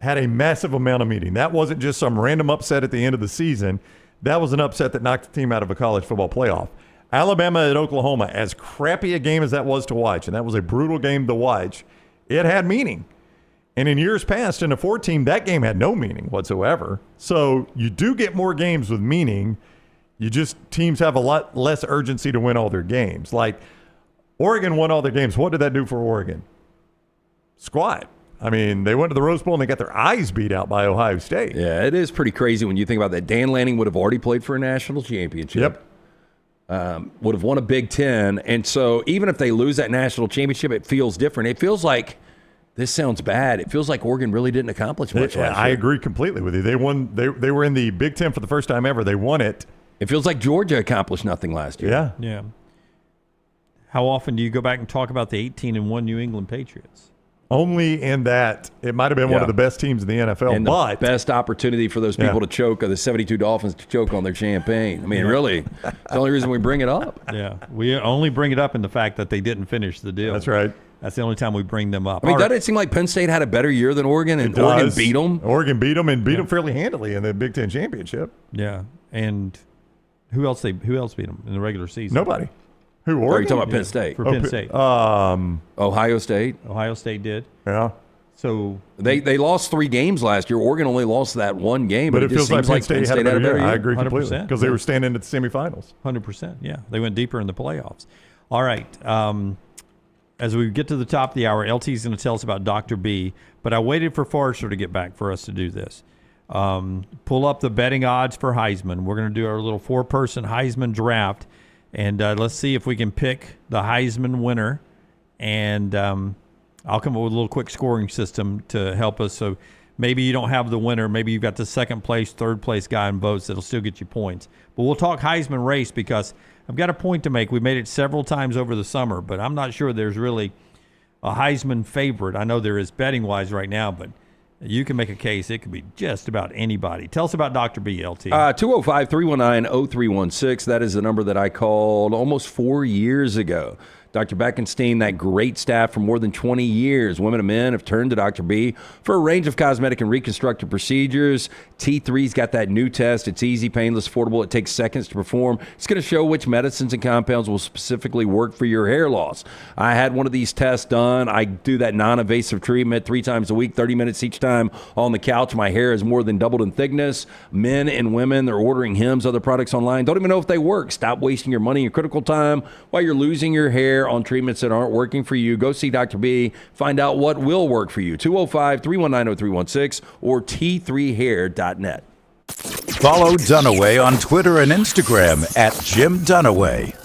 had a massive amount of meeting. That wasn't just some random upset at the end of the season. That was an upset that knocked the team out of a college football playoff. Alabama at Oklahoma, as crappy a game as that was to watch, and that was a brutal game to watch, it had meaning. And in years past, in a 4 team, that game had no meaning whatsoever. So you do get more games with meaning. Teams have a lot less urgency to win all their games. Like Oregon won all their games. What did that do for Oregon? Squat. I mean, they went to the Rose Bowl and they got their eyes beat out by Ohio State. Yeah, it is pretty crazy when you think about that. Dan Lanning would have already played for a national championship. Yep. Would have won a Big Ten. And so even if they lose that national championship, it feels different. It feels like, this sounds bad, it feels like Oregon really didn't accomplish much last year. I agree completely with you. They won. They were in the Big Ten for the first time ever. They won it. It feels like Georgia accomplished nothing last year. Yeah. Yeah. How often do you go back and talk about the 18-1 New England Patriots? Only in that it might have been one of the best teams in the NFL. And the best opportunity for those people to choke, or the 72 Dolphins to choke on their champagne. I mean, really, it's the only reason we bring it up. Yeah, we only bring it up in the fact that they didn't finish the deal. That's right. That's the only time we bring them up. I mean, doesn't it seem like Penn State had a better year than Oregon, and Oregon beat them? Oregon beat them and beat them fairly handily in the Big Ten championship. Yeah, and who else beat them in the regular season? Nobody. Who, Oregon? Are you talking about Penn State? For Penn State. Ohio State. Ohio State did. Yeah. So they lost 3 games last year. Oregon only lost that 1 game. But it feels like Penn State had a better year. I agree 100%. completely. Because they were standing at the semifinals. 100%, yeah. They went deeper in the playoffs. All right. As we get to the top of the hour, LT is going to tell us about Dr. B. But I waited for Forrester to get back for us to do this. Pull up the betting odds for Heisman. We're going to do our little 4-person Heisman draft. And let's see if we can pick the Heisman winner. And I'll come up with a little quick scoring system to help us. So maybe you don't have the winner. Maybe you've got the second place, third place guy in votes that'll still get you points. But we'll talk Heisman race because I've got a point to make. We made it several times over the summer, but I'm not sure there's really a Heisman favorite. I know there is betting-wise right now, but you can make a case. It could be just about anybody. Tell us about Dr. B, LT. 205-319-0316. That is the number that I called almost 4 years ago. Dr. Beckenstein, that great staff for more than 20 years. Women and men have turned to Dr. B for a range of cosmetic and reconstructive procedures. T3's got that new test. It's easy, painless, affordable. It takes seconds to perform. It's going to show which medicines and compounds will specifically work for your hair loss. I had one of these tests done. I do that non-invasive treatment 3 times a week, 30 minutes each time on the couch. My hair has more than doubled in thickness. Men and women, they're ordering Hims, other products online. Don't even know if they work. Stop wasting your money and critical time while you're losing your hair on treatments that aren't working for you. Go see Dr. B. Find out what will work for you. 205-319-0316 or T3hair.net. Follow Dunaway on Twitter and Instagram at Jim Dunaway.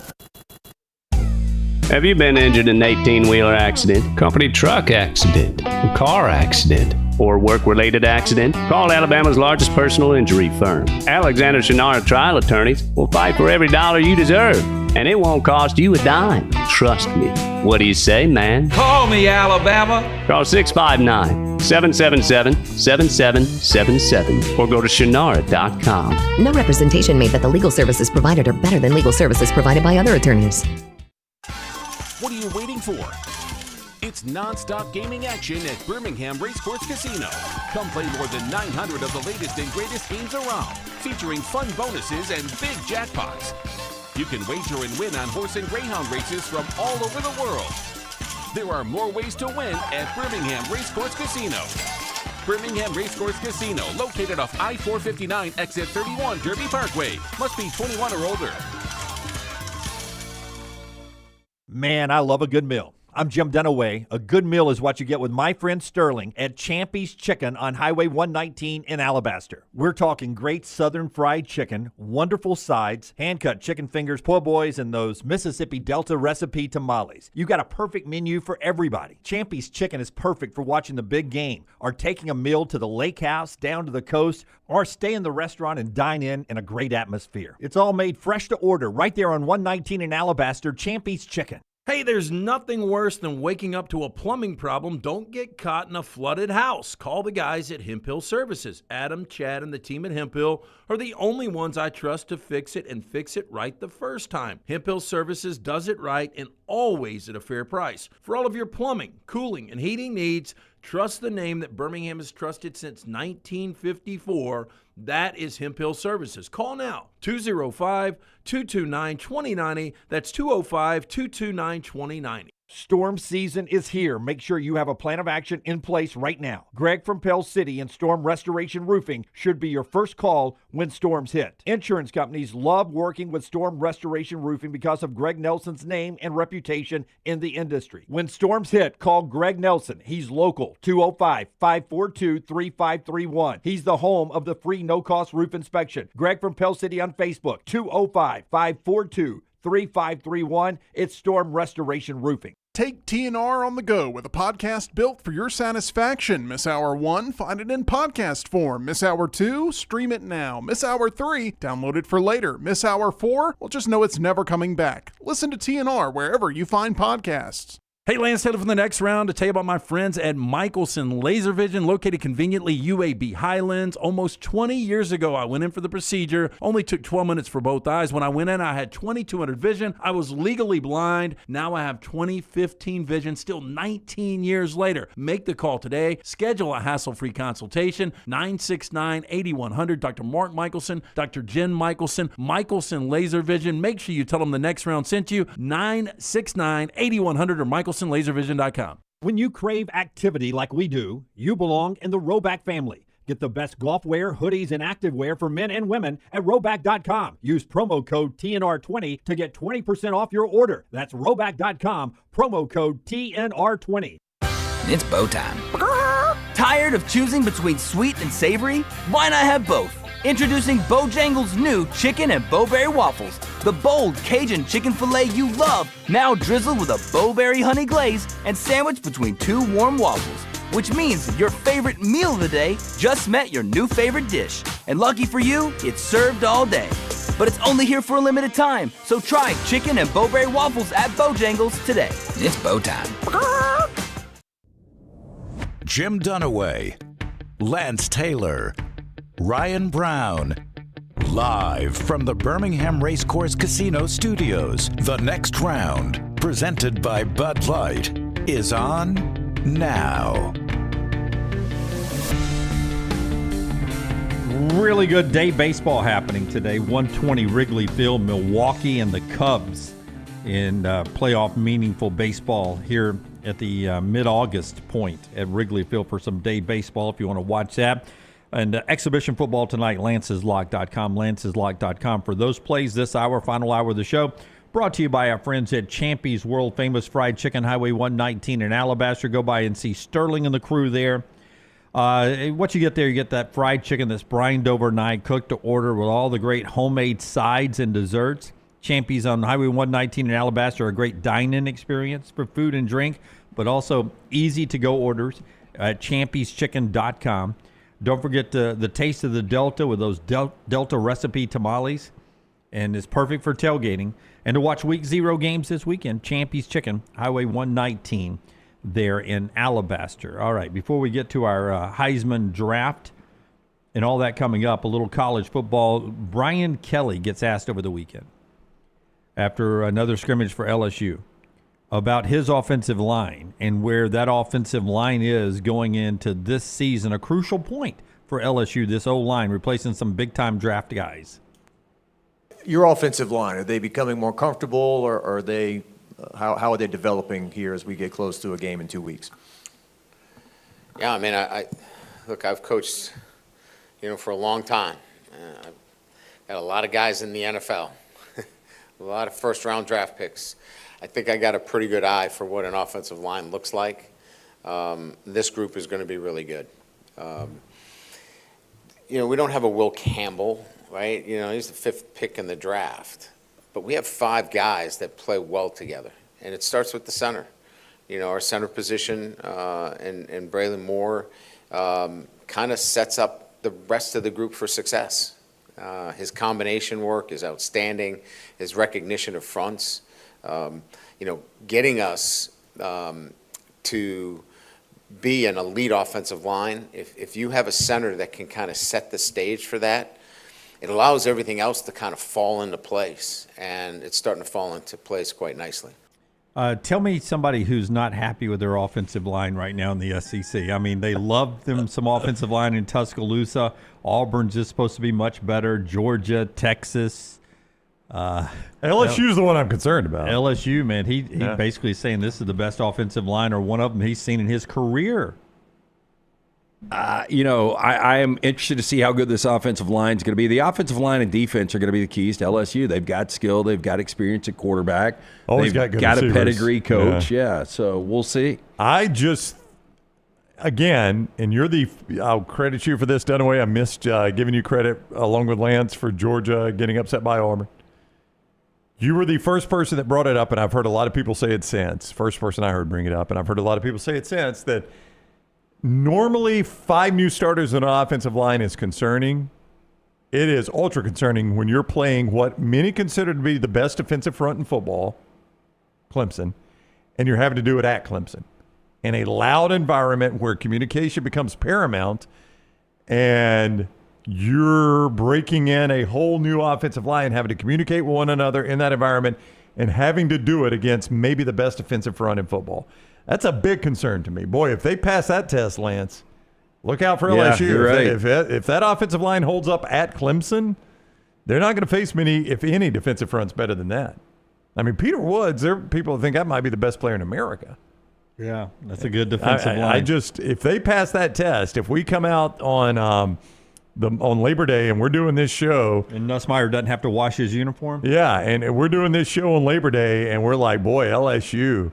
Have you been injured in an 18-wheeler accident, company truck accident, car accident, or work-related accident? Call Alabama's largest personal injury firm. Alexander Shannara Trial Attorneys will fight for every dollar you deserve, and it won't cost you a dime. Trust me. What do you say, man? Call me, Alabama. Call 659-777-7777 or go to Shannara.com. No representation made that the legal services provided are better than legal services provided by other attorneys. What are you waiting for? It's non-stop gaming action at Birmingham Racecourse Casino. Come play more than 900 of the latest and greatest games around, featuring fun bonuses and big jackpots. You can wager and win on horse and greyhound races from all over the world. There are more ways to win at Birmingham Racecourse Casino. Birmingham Racecourse Casino, located off I-459, exit 31, Derby Parkway. Must be 21 or older. Man, I love a good meal. I'm Jim Dunaway. A good meal is what you get with my friend Sterling at Champy's Chicken on Highway 119 in Alabaster. We're talking great southern fried chicken, wonderful sides, hand-cut chicken fingers, po' boys, and those Mississippi Delta recipe tamales. You got a perfect menu for everybody. Champy's Chicken is perfect for watching the big game, or taking a meal to the lake house, down to the coast, or stay in the restaurant and dine in a great atmosphere. It's all made fresh to order right there on 119 in Alabaster, Champy's Chicken. Hey, there's nothing worse than waking up to a plumbing problem. Don't get caught in a flooded house. Call the guys at Hemphill Services. Adam, Chad, and the team at Hemphill are the only ones I trust to fix it and fix it right the first time. Hemphill Services does it right and always at a fair price. For all of your plumbing, cooling, and heating needs, trust the name that Birmingham has trusted since 1954. That is Hemphill Services. Call now, 205-229-2090. That's 205-229-2090. Storm season is here. Make sure you have a plan of action in place right now. Greg from Pell City and Storm Restoration Roofing should be your first call when storms hit. Insurance companies love working with Storm Restoration Roofing because of Greg Nelson's name and reputation in the industry. When storms hit, call Greg Nelson. He's local, 205-542-3531. He's the home of the free no-cost roof inspection. Greg from Pell City on Facebook, 205-542-3531. It's Storm Restoration Roofing. Take TNR on the go with a podcast built for your satisfaction. Miss Hour 1? Find it in podcast form. Miss Hour 2? Stream it now. Miss Hour 3? Download it for later. Miss Hour 4? Well, just know it's never coming back. Listen to TNR wherever you find podcasts. Hey, Lance Taylor from the next round to tell you about my friends at Michelson Laser Vision, located conveniently UAB Highlands. Almost 20 years ago, I went in for the procedure. Only took 12 minutes for both eyes. When I went in, I had 2200 vision. I was legally blind. Now I have 20/15 vision, still 19 years later. Make the call today. Schedule a hassle-free consultation, 969-8100. Dr. Mark Michelson, Dr. Jen Michelson, Michelson Laser Vision. Make sure you tell them the next round sent you, 969-8100 or MichelsonLaserVision.com. When you crave activity like we do, you belong in the Roback family. Get the best golf wear, hoodies, and activewear for men and women at Roback.com. Use promo code TNR20 to get 20% off your order. That's Roback.com, promo code TNR20. It's bow time. Tired of choosing between sweet and savory? Why not have both? Introducing Bojangles' new chicken and bowberry waffles, The bold Cajun chicken filet you love, now drizzled with a Bowberry honey glaze and sandwiched between 2 warm waffles. Which means your favorite meal of the day just met your new favorite dish. And lucky for you, it's served all day. But it's only here for a limited time, so try chicken and Bowberry waffles at Bojangles today. It's bow time. Jim Dunaway, Lance Taylor, Ryan Brown. Live from the Birmingham Racecourse Casino Studios, the next round, presented by Bud Light, is on now. Really good day baseball happening today. 120 Wrigley Field, Milwaukee and the Cubs in playoff meaningful baseball here at the mid-August point at Wrigley Field for some day baseball if you want to watch that. And exhibition football tonight, lanceslock.com, lanceslock.com for those plays this hour, final hour of the show. Brought to you by our friends at Champy's World Famous Fried Chicken, Highway 119 in Alabaster. Go by and see Sterling and the crew there. What you get there, you get that fried chicken that's brined overnight, cooked to order with all the great homemade sides and desserts. Champy's on Highway 119 in Alabaster, a great dine-in experience for food and drink, but also easy-to-go orders at champyschicken.com. Don't forget the taste of the Delta with those Delta recipe tamales, and it's perfect for tailgating. And to watch Week 0 games this weekend, Champy's Chicken, Highway 119 there in Alabaster. All right, before we get to our Heisman draft and all that coming up, a little college football. Brian Kelly gets asked over the weekend after another scrimmage for LSU about his offensive line and where that offensive line is going into this season, a crucial point for LSU, this O-line, replacing some big-time draft guys. Your offensive line, are they becoming more comfortable, or are they how are they developing here as we get close to a game in 2 weeks? Yeah, I mean, I've coached, for a long time. I've got a lot of guys in the NFL, a lot of first-round draft picks. I think I got a pretty good eye for what an offensive line looks like. This group is going to be really good. We don't have a Will Campbell, right? He's the 5th pick in the draft. But we have 5 guys that play well together. And it starts with the center. Our center position and Braylon Moore kind of sets up the rest of the group for success. His combination work is outstanding. His recognition of fronts. Getting us to be an elite offensive line, if you have a center that can kind of set the stage for that, it allows everything else to kind of fall into place, and it's starting to fall into place quite nicely. Tell me somebody who's not happy with their offensive line right now in the SEC. I mean, they love them some offensive line in Tuscaloosa. Auburn's just supposed to be much better. Georgia, Texas. LSU's the one I'm concerned about. LSU, man, he basically is saying this is the best offensive line or one of them he's seen in his career. I am interested to see how good this offensive line is going to be. The offensive line and defense are going to be the keys to LSU. They've got skill. They've got experience at quarterback. Always they've got good a pedigree coach. Yeah, so we'll see. Again, and I'll credit you for this, Dunaway. I missed giving you credit along with Lance for Georgia getting upset by Auburn. You were the first person that brought it up, and I've heard a lot of people say it since. First person I heard bring it up, and I've heard a lot of people say it since, that normally 5 new starters in an offensive line is concerning. It is ultra concerning when you're playing what many consider to be the best defensive front in football, Clemson, and you're having to do it at Clemson in a loud environment where communication becomes paramount, and you're breaking in a whole new offensive line, having to communicate with one another in that environment, and having to do it against maybe the best defensive front in football. That's a big concern to me. Boy, if they pass that test, Lance, look out for LSU. You're right. If that offensive line holds up at Clemson, they're not going to face many, if any, defensive fronts better than that. I mean, Peter Woods, there are people that think that might be the best player in America. Yeah, that's a good defensive line. If they pass that test, if we come out on Labor Day and we're doing this show, and Nussmeier doesn't have to wash his uniform. Yeah, and we're doing this show on Labor Day, and we're like, boy, LSU,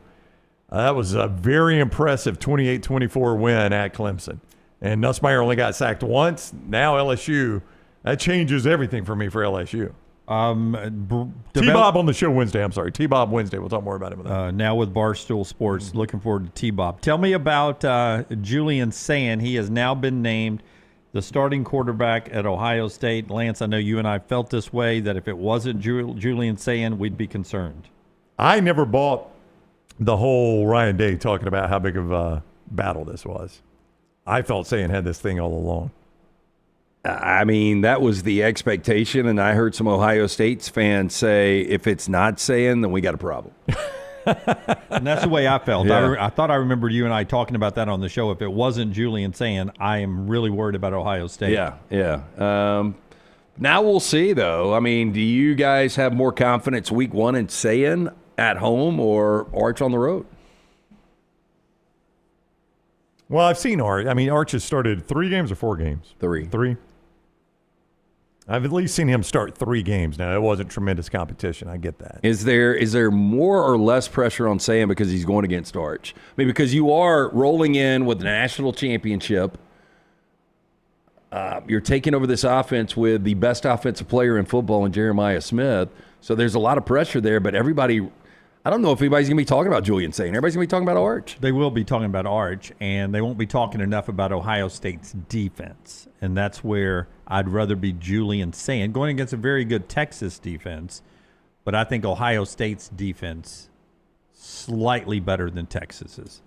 that was a very impressive 28-24 win at Clemson. And Nussmeier only got sacked once. Now LSU, that changes everything for me for LSU. T-Bob on the show Wednesday. I'm sorry. T-Bob Wednesday. We'll talk more about him. Now with Barstool Sports. Looking forward to T-Bob. Tell me about Julian Sayin. He has now been named the starting quarterback at Ohio State. Lance, I know you and I felt this way, that if it wasn't Julian Sayin, we'd be concerned. I never bought the whole Ryan Day talking about how big of a battle this was. I felt Sayin had this thing all along. I mean, that was the expectation, and I heard some Ohio State fans say, if it's not Sayin, then we got a problem. And that's the way I felt. Yeah. I thought I remembered you and I talking about that on the show. If it wasn't Julian Sayin, I am really worried about Ohio State. Yeah. Now we'll see, though. I mean, do you guys have more confidence week one in Sayin at home or Arch on the road? Well, I've seen Arch. I mean, Arch has started 3 games or 4 games? 3. I've at least seen him start 3 games. Now, it wasn't tremendous competition. I get that. Is there more or less pressure on Sayin because he's going against Arch? I mean, because you are rolling in with the national championship. You're taking over this offense with the best offensive player in football in Jeremiah Smith. So there's a lot of pressure there, but everybody – I don't know if anybody's going to be talking about Julian Sayin. Everybody's going to be talking about Arch. They will be talking about Arch, and they won't be talking enough about Ohio State's defense. And that's where I'd rather be Julian Sayin, going against a very good Texas defense. But I think Ohio State's defense slightly better than Texas's.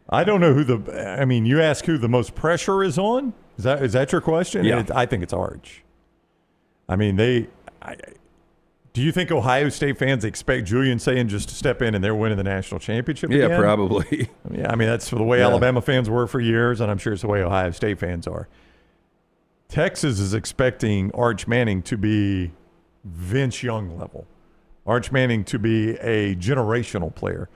I don't know you ask who the most pressure is on? Is that your question? Yeah. I think it's Arch. I mean, do you think Ohio State fans expect Julian Sayin just to step in and they're winning the national championship again? Yeah, probably. Yeah, I mean, that's the way Alabama fans were for years, and I'm sure it's the way Ohio State fans are. Texas is expecting Arch Manning to be Vince Young level. Arch Manning to be a generational player.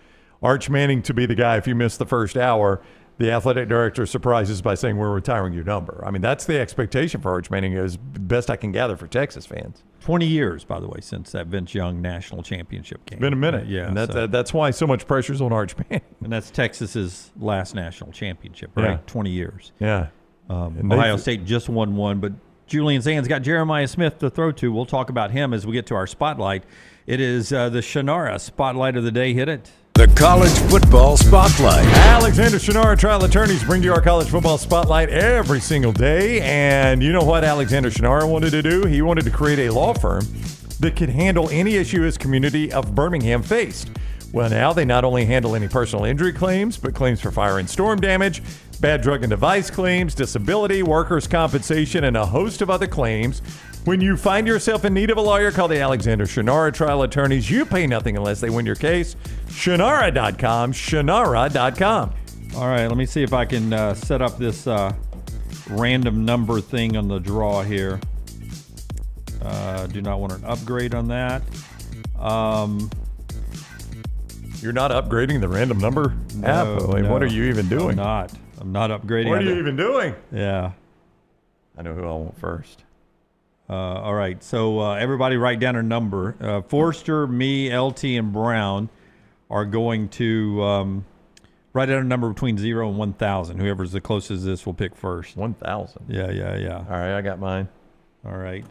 Arch Manning to be the guy, if you miss the first hour, the athletic director surprises by saying, we're retiring your number. I mean, that's the expectation for Arch Manning, is best I can gather for Texas fans. 20 years, by the way, since that Vince Young national championship game. It's been a minute. Yeah. And that's why so much pressure's on Arch Manning. And that's Texas's last national championship, right? Yeah. 20 years. Yeah. Ohio State just won one, but Julian Sayin's got Jeremiah Smith to throw to. We'll talk about him as we get to our spotlight. It is the Shannara Spotlight of the Day. Hit it. The College Football Spotlight. Alexander Shannara Trial Attorneys bring you our college football spotlight every single day. And you know what Alexander Shannara wanted to do? He wanted to create a law firm that could handle any issue his community of Birmingham faced. Well, now they not only handle any personal injury claims, but claims for fire and storm damage, bad drug and device claims, disability, workers' compensation, and a host of other claims. When you find yourself in need of a lawyer, call the Alexander Shannara Trial Attorneys. You pay nothing unless they win your case. Shannara.com, Shannara.com. All right, let me see if I can set up this random number thing on the draw here. Do not want an upgrade on that. You're not upgrading the random number app? What are you even doing? I'm not upgrading. What are you even doing? Yeah. I know who I want first. All right, so everybody write down a number. Forster, me, LT, and Brown are going to write down a number between 0 and 1,000. Whoever's the closest to this will pick first. 1,000? Yeah. All right, I got mine. All right.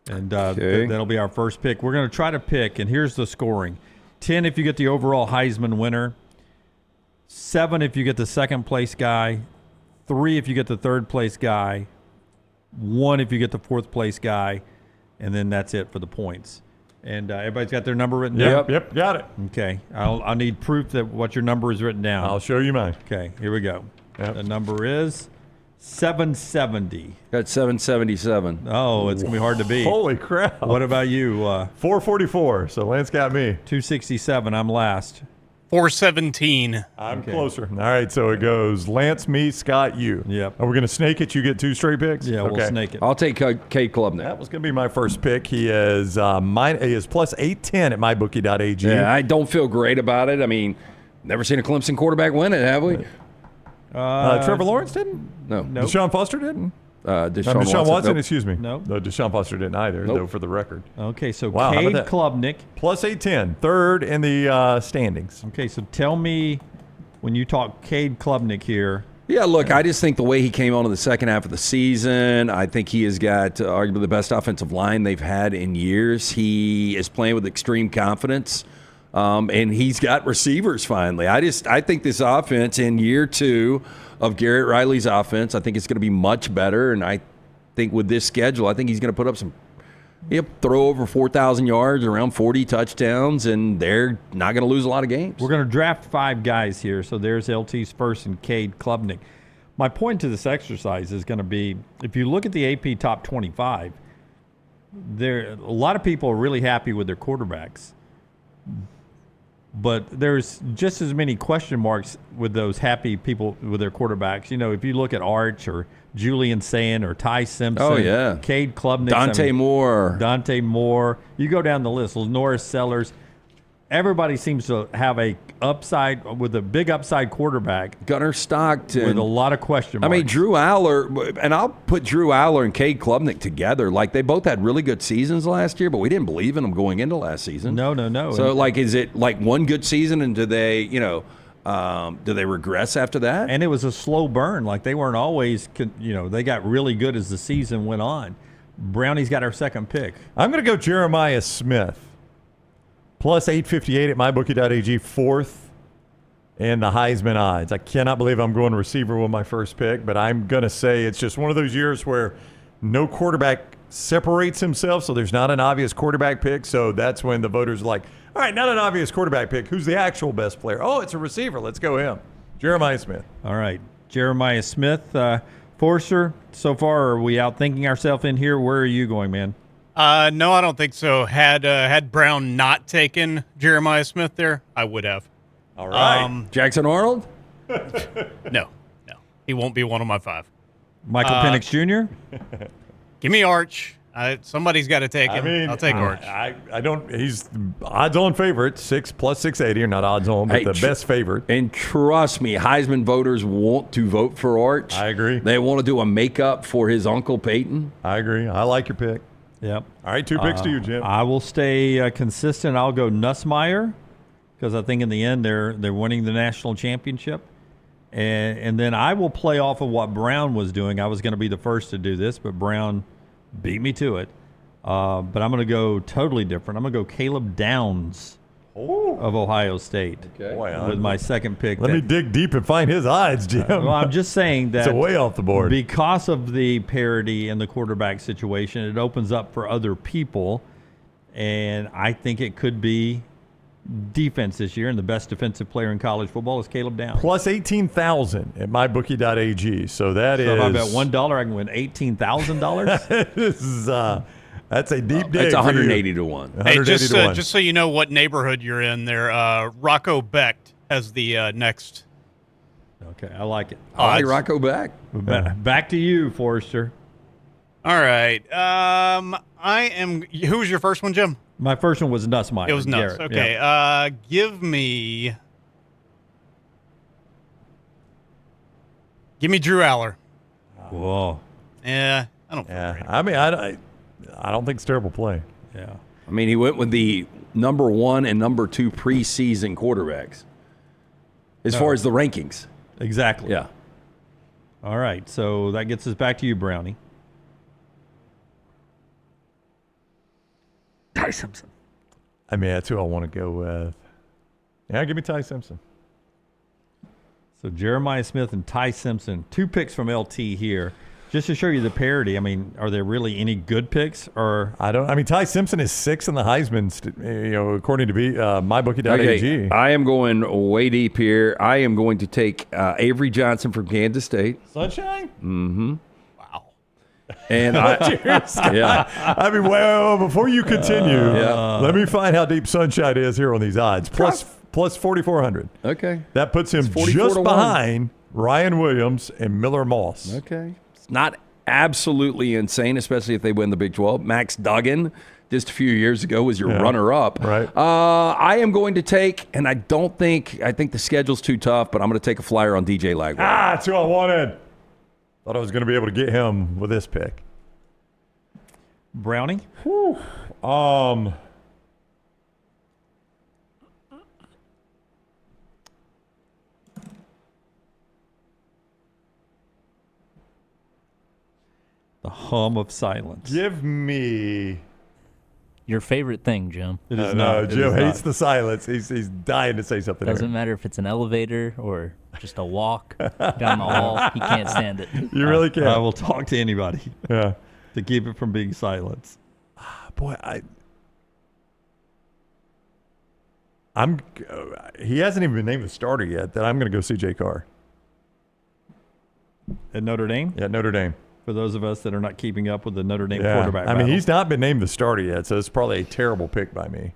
And that'll be our first pick. We're going to try to pick, and here's the scoring. 10 if you get the overall Heisman winner. 7 if you get the second place guy. 3 if you get the third place guy. 1 if you get the fourth place guy, and then that's it for the points. And everybody's got their number written down? Yep, got it. Okay. I'll need proof that what your number is written down. I'll show you mine. Okay, here we go. Yep. The number is 770. Got 777. Oh, it's going to be hard to beat. Holy crap. What about you? 444, so Lance got me. 267, I'm last. 417. I'm closer. All right, so it goes Lance, me, Scott, you. Yep. Are we going to snake it? You get 2 straight picks? Yeah, okay. We'll snake it. I'll take Cade Klubnik. That was going to be my first pick. He is plus 810 at mybookie.ag. Yeah, I don't feel great about it. I mean, never seen a Clemson quarterback win it, have we? Trevor Lawrence didn't? No. Deshaun Foster didn't? Deshaun Watson, nope. excuse me. Nope. No, Deshaun Foster didn't either, Nope. though, for the record. Okay, so Wow, how Cade about that? Klubnik. Plus 810, third in the standings. Okay, so tell me, when you talk Cade Klubnik here, Yeah, look, I just think the way he came on in the second half of the season, I think he has got arguably the best offensive line they've had in years. He is playing with extreme confidence, and he's got receivers finally. I think this offense in year 2 of Garrett Riley's offense, I think it's going to be much better, and I think with this schedule, I think he's going to put up some throw over 4,000 yards, around 40 touchdowns, and they're not going to lose a lot of games. We're going to draft 5 guys here, so there's LT's first and Cade Klubnik. My point to this exercise is going to be, if you look at the AP top 25, a lot of people are really happy with their quarterbacks, but there's just as many question marks with those happy people with their quarterbacks. You know, if you look at Arch or Julian Sayin or Ty Simpson, Cade Klubnik, Dante Moore. You go down the list. Norris Sellers. Everybody seems to have a big upside quarterback. Gunnar Stockton. With a lot of question marks. I mean, Drew Aller, and I'll put Drew Aller and Cade Klubnik together. Like, they both had really good seasons last year, but we didn't believe in them going into last season. No. So, is it like one good season, and do they regress after that? And it was a slow burn. Like, they weren't always, they got really good as the season went on. Brownie's got our second pick. I'm going to go Jeremiah Smith. Plus 858 at mybookie.ag, 4th in the Heisman odds. I cannot believe I'm going receiver with my first pick, but I'm going to say it's just one of those years where no quarterback separates himself, so there's not an obvious quarterback pick. So that's when the voters are like, all right, not an obvious quarterback pick. Who's the actual best player? Oh, it's a receiver. Let's go him. Jeremiah Smith. All right, Jeremiah Smith. Forster, so far are we outthinking ourselves in here? Where are you going, man? No, I don't think so. Had Brown not taken Jeremiah Smith there, I would have. All right. Jackson Arnold? No. He won't be one of my 5. Michael Penix Jr.? Give me Arch. Somebody's got to take him. I'll take Arch. I don't. He's odds-on favorite, plus 680, or not odds-on, but the best favorite. And trust me, Heisman voters want to vote for Arch. I agree. They want to do a makeup for his uncle Peyton. I agree. I like your pick. Yep. All right, 2 picks to you, Jim. I will stay consistent. I'll go Nussmeier because I think in the end they're winning the national championship. And then I will play off of what Brown was doing. I was going to be the first to do this, but Brown beat me to it. But I'm going to go totally different. I'm going to go Caleb Downs of Ohio State with my second pick. Let me dig deep and find his odds, Jim. Well, I'm just saying that it's way off the board. Because of the parity in the quarterback situation, it opens up for other people, and I think it could be defense this year, and the best defensive player in college football is Caleb Downs. Plus 18,000 at mybookie.ag. So that is. So if I bet $1, I can win $18,000. That's a deep dig. It's 180 to 1. Hey, just so you know what neighborhood you're in there, Rocco Becht has the next. Okay, I like it. I like Rocco Becht. Back to you, Forrester. All right. Who was your first one, Jim? My first one was Nussmeier. It was Nuss. Garrett. Okay. Yeah. Give me Drew Aller. Whoa. Yeah, I don't. Yeah, I mean, I don't think it's a terrible play. Yeah. I mean, he went with the number 1 and number 2 preseason quarterbacks as far as the rankings. Exactly. Yeah. All right, so that gets us back to you, Brownie. Ty Simpson. I mean, that's who I want to go with. Yeah, give me Ty Simpson. So Jeremiah Smith and Ty Simpson, 2 picks from LT here. Just to show you the parity, I mean, are there really any good picks? Or I mean, Ty Simpson is 6th in the Heisman, according to mybookie.ag. Okay, I am going way deep here. I am going to take Avery Johnson from Kansas State. Sunshine? Mm-hmm. Wow. And I mean, well, before you continue, let me find how deep Sunshine is here on these odds. Plus 4,400. Okay. That puts him just behind Ryan Williams and Miller Moss. Okay. Not absolutely insane, especially if they win the Big 12. Max Duggan, just a few years ago, was your runner-up. Right. I am going to take, and I think the schedule's too tough, but I'm going to take a flyer on DJ Lagway. That's who I wanted. Thought I was going to be able to get him with this pick. Brownie? Whew. hum of silence. Give me your favorite thing, Jim. It is no, not. Jim hates the silence. He's dying to say something. Doesn't matter if it's an elevator or just a walk down the hall. He can't stand it. You really can't. I will talk to anybody. Yeah. To keep it from being silence. Boy, he hasn't even been named the starter yet. That I'm going to go C.J. Carr at Notre Dame. Yeah, Notre Dame. For those of us that are not keeping up with the Notre Dame Yeah. quarterback I mean, battle. he's not been named the starter yet, so it's probably a terrible pick by me.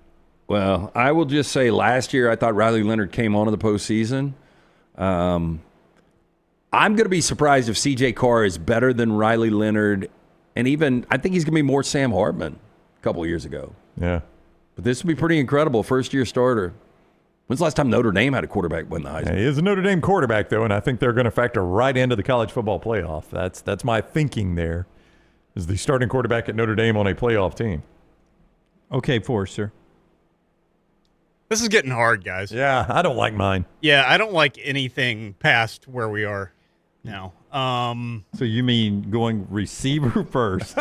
Well, I will just say last year I thought Riley Leonard came on in the postseason. I'm going to be surprised if C.J. Carr is better than Riley Leonard, and even I think he's going to be more Sam Hartman a couple of years ago. Yeah. But this would be pretty incredible. First-year starter. When's the last time Notre Dame had a quarterback win the Heisman? Yeah, he is a Notre Dame quarterback, though, and I think they're going to factor right into the college football playoff. That's my thinking there, is the starting quarterback at Notre Dame on a playoff team. Okay, Forrester. This is getting hard, guys. Yeah, I don't like mine. Yeah, I don't like anything past where we are now. So you mean going receiver first,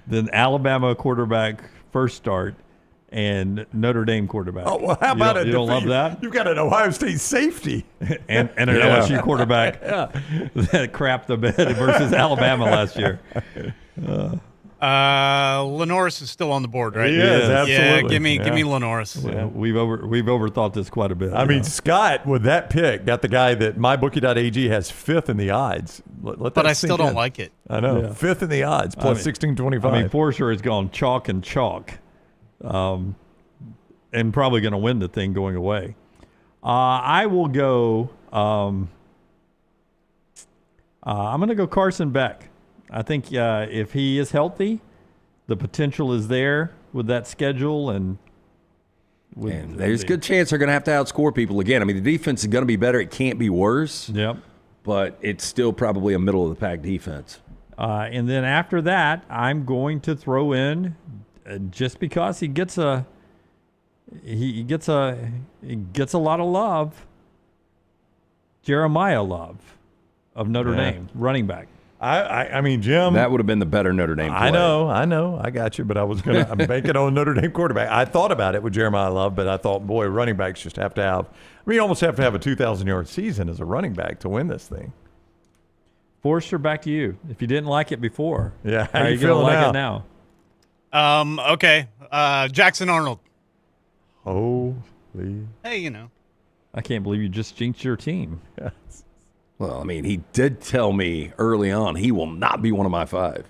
then Alabama quarterback first start, and Notre Dame quarterback. Oh, well, how about it? You don't love that? You've got an Ohio State safety. and an LSU quarterback that crapped the bed versus Alabama last year. Lenoris is still on the board, right? He is, absolutely. Yeah, give me Lenoris. Yeah, we've overthought this quite a bit. I mean, Scott, with that pick, got the guy that MyBookie.ag has fifth in the odds. But I still don't like it. I know. Yeah. Fifth in the odds, plus 1625. I mean, Forrester has gone chalk and chalk, and probably going to win the thing going away. I will go. I'm going to go Carson Beck. I think if he is healthy, the potential is there with that schedule, and there's a good chance they're going to have to outscore people again. I mean, the defense is going to be better. It can't be worse. Yep. But it's still probably a middle of the pack defense. And then after that, I'm going to throw in just because he gets a lot of love. Jeremiah Love of Notre Dame, running back. I mean, Jim. That would have been the better Notre Dame play. I know. I got you, but I'm banking on Notre Dame quarterback. I thought about it with Jeremiah Love, but I thought, boy, running backs just have to have. I mean, you almost have to have a 2,000-yard season as a running back to win this thing. Forrester, back to you. If you didn't like it before, yeah, how are you going to like it now? Okay. Jackson Arnold. Holy. Hey, you know. I can't believe you just jinxed your team. Well, I mean, he did tell me early on he will not be one of my five.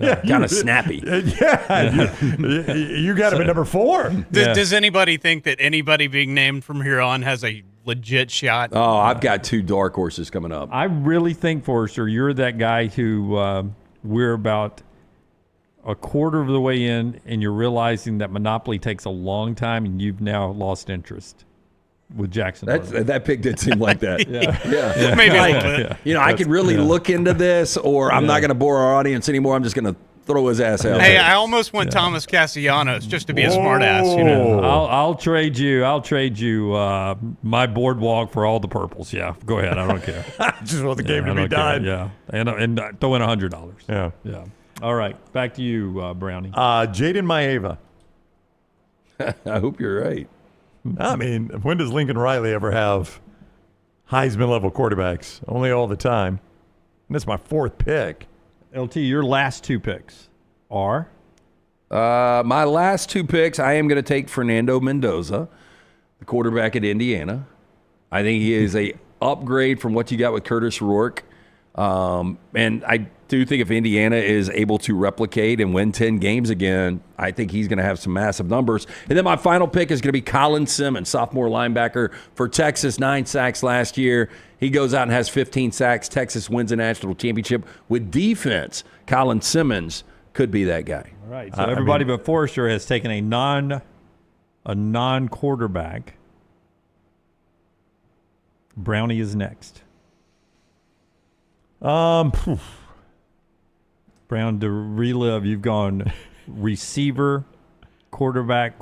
Yeah, kind of snappy. Yeah, you got him at number 4. Does anybody think that anybody being named from here on has a legit shot? Oh, I've got 2 dark horses coming up. I really think, Forrester, you're that guy who we're about a quarter of the way in, and you're realizing that Monopoly takes a long time, and you've now lost interest with Jackson. That pick did seem like that. Yeah. Maybe a like, little bit. You know, I could really look into this, or I'm not going to bore our audience anymore. I'm just going to throw his ass out. Hey, there. I almost went Thomas Castellanos just to be a smart ass. You know? I'll trade you. My boardwalk for all the purples. Yeah, go ahead. I don't care. Just want the game to I be don't care. done. Yeah, and throw in $100. Yeah. All right, back to you, Brownie. Jaden Maeva. I hope you're right. I mean, when does Lincoln Riley ever have Heisman-level quarterbacks? Only all the time. And that's my 4th pick. LT, your last 2 picks are? My last 2 picks, I am going to take Fernando Mendoza, the quarterback at Indiana. I think he is a upgrade from what you got with Curtis Rourke. And I do think if Indiana is able to replicate and win 10 games again, I think he's going to have some massive numbers. And then my final pick is going to be Colin Simmons, sophomore linebacker for Texas, 9 sacks last year. He goes out and has 15 sacks. Texas wins a national championship with defense. Colin Simmons could be that guy. All right. So everybody but Forrester has taken a non-quarterback. Brownie is next. Brown, to relive, you've gone receiver, quarterback.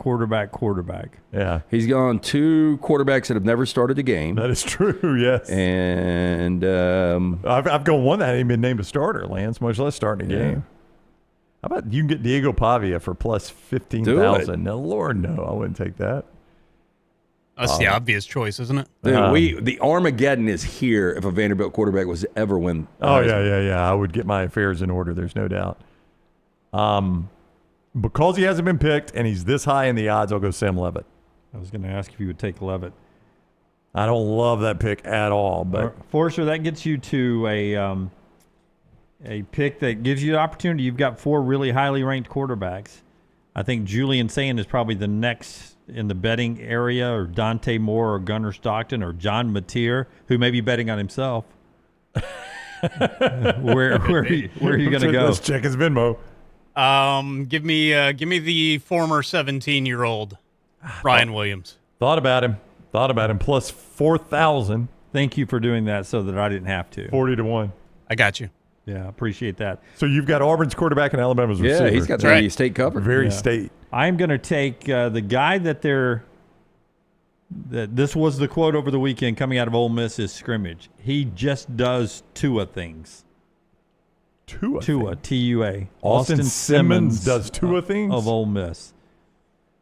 Yeah. He's gone 2 quarterbacks that have never started a game. That is true, yes. And I've gone one that ain't even been named a starter, Lance, much less starting a game. How about you can get Diego Pavia for plus 15,000? No, Lord, no, I wouldn't take that. That's the obvious choice, isn't it? Dude, the Armageddon is here if a Vanderbilt quarterback was to ever win. Yeah. I would get my affairs in order. There's no doubt. Because he hasn't been picked and he's this high in the odds, I'll go Sam Levitt. I was going to ask if you would take Levitt. I don't love that pick at all, but Forrester, that gets you to a pick that gives you the opportunity. You've got 4 really highly ranked quarterbacks. I think Julian Sayin is probably the next in the betting area, or Dante Moore or Gunnar Stockton or John Mateer, who may be betting on himself. Where are you going to go? Let's check his Venmo. Give me the former 17-year-old Ryan Williams. Thought about him. Plus 4,000. Thank you for doing that so that I didn't have to. 40-1. I got you. Yeah, appreciate that. So you've got Auburn's quarterback and Alabama's receiver. Yeah, he's got the state covered. Very state. I'm going to take the guy that this was the quote over the weekend coming out of Ole Miss's scrimmage. He just does Tua things. Tua, T-U-A. Austin Simmons does Tua things? Of Ole Miss.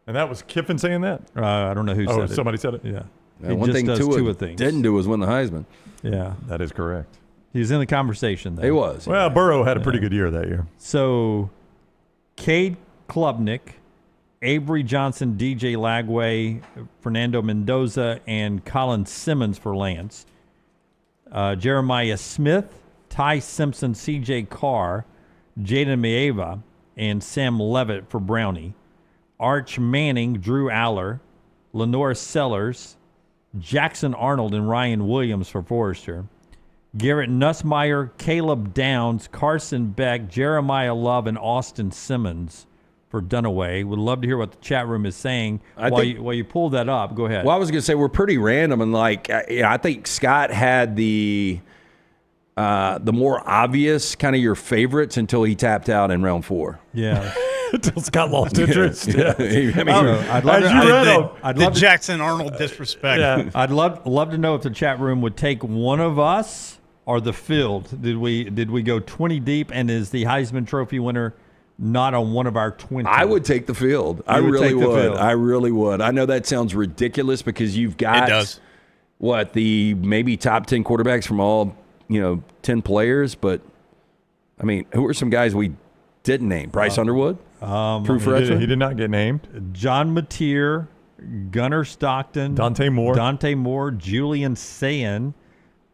And that was Kiffin saying that? I don't know who said it. Somebody said it? Yeah. One thing Tua things. didn't do was win the Heisman. Yeah. That is correct. He was in the conversation, though. He was. Well, Burrow had a pretty good year that year. So, Cade Klubnik, Avery Johnson, DJ Lagway, Fernando Mendoza, and Colin Simmons for Lance. Jeremiah Smith, Ty Simpson, CJ Carr, Jaden Mieva, and Sam Levitt for Brownie. Arch Manning, Drew Aller, Lenore Sellers, Jackson Arnold, and Ryan Williams for Forrester. Garrett Nussmeier, Caleb Downs, Carson Beck, Jeremiah Love, and Austin Simmons for Dunaway. Would love to hear what the chat room is saying. While you pull that up, go ahead. Well, I was going to say we're pretty random, and I think Scott had the more obvious kind of your favorites until he tapped out in round 4. Yeah. Until Scott lost interest. Yeah. I'd love Jackson Arnold disrespect. Yeah. I'd love to know if the chat room would take one of us or the field. Did we go 20 deep, and is the Heisman Trophy winner not on one of our 20? I would take the field. I really would. I know that sounds ridiculous because you've got it does. The maybe top 10 quarterbacks from all 10 players, but I mean, who are some guys we didn't name? Bryce Underwood? True freshman? He did not get named. John Mateer, Gunnar Stockton, Dante Moore, Julian Sayin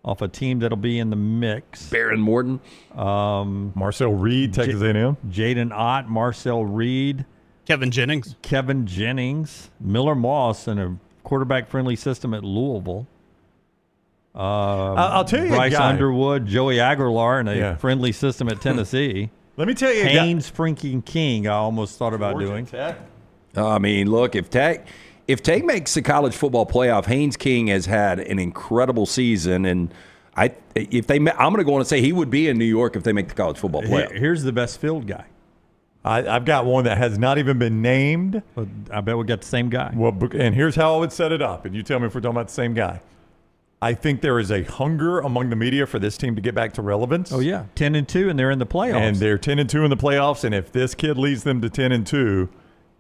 off a team that'll be in the mix. Baron Morton. Marcel Reed, Texas A&M. Jaden Ott, Marcel Reed. Kevin Jennings. Miller Moss in a quarterback-friendly system at Louisville. I'll tell you Bryce a guy. Underwood, Joey Aguilar in a friendly system at Tennessee. Let me tell you Haynes freaking King, I almost thought about doing. I mean, look, if Tech makes the college football playoff, Haynes King has had an incredible season, and I'm going to go on and say he would be in New York if they make the college football playoff. Here's the best field guy. I've got one that has not even been named. I bet we got the same guy. Well, and here's how I would set it up, and you tell me if we're talking about the same guy. I think there is a hunger among the media for this team to get back to relevance. Oh, yeah. 10-2, and they're in the playoffs. And they're 10-2 in the playoffs, and if this kid leads them to 10-2,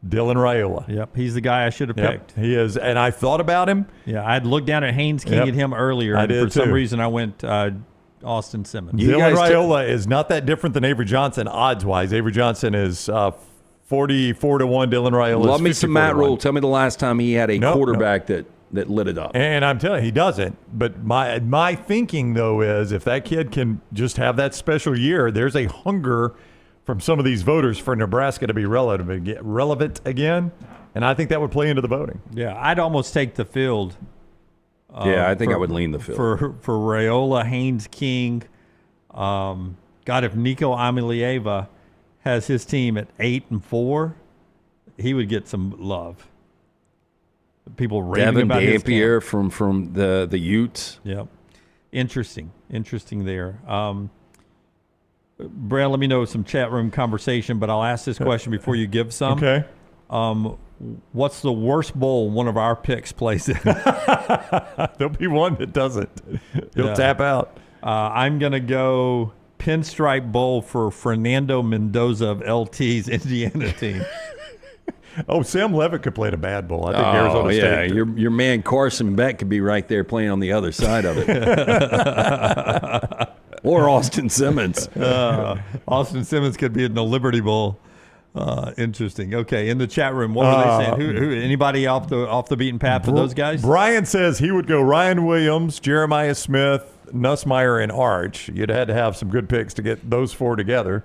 Dylan Raiola. Yep, he's the guy I should have picked. He is, and I thought about him. Yeah, I'd looked down at Haynes King at him earlier, and for some reason I went Austin Simmons. Dylan Raiola is not that different than Avery Johnson odds-wise. Avery Johnson is 44-1. Dylan Raiola is 54-1. Love me some Matt Rule. Tell me the last time he had a quarterback that lit it up. And I'm telling you, he doesn't. But my thinking, though, is if that kid can just have that special year, there's a hunger from some of these voters for Nebraska to be relevant again. And I think that would play into the voting. Yeah, I'd almost take the field. I think I would lean the field. For Raiola, Haynes King. God, if Nico Amilieva has his team at 8-4, he would get some love. People raving Devin about his Dampier from the Utes. Yep. Interesting there. Brad, let me know some chat room conversation, but I'll ask this question before you give some. Okay. What's the worst bowl one of our picks plays in? There'll be one that doesn't. He'll tap out. I'm going to go Pinstripe Bowl for Fernando Mendoza of LT's Indiana team. Oh, Sam Levitt could play in a bad bowl. I think Arizona State. Yeah, your man Carson Beck could be right there playing on the other side of it. Or Austin Simmons. Austin Simmons could be in the Liberty Bowl. Interesting. Okay, in the chat room, what were they saying? Who? Anybody off the beaten path for those guys? Brian says he would go Ryan Williams, Jeremiah Smith, Nussmeier, and Arch. You'd had to have some good picks to get those four together.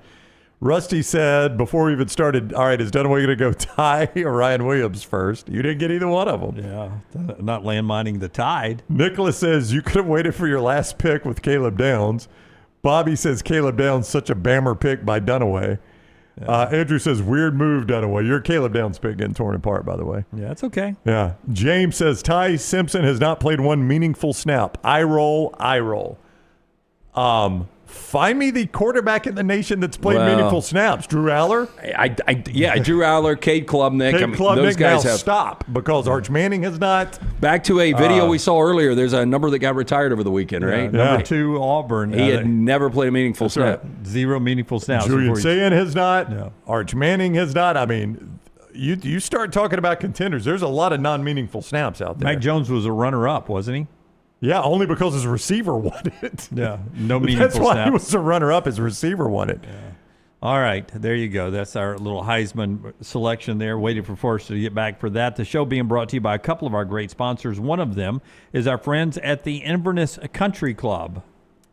Rusty said before we even started, all right, is Dunaway going to go Ty or Ryan Williams first? You didn't get either one of them. Yeah, not landmining the Tide. Nicholas says you could have waited for your last pick with Caleb Downs. Bobby says Caleb Downs such a bammer pick by Dunaway. Yeah. Andrew says weird move Dunaway. Your Caleb Downs pick getting torn apart, by the way. Yeah, it's okay. Yeah. James says Ty Simpson has not played one meaningful snap. I roll. Find me the quarterback in the nation that's played meaningful snaps. Drew Aller? Drew Aller, Cade Klubnik. Those guys have stop because Arch Manning has not. Back to a video we saw earlier. There's a number that got retired over the weekend, right? Number 2, Auburn. He had never played a meaningful snap. Right. 0 meaningful snaps. Julian Sayin has not. No. Arch Manning has not. I mean, you start talking about contenders. There's a lot of non-meaningful snaps out there. Mac Jones was a runner-up, wasn't he? Yeah, only because his receiver won it. Yeah, no meaningful That's why snaps. he was a runner-up. His receiver won it. Yeah. All right, there you go. That's our little Heisman selection there. Waiting for Forrester to get back for that. The show being brought to you by a couple of our great sponsors. One of them is our friends at the Inverness Country Club.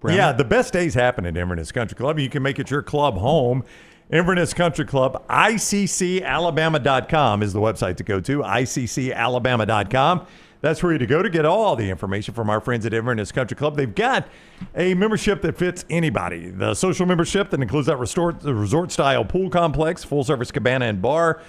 Brandon? Yeah, the best days happen at Inverness Country Club. You can make it your club home. Inverness Country Club, ICCalabama.com is the website to go to, ICCalabama.com. That's where you to go to get all the information from our friends at Inverness Country Club. They've got a membership that fits anybody. The social membership that includes that resort-style pool complex, full-service cabana and bar.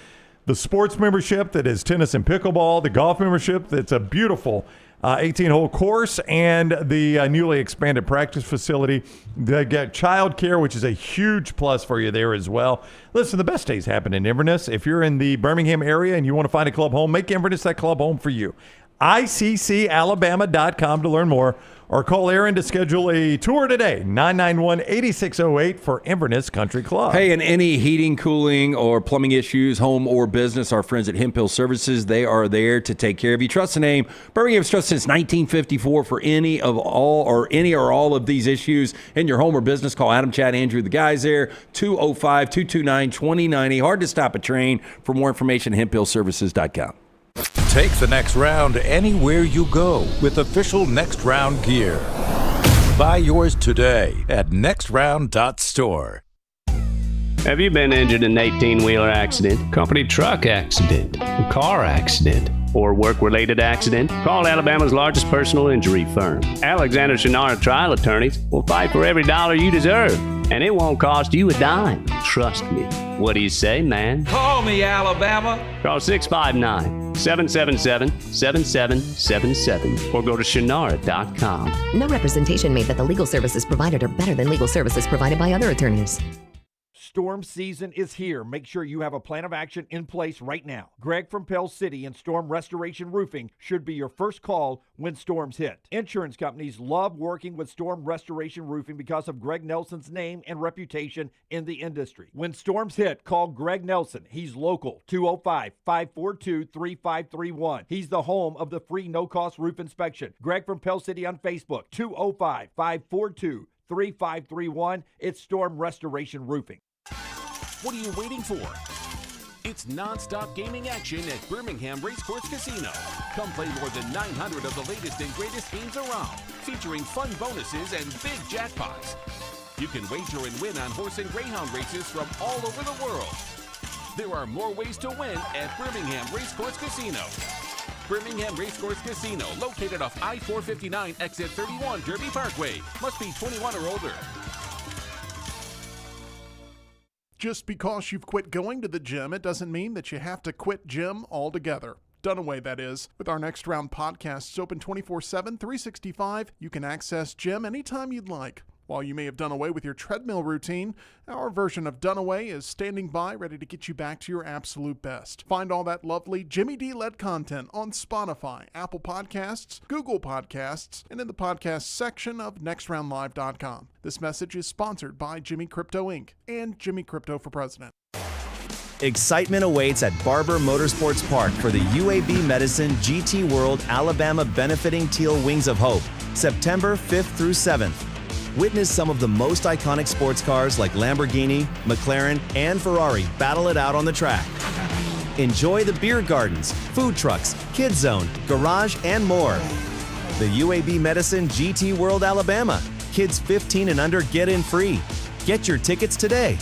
The sports membership that is tennis and pickleball. The golf membership that's a beautiful 18-hole course. And the newly expanded practice facility. They got child care, which is a huge plus for you there as well. Listen, the best days happen in Inverness. If you're in the Birmingham area and you want to find a club home, make Inverness that club home for you. ICCalabama.com to learn more, or call Aaron to schedule a tour today, 991-8608 for Inverness Country Club. Hey, and any heating, cooling, or plumbing issues, home or business, our friends at Hemp Hill Services, they are there to take care of you. Trust the name. Birmingham's trusted since 1954 for any or all of these issues in your home or business. Call Adam, Chad, Andrew, the guys there, 205-229-2090. Hard to stop a train. For more information, hemphillservices.com. Take the next round anywhere you go with official Next Round gear. Buy yours today at nextround.store. Have you been injured in an 18-wheeler accident, company truck accident, car accident, or work-related accident? Call Alabama's largest personal injury firm. Alexander Shinara Trial Attorneys will fight for every dollar you deserve, and it won't cost you a dime. Trust me. What do you say, man? Call me, Alabama. Call 659-777-7777 or go to Shinara.com. No representation made that the legal services provided are better than legal services provided by other attorneys. Storm season is here. Make sure you have a plan of action in place right now. Greg from Pell City and Storm Restoration Roofing should be your first call when storms hit. Insurance companies love working with Storm Restoration Roofing because of Greg Nelson's name and reputation in the industry. When storms hit, call Greg Nelson. He's local, 205-542-3531. He's the home of the free no-cost roof inspection. Greg from Pell City on Facebook, 205-542-3531. It's Storm Restoration Roofing. What are you waiting for? It's non-stop gaming action at Birmingham Racecourse Casino. Come play more than 900 of the latest and greatest games around, featuring fun bonuses and big jackpots. You can wager and win on horse and greyhound races from all over the world. There are more ways to win at Birmingham Racecourse Casino. Birmingham Racecourse Casino, located off I-459 exit 31 Derby Parkway. Must be 21 or older. Just because you've quit going to the gym, it doesn't mean that you have to quit gym altogether. Dunaway, that is. With our Next Round podcasts open 24/7, 365, you can access gym anytime you'd like. While you may have done away with your treadmill routine, our version of Done Away is standing by, ready to get you back to your absolute best. Find all that lovely Jimmy D-led content on Spotify, Apple Podcasts, Google Podcasts, and in the podcast section of nextroundlive.com. This message is sponsored by Jimmy Crypto Inc. and Jimmy Crypto for President. Excitement awaits at Barber Motorsports Park for the UAB Medicine GT World Alabama Benefiting Teal Wings of Hope, September 5th through 7th. Witness some of the most iconic sports cars like Lamborghini, McLaren, and Ferrari battle it out on the track. Enjoy the beer gardens, food trucks, kids zone, garage, and more. The UAB Medicine GT World Alabama. Kids 15 and under get in free. Get your tickets today.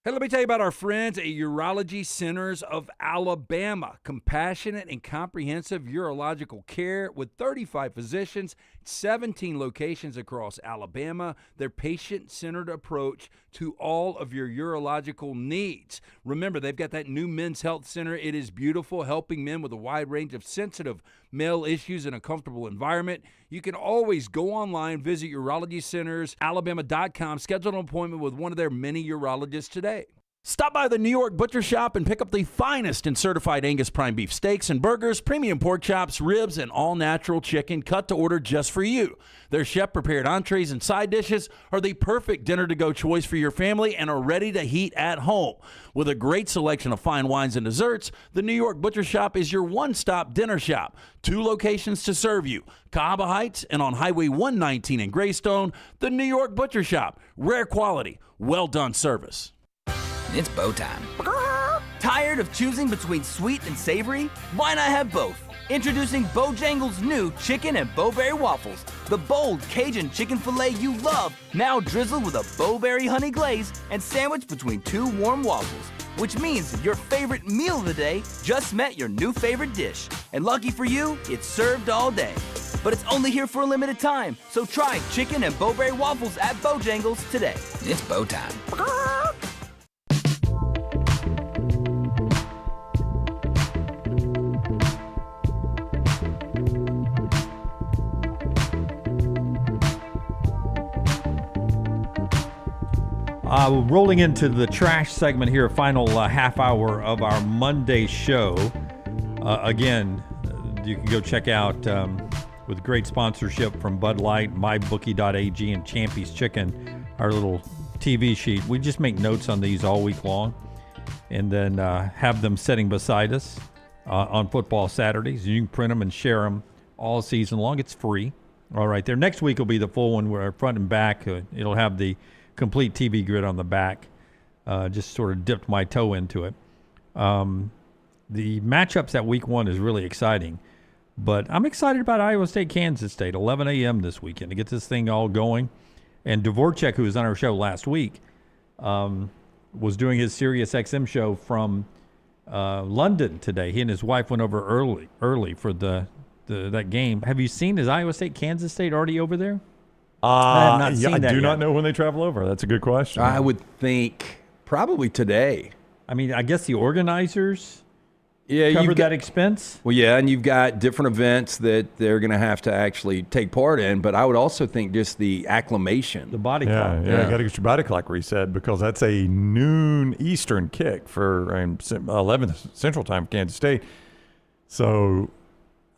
Hey, let me tell you about our friends at Urology Centers of Alabama. Compassionate and comprehensive urological care with 35 physicians, 17 locations across Alabama. Their patient-centered approach to all of your urological needs. Remember, they've got that new men's health center. It is beautiful, helping men with a wide range of sensitive male issues in a comfortable environment. You can always go online, visit urologycentersalabama.com, schedule an appointment with one of their many urologists today. Stop by the New York Butcher Shop and pick up the finest in certified Angus prime beef steaks and burgers, premium pork chops, ribs, and all-natural chicken cut to order just for you. Their chef-prepared entrees and side dishes are the perfect dinner-to-go choice for your family and are ready to heat at home. With a great selection of fine wines and desserts, the New York Butcher Shop is your one-stop dinner shop. 2 locations to serve you, Cahaba Heights and on Highway 119 in Greystone. The New York Butcher Shop. Rare quality, well-done service. It's bow time. Tired of choosing between sweet and savory? Why not have both? Introducing Bojangles' new chicken and bowberry waffles. The bold Cajun chicken filet you love, now drizzled with a bowberry honey glaze and sandwiched between 2 warm waffles. Which means your favorite meal of the day just met your new favorite dish. And lucky for you, it's served all day. But it's only here for a limited time, so try chicken and bowberry waffles at Bojangles today. It's bow time. Rolling into the trash segment here, final half hour of our Monday show. Again, you can go check out, with great sponsorship from Bud Light, MyBookie.ag, and Champy's Chicken, our little TV sheet. We just make notes on these all week long and then have them sitting beside us on football Saturdays. You can print them and share them all season long. It's free. All right, there. Next week will be the full one where front and back. It'll have the complete TV grid on the back. Just sort of dipped my toe into it. The matchups at week 1 is really exciting, but I'm excited about Iowa State, Kansas State, 11 a.m. this weekend to get this thing all going. And Dvorak, who was on our show last week, was doing his Sirius XM show from London today. He and his wife went over early for that game. Have you seen, is Iowa State, Kansas State already over there? I do not know when they travel over. That's a good question. I would think probably today. I mean, I guess the organizers cover that expense. Well, yeah, and you've got different events that they're going to have to actually take part in. But I would also think just the acclimation. The body clock. Yeah, you got to get your body clock reset because that's a noon Eastern kick for 11 Central Time for Kansas State. So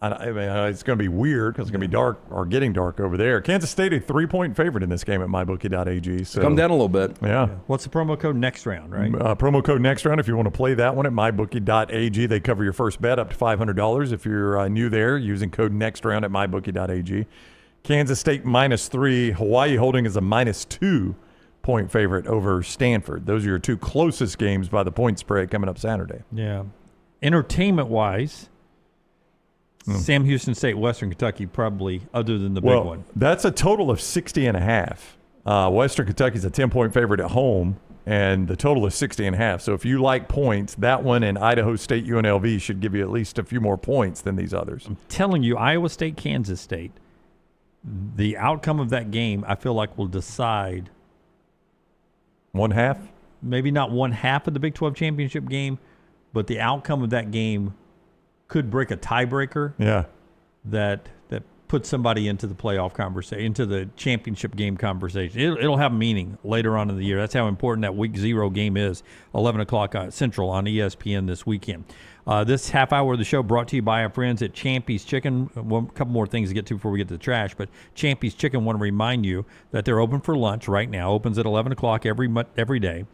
I mean, it's going to be weird because it's going to be dark or getting dark over there. Kansas State a 3-point favorite in this game at mybookie.ag. So come down a little bit. Yeah. What's the promo code next round, right? Promo code next round if you want to play that one at mybookie.ag. They cover your first bet up to $500 if you're new there using code next round at mybookie.ag. Kansas State -3. Hawaii holding is a -2 point favorite over Stanford. Those are your 2 closest games by the point spread coming up Saturday. Yeah. Entertainment-wise, Sam Houston State, Western Kentucky, probably other than the big one. That's a total of 60.5. Western Kentucky's a 10-point favorite at home, and the total is 60.5. So if you like points, that one and Idaho State UNLV should give you at least a few more points than these others. I'm telling you, Iowa State, Kansas State, the outcome of that game, I feel like will decide one half, maybe not one half of the Big 12 championship game, but the outcome of that game could break a tiebreaker. Yeah, that put somebody into the playoff conversation, into the championship game conversation. It'll have meaning later on in the year. That's how important that Week 0 game is, 11 o'clock Central on ESPN this weekend. This half hour of the show brought to you by our friends at Champy's Chicken. A couple more things to get to before we get to the trash, but Champy's Chicken want to remind you that they're open for lunch right now. Opens at 11 o'clock every day.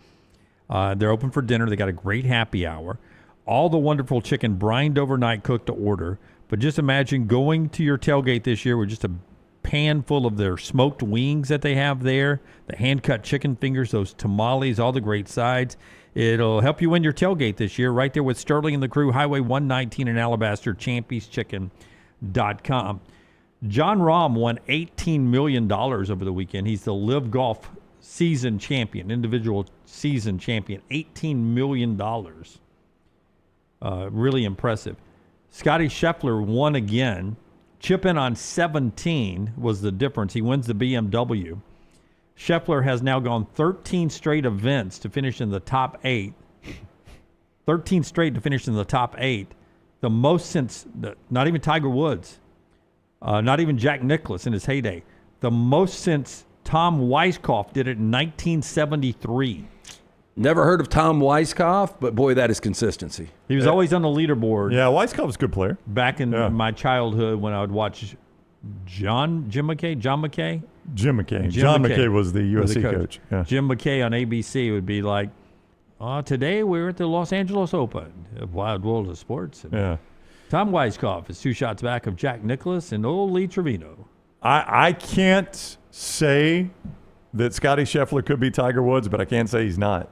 They're open for dinner. They got a great happy hour. All the wonderful chicken brined overnight, cooked to order. But just imagine going to your tailgate this year with just a pan full of their smoked wings that they have there, the hand-cut chicken fingers, those tamales, all the great sides. It'll help you win your tailgate this year right there with Sterling and the crew, Highway 119 in Alabaster, champyschicken.com. John Rahm won $18 million over the weekend. He's the Live Golf season champion, individual season champion, $18 million. Really impressive. Scotty Scheffler won again. Chip in on 17 was the difference. He wins the BMW. Scheffler has now gone 13 straight events to finish in the top 8. 13 straight to finish in the top 8. The most since, not even Tiger Woods, not even Jack Nicklaus in his heyday. The most since Tom Weiskopf did it in 1973. Never heard of Tom Weiskopf, but boy, that is consistency. He was always on the leaderboard. Yeah, Weiskopf was a good player. Back in my childhood when I would watch Jim McKay. John McKay was the USC coach. Yeah. Jim McKay on ABC would be like, today we're at the Los Angeles Open, a wild world of sports. And Tom Weiskopf is 2 shots back of Jack Nicklaus and old Lee Trevino. I can't say that Scotty Scheffler could be Tiger Woods, but I can't say he's not.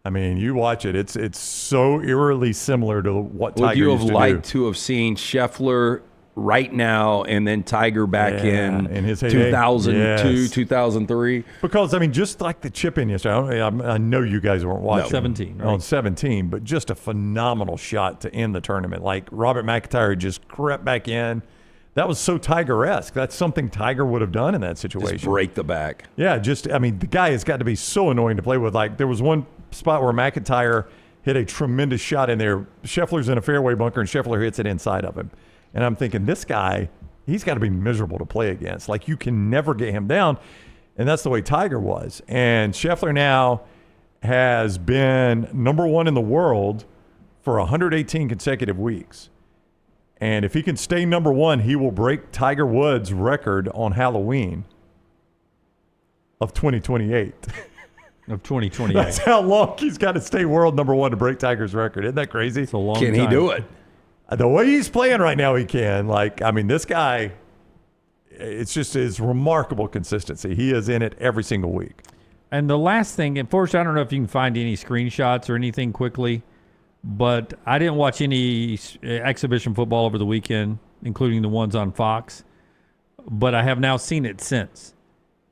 I mean, you watch it; it's so eerily similar to what Tiger used to do. Would you have liked to have seen Scheffler right now and then Tiger back in his 2002, 2003? Because, I mean, just like the chip-in yesterday, I know you guys weren't watching. 17, right? On 17, but just a phenomenal shot to end the tournament. Like, Robert McIntyre just crept back in. That was so Tiger-esque. That's something Tiger would have done in that situation. Just break the back. Yeah, I mean, the guy has got to be so annoying to play with. Like, there was one spot where McIntyre hit a tremendous shot in there. Scheffler's in a fairway bunker, and Scheffler hits it inside of him. And I'm thinking, this guy, he's got to be miserable to play against. Like, you can never get him down. And that's the way Tiger was. And Scheffler now has been number 1 in the world for 118 consecutive weeks. And if he can stay number 1, he will break Tiger Woods' record on Halloween of 2028. Of 2028. That's how long he's got to stay world number 1 to break Tiger's record. Isn't that crazy? It's a long time. Can he do it? The way he's playing right now, he can. Like, I mean, this guy, it's just his remarkable consistency. He is in it every single week. And the last thing, and Forrest, I don't know if you can find any screenshots or anything quickly, but I didn't watch any exhibition football over the weekend, including the ones on Fox, but I have now seen it since.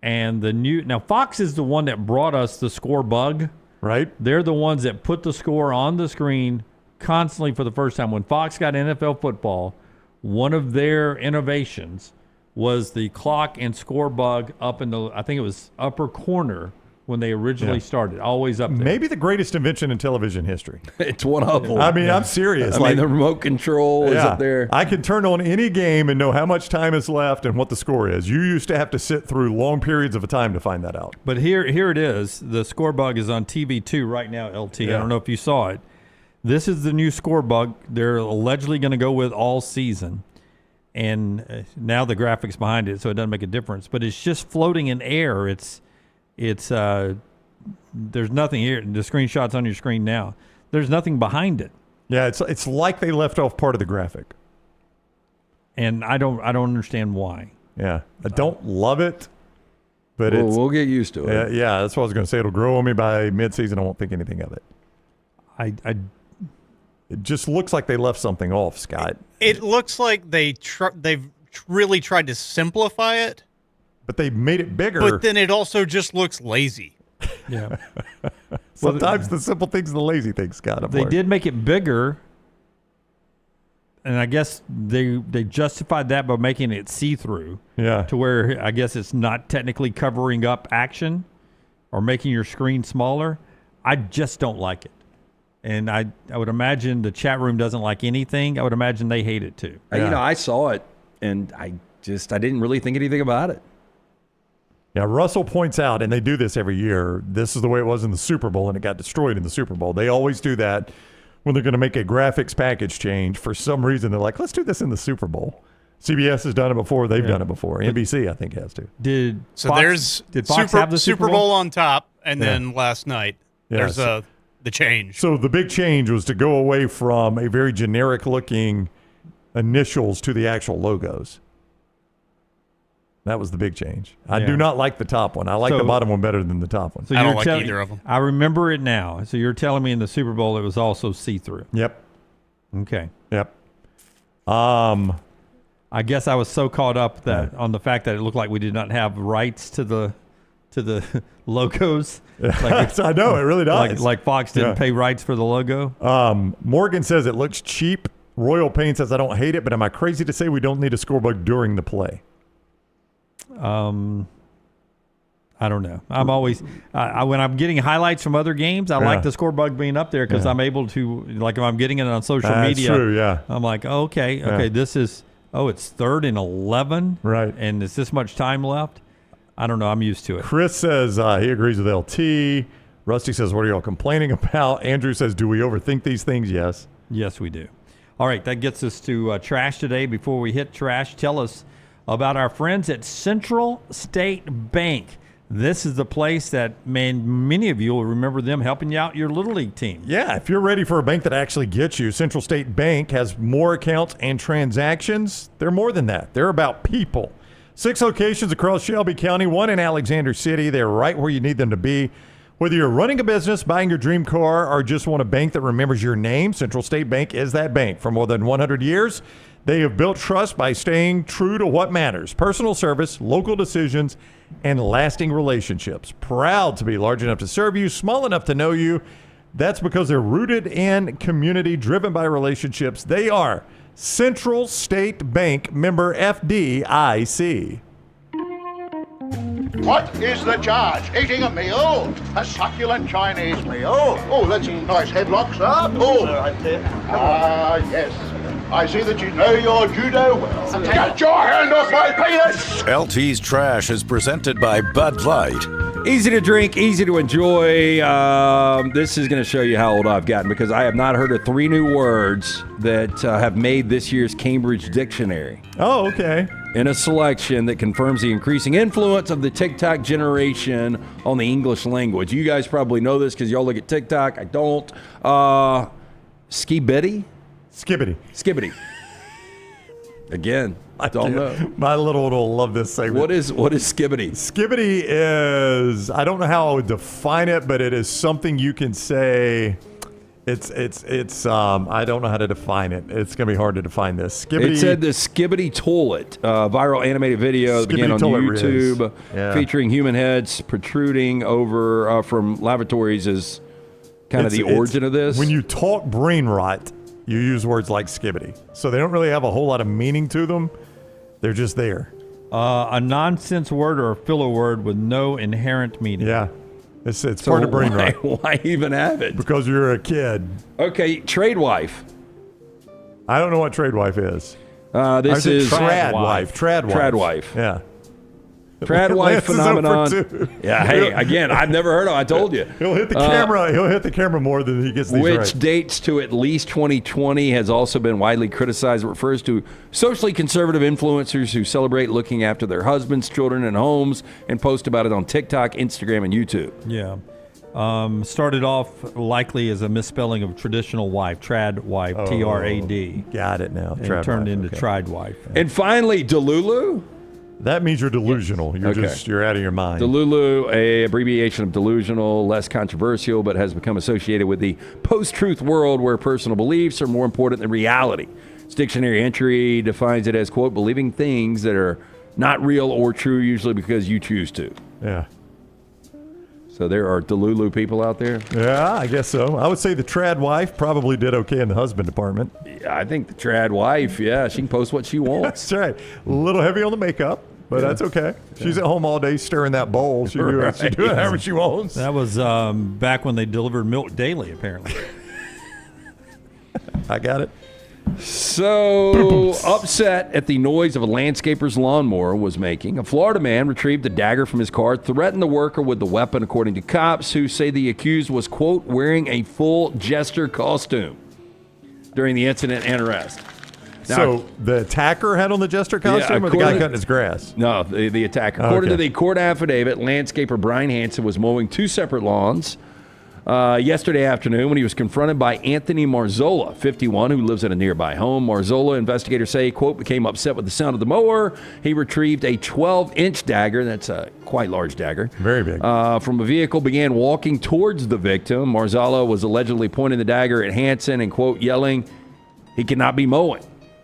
And now Fox is the one that brought us the score bug. Right. They're the ones that put the score on the screen constantly for the first time. When Fox got NFL football, one of their innovations was the clock and score bug up in the, I think it was upper corner when they originally started, always up there. Maybe the greatest invention in television history. It's one of them. I mean, I'm serious. I mean, the remote control is up there. I can turn on any game and know how much time is left and what the score is. You used to have to sit through long periods of time to find that out. But here it is. The score bug is on TV2 right now, LT. I don't know if you saw it. This is the new score bug they're allegedly going to go with all season. And now the graphics behind it, so it doesn't make a difference. But it's just floating in air. There's nothing here. The screenshot's on your screen now. There's nothing behind it. Yeah, it's like they left off part of the graphic. And I don't understand why. Yeah, I don't love it, but we'll get used to it. Yeah, that's what I was going to say. It'll grow on me by midseason. I won't think anything of it. It just looks like they left something off, Scott. It looks like they've really tried to simplify it. But they made it bigger. But then it also just looks lazy. Yeah. Sometimes the simple things are the lazy things, Scott. They did make it bigger, and I guess they justified that by making it see-through. Yeah. To where I guess it's not technically covering up action or making your screen smaller. I just don't like it. And I would imagine the chat room doesn't like anything. I would imagine they hate it too. You know, I saw it, and I didn't really think anything about it. Yeah, Russell points out, and they do this every year, this is the way it was in the Super Bowl, and it got destroyed in the Super Bowl. They always do that when they're going to make a graphics package change. For some reason, they're like, let's do this in the Super Bowl. CBS has done it before. They've done it before. NBC, I think, has to. Did there's Fox have the Super Bowl on top, and then last night there's so, the change. So the big change was to go away from a very generic-looking initials to the actual logos. That was the big change. I do not like the top one. I like the bottom one better than the top one. So I don't like either of them. I remember it now. So you're telling me in the Super Bowl it was also see-through. Yep. Okay. Yep. I guess I was so caught up that on the fact that it looked like we did not have rights to the logos. Like I know, it really does. Like Fox didn't pay rights for the logo. Morgan says it looks cheap. Royal Pain says I don't hate it, but am I crazy to say we don't need a scoreboard during the play? I don't know. I'm always when I'm getting highlights from other games, I like the scoreboard being up there because I'm able to, like, if I'm getting it on social media. That's true, yeah. I'm like, okay, this is it's 3rd and 11, right? And there's this much time left. I don't know. I'm used to it. Chris says he agrees with LT. Rusty says, what are y'all complaining about? Andrew says, do we overthink these things? Yes. Yes, we do. All right, that gets us to trash today. Before we hit trash, tell us about our friends at Central State Bank. This is the place that, many of you will remember them helping you out your Little League team. Yeah, if you're ready for a bank that actually gets you, Central State Bank has more accounts and transactions. They're more than that. They're about people. 6 locations across Shelby County, 1 in Alexander City. They're right where you need them to be. Whether you're running a business, buying your dream car, or just want a bank that remembers your name, Central State Bank is that bank. For more than 100 years, they have built trust by staying true to what matters: personal service, local decisions, and lasting relationships. Proud to be large enough to serve you, small enough to know you. That's because they're rooted in community, driven by relationships. They are Central State Bank, member FDIC. What is the charge? Eating a meal? A succulent Chinese meal? Oh, that's a nice headlock, sir. Oh, yes. I see that you know your judo well. Get your hand off my penis! LT's Trash is presented by Bud Light. Easy to drink, easy to enjoy. This is going to show you how old I've gotten because I have not heard of 3 new words that have made this year's Cambridge Dictionary. Oh, okay. In a selection that confirms the increasing influence of the TikTok generation on the English language. You guys probably know this because y'all look at TikTok. I don't. Skibidi? Skibbity. Again, I don't know. My little one will love this segment. What is skibbity? Skibbity is, I don't know how I would define it, but it is something you can say. It's I don't know how to define it. It's going to be hard to define this. Skibbity. It said the Skibbity Toilet, viral animated video that began on YouTube featuring human heads protruding over from lavatories is kind of the origin of this. When you talk brain rot, you use words like skibbity. So they don't really have a whole lot of meaning to them. They're just there. A nonsense word or a filler word with no inherent meaning. Yeah. It's part of brain rot. Why even have it? Because you're a kid. Okay, trade wife. I don't know what trade wife is. This is trad wife. Trad wife. Yeah. Trad wife phenomenon. Yeah, hey, again, I've never heard of it. I told you. He'll hit the camera. He'll hit the camera more than he gets these right. Which dates to at least 2020, has also been widely criticized. It refers to socially conservative influencers who celebrate looking after their husbands, children, and homes and post about it on TikTok, Instagram, and YouTube. Yeah. Started off likely as a misspelling of traditional wife, trad wife, T-R-A-D. Got it now. And turned into tried wife. And finally, Delulu. That means you're delusional. You're out of your mind. Delulu, a abbreviation of delusional, less controversial, but has become associated with the post-truth world where personal beliefs are more important than reality. Its dictionary entry defines it as, quote, believing things that are not real or true, usually because you choose to. Yeah. So there are Delulu people out there? Yeah, I guess so. I would say the trad wife probably did okay in the husband department. Yeah, I think the trad wife, she can post what she wants. That's right. A little heavy on the makeup. But that's okay. She's at home all day stirring that bowl. She do it however she wants. That was back when they delivered milk daily, apparently. I got it. So, upset at the noise of a landscaper's lawnmower was making, a Florida man retrieved a dagger from his car, threatened the worker with the weapon, according to cops, who say the accused was, quote, wearing a full jester costume during the incident and arrest. Now, so the attacker had on the jester costume, or the guy cutting his grass? No, the attacker. According to the court affidavit, landscaper Brian Hansen was mowing 2 separate lawns yesterday afternoon when he was confronted by Anthony Marzola, 51, who lives at a nearby home. Marzola, investigators say, quote, became upset with the sound of the mower. He retrieved a 12-inch dagger, that's a quite large dagger, very big, from a vehicle, began walking towards the victim. Marzola was allegedly pointing the dagger at Hansen and, quote, yelling, he cannot be mowing.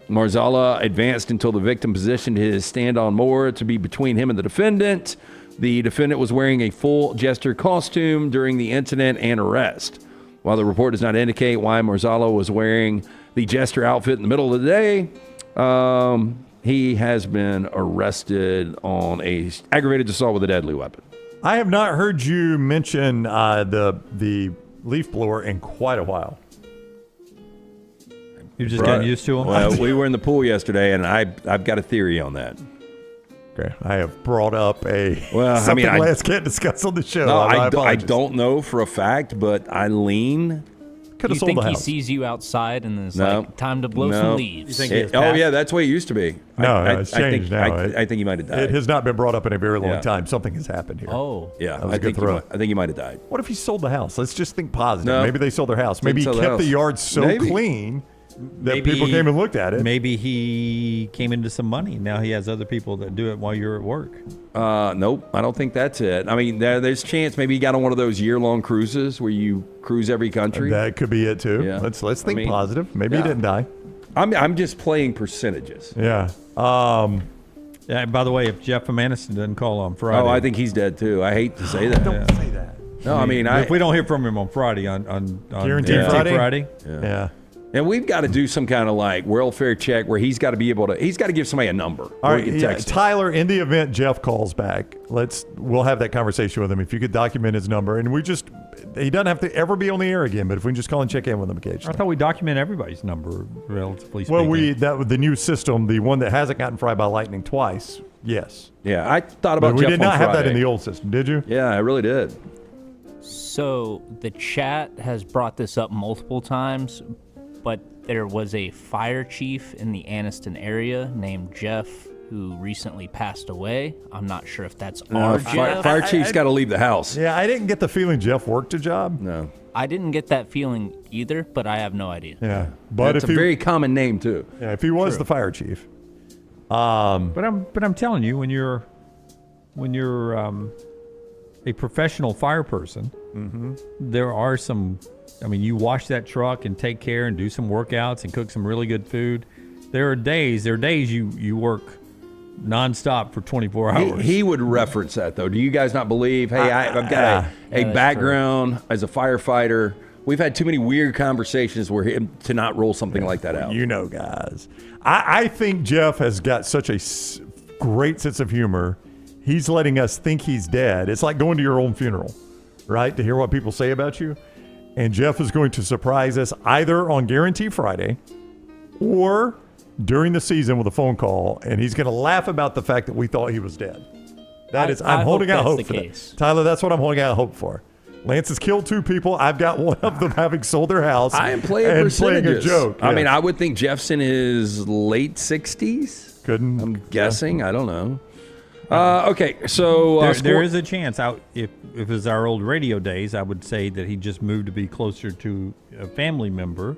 Marzola advanced until the victim positioned his stand-on mower to be between him and the defendant. The defendant was wearing a full jester costume during the incident and arrest. While the report does not indicate why Marzola was wearing the jester outfit in the middle of the day, he has been arrested on a aggravated assault with a deadly weapon. I have not heard you mention the leaf blower in quite a while. You're just getting used to them? Well, we were in the pool yesterday, and I've got a theory on that. Okay, I have brought up something I Lance can't discuss on the show. No, I don't know for a fact, but I lean. You think he sees you outside and is like, time to blow some leaves? Yeah, that's the way it used to be. It's changed now. I think he might have died. It has not been brought up in a very long time. Something has happened here. Oh. Yeah, that was a good throw. throw. I think he might have died. What if he sold the house? Let's just think positive. No. Maybe they sold their house. Maybe he kept the yard so clean that people came and looked at it. Maybe he came into some money. Now he has other people that do it while you're at work. Nope, I don't think that's it. I mean, there's a chance maybe he got on one of those year-long cruises where you cruise every country. That could be it too. Yeah. Let's think positive. Maybe he didn't die. I'm just playing percentages. Yeah. Yeah. By the way, if Jeff Aniston doesn't call on Friday, I think he's dead too. I hate to say that. Don't say that. No, I mean, if we don't hear from him on Friday, on Guaranteed Friday. Yeah. And we've got to do some kind of like welfare check where he's got to be able to. He's got to give somebody a number. All right, Tyler. In the event Jeff calls back, we'll have that conversation with him. If you could document his number, and he doesn't have to ever be on the air again. But if we can just call and check in with him occasionally. I thought we document everybody's number, relatively speaking. Well, the new system, the one that hasn't gotten fried by lightning twice. Yes. Yeah, I thought about. But we Jeff did not on have that Friday. in the old system, did you? Yeah, I really did. So the chat has brought this up multiple times, but there was a fire chief in the Anniston area named Jeff who recently passed away. I'm not sure if that's our Jeff. Fire chief's got to leave the house. Yeah, I didn't get the feeling Jeff worked a job. No. I didn't get that feeling either, but I have no idea. Yeah, but it's a very common name too. Yeah, if he was the fire chief. But I'm telling you, when you're a professional fire person, there are some. I mean, you wash that truck and take care and do some workouts and cook some really good food. There are days you work nonstop for 24 hours. He would reference that though. Do you guys not believe? Hey, I've got a background as a firefighter. We've had too many weird conversations where him to not roll something like that out. You know, guys. I think Jeff has got such a great sense of humor. He's letting us think he's dead. It's like going to your own funeral, right? To hear what people say about you. And Jeff is going to surprise us either on Guarantee Friday or during the season with a phone call. And he's going to laugh about the fact that we thought he was dead. I'm holding out hope for that. Tyler, that's what I'm holding out hope for. Lance has killed 2 people. I've got one of them having sold their house. I am playing and percentages. playing a joke. I mean, I would think Jeff's in his late 60s. I'm guessing. I don't know. Okay, so there is a chance. If it was our old radio days, I would say that he just moved to be closer to a family member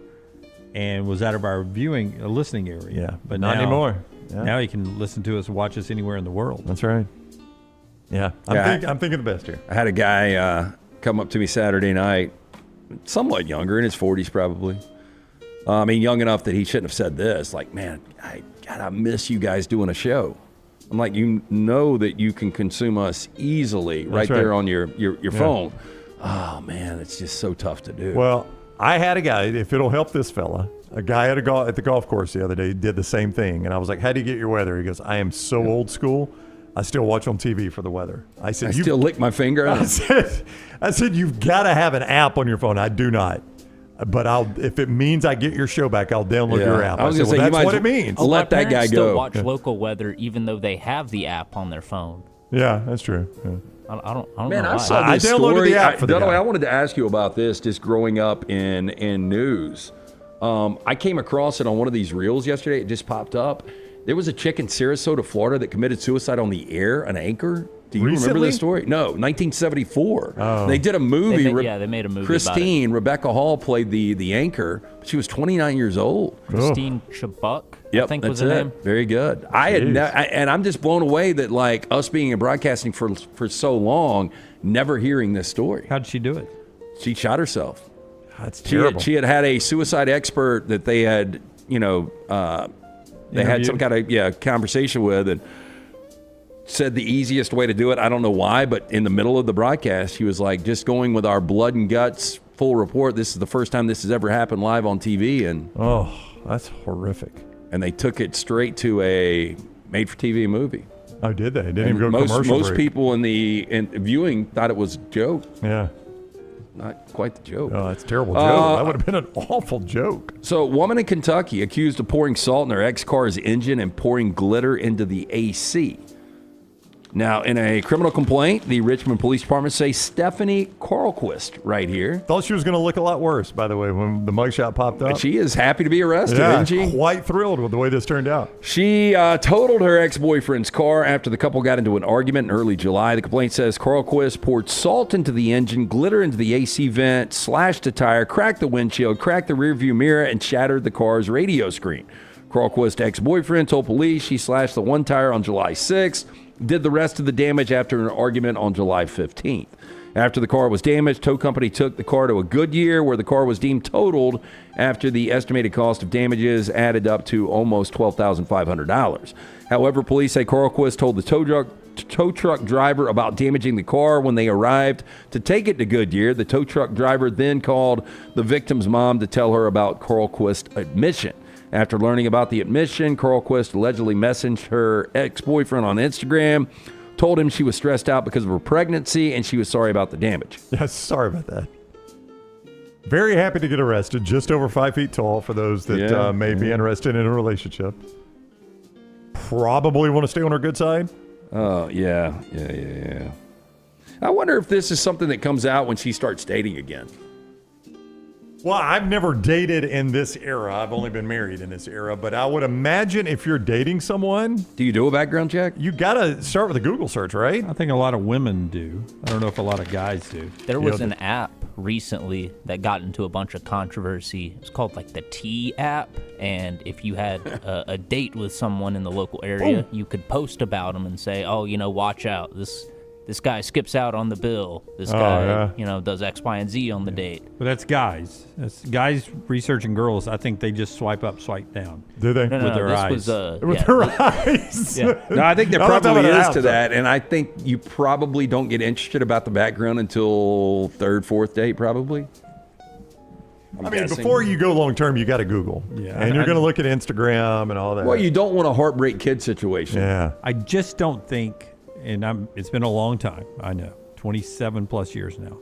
and was out of our listening area. Yeah, but not now, anymore. Yeah. Now he can listen to us, watch us anywhere in the world. That's right. Yeah, I'm thinking the best here. I had a guy come up to me Saturday night, somewhat younger, in his 40s probably. I mean, young enough that he shouldn't have said this. Like, man, I miss you guys doing a show. I'm like, you know that you can consume us easily right there on your phone. Oh, man, it's just so tough to do. Well, I had a guy, if it'll help this fella, a guy at the golf course the other day did the same thing. And I was like, how do you get your weather? He goes, I am so old school. I still watch on TV for the weather. I said, I still lick my finger. I said, you've got to have an app on your phone. I do not. But if it means I get your show back, I'll download your app. I was said, going to say, that's what it means. A lot Let of that guy parents still go. watch local weather even though they have the app on their phone. Yeah, that's true. Yeah. I don't Man, know I why. saw this I downloaded story. the app for the guy. I wanted to ask you about this just growing up in news. I came across it on one of these reels yesterday. It just popped up. There was a chick in Sarasota, Florida that committed suicide on the air, an anchor. Do you remember this story? No, 1974. Oh. They did a movie. They made a movie Christine, about it. Rebecca Hall played the anchor. She was 29 years old. Christine Chabuk, Yep, I think that's was her name. Very good. And I'm just blown away that like us being in broadcasting for so long, never hearing this story. How'd she do it? She shot herself. That's terrible. She had a suicide expert that they had, they had some kind of conversation with, and said the easiest way to do it. I don't know why, but in the middle of the broadcast, he was like, just going with our blood and guts full report. This is the first time this has ever happened live on TV, and that's horrific. And they took it straight to a made-for-TV movie. Oh, did they? Didn't even go commercial Most break. people in viewing thought it was a joke. Yeah. Not quite the joke. Oh, that's a terrible joke. That would have been an awful joke. So, a woman in Kentucky accused of pouring salt in her ex-car's engine and pouring glitter into the AC. Now, in a criminal complaint, the Richmond Police Department say Stephanie Carlquist right here. Thought she was going to look a lot worse, by the way, when the mugshot popped up. She is happy to be arrested, yeah, isn't she? Quite thrilled with the way this turned out. She totaled her ex-boyfriend's car after the couple got into an argument in early July. The complaint says Carlquist poured salt into the engine, glitter into the AC vent, slashed a tire, cracked the windshield, cracked the rearview mirror, and shattered the car's radio screen. Carlquist's ex-boyfriend told police she slashed the one tire on July 6th, did the rest of the damage after an argument on July 15th. After the car was damaged, tow company took the car to a Goodyear where the car was deemed totaled after the estimated cost of damages added up to almost $12,500. However, police say Carlquist told the tow truck driver about damaging the car when they arrived to take it to Goodyear. The tow truck driver then called the victim's mom to tell her about Carlquist's admission. After learning about the admission, Carlquist allegedly messaged her ex-boyfriend on Instagram, told him she was stressed out because of her pregnancy, and she was sorry about the damage. Yes, sorry about that. Very happy to get arrested, just over 5 feet tall for those that may be interested in a relationship. Probably want to stay on her good side. Oh, yeah. I wonder if this is something that comes out when she starts dating again. Well, I've never dated in this era. I've only been married in this era. But I would imagine if you're dating someone... Do you do a background check? You got to start with a Google search, right? I think a lot of women do. I don't know if a lot of guys do. There was an app recently that got into a bunch of controversy. It's called like the T app. And if you had a date with someone in the local area, you could post about them and say, oh, watch out. This guy skips out on the bill. This guy, does X, Y, and Z on the date. But that's guys. That's guys researching girls. I think they just swipe up, swipe down. Do they? With their eyes. With their eyes. Yeah. No, I think there probably is to that. And I think you probably don't get interested about the background until third, fourth date, probably. I mean, before you go long term, you got to Google. Yeah. And you're going to look at Instagram and all that. Well, you don't want a heartbreak kid situation. Yeah. I just don't think... And it's been a long time, I know, 27 plus years now.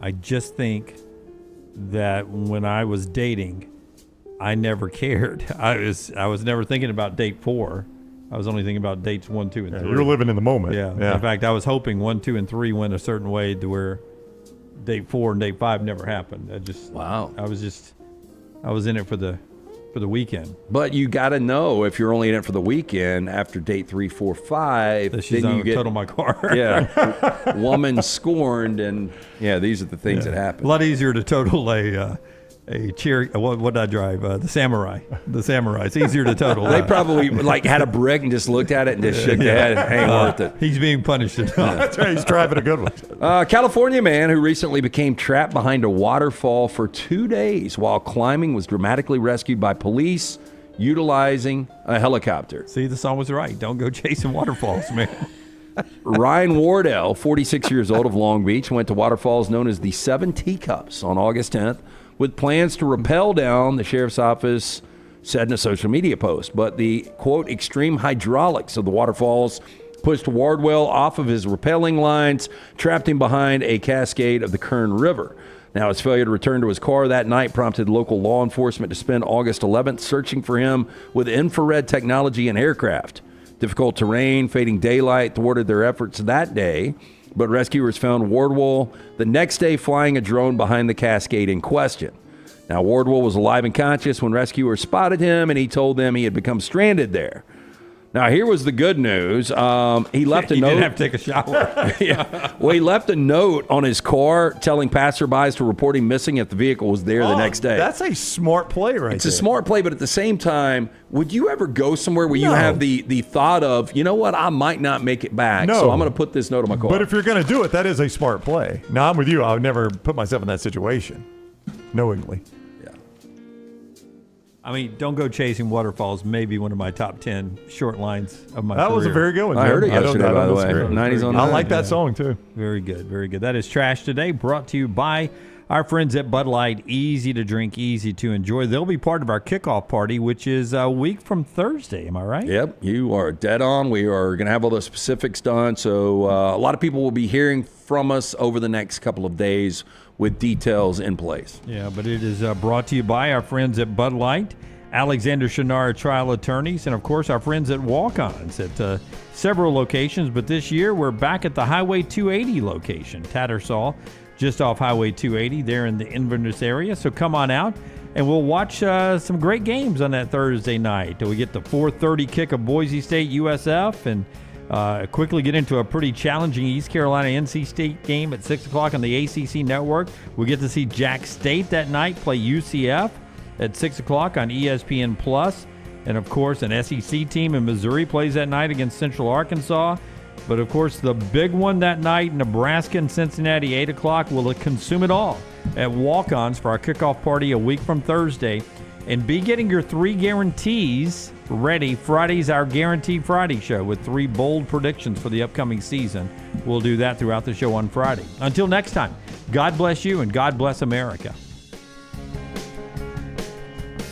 I just think that when I was dating, I never cared. I was never thinking about date 4. I was only thinking about dates 1, 2, and 3. You were living in the moment. Yeah. In fact, I was hoping 1, 2, and 3 went a certain way to where date 4 and date 5 never happened. I was in it for the weekend. But you got to know if you're only in it for the weekend after date 3, 4, 5, that she's then you get total my car. Yeah, woman scorned, and these are the things that happen. A lot easier to total a cherry. What did I drive? The Samurai. The Samurai. It's easier to total. They probably had a brick and just looked at it and just shook their head. Ain't worth it. He's being punished enough. That's right. He's driving a good one. California man who recently became trapped behind a waterfall for 2 days while climbing was dramatically rescued by police utilizing a helicopter. See, the song was right. Don't go chasing waterfalls, man. Ryan Wardell, 46 years old of Long Beach, went to waterfalls known as the Seven Teacups on August 10th with plans to rappel down, the sheriff's office said in a social media post. But the, quote, extreme hydraulics of the waterfalls pushed Wardwell off of his rappelling lines, trapped him behind a cascade of the Kern River. Now, his failure to return to his car that night prompted local law enforcement to spend August 11th searching for him with infrared technology and aircraft. Difficult terrain, fading daylight thwarted their efforts that day, but rescuers found Wardwell the next day flying a drone behind the Cascade in question. Now, Wardwell was alive and conscious when rescuers spotted him, and he told them he had become stranded there. Now, here was the good news. He left a note. He didn't have to take a shower. Yeah. Well, he left a note on his car telling passerbys to report him missing if the vehicle was there the next day. That's a smart play right It's there. a smart play, but at the same time, would you ever go somewhere where you have the thought of, you know what, I might not make it back, so I'm going to put this note on my car. But if you're going to do it, that is a smart play. Now, I'm with you. I would never put myself in that situation, knowingly. I mean, don't go chasing waterfalls. Maybe one of my top 10 short lines of my That career. was a very good one. I heard it yesterday, by the way. 90s on I like that song, too. Very good, very good. That is Trash Today, brought to you by our friends at Bud Light. Easy to drink, easy to enjoy. They'll be part of our kickoff party, which is a week from Thursday. Am I right? Yep, you are dead on. We are going to have all the specifics done. So a lot of people will be hearing from us over the next couple of days with details in place. Yeah, but it is brought to you by our friends at Bud Light, Alexander Shinara Trial Attorneys, and, of course, our friends at Walk-Ons at several locations. But this year, we're back at the Highway 280 location, Tattersall, just off Highway 280 there in the Inverness area. So come on out, and we'll watch some great games on that Thursday night. We get the 4:30 kick of Boise State USF, and quickly get into a pretty challenging East Carolina NC State game at 6 o'clock on the ACC network. We get to see Jack State that night play UCF at 6 o'clock on ESPN+. And, of course, an SEC team in Missouri plays that night against Central Arkansas. But, of course, the big one that night, Nebraska and Cincinnati, 8 o'clock, will consume it all at Walk-Ons for our kickoff party a week from Thursday. And be getting your 3 guarantees ready. Friday's our Guaranteed Friday show with 3 bold predictions for the upcoming season. We'll do that throughout the show on Friday. Until next time, God bless you and God bless America.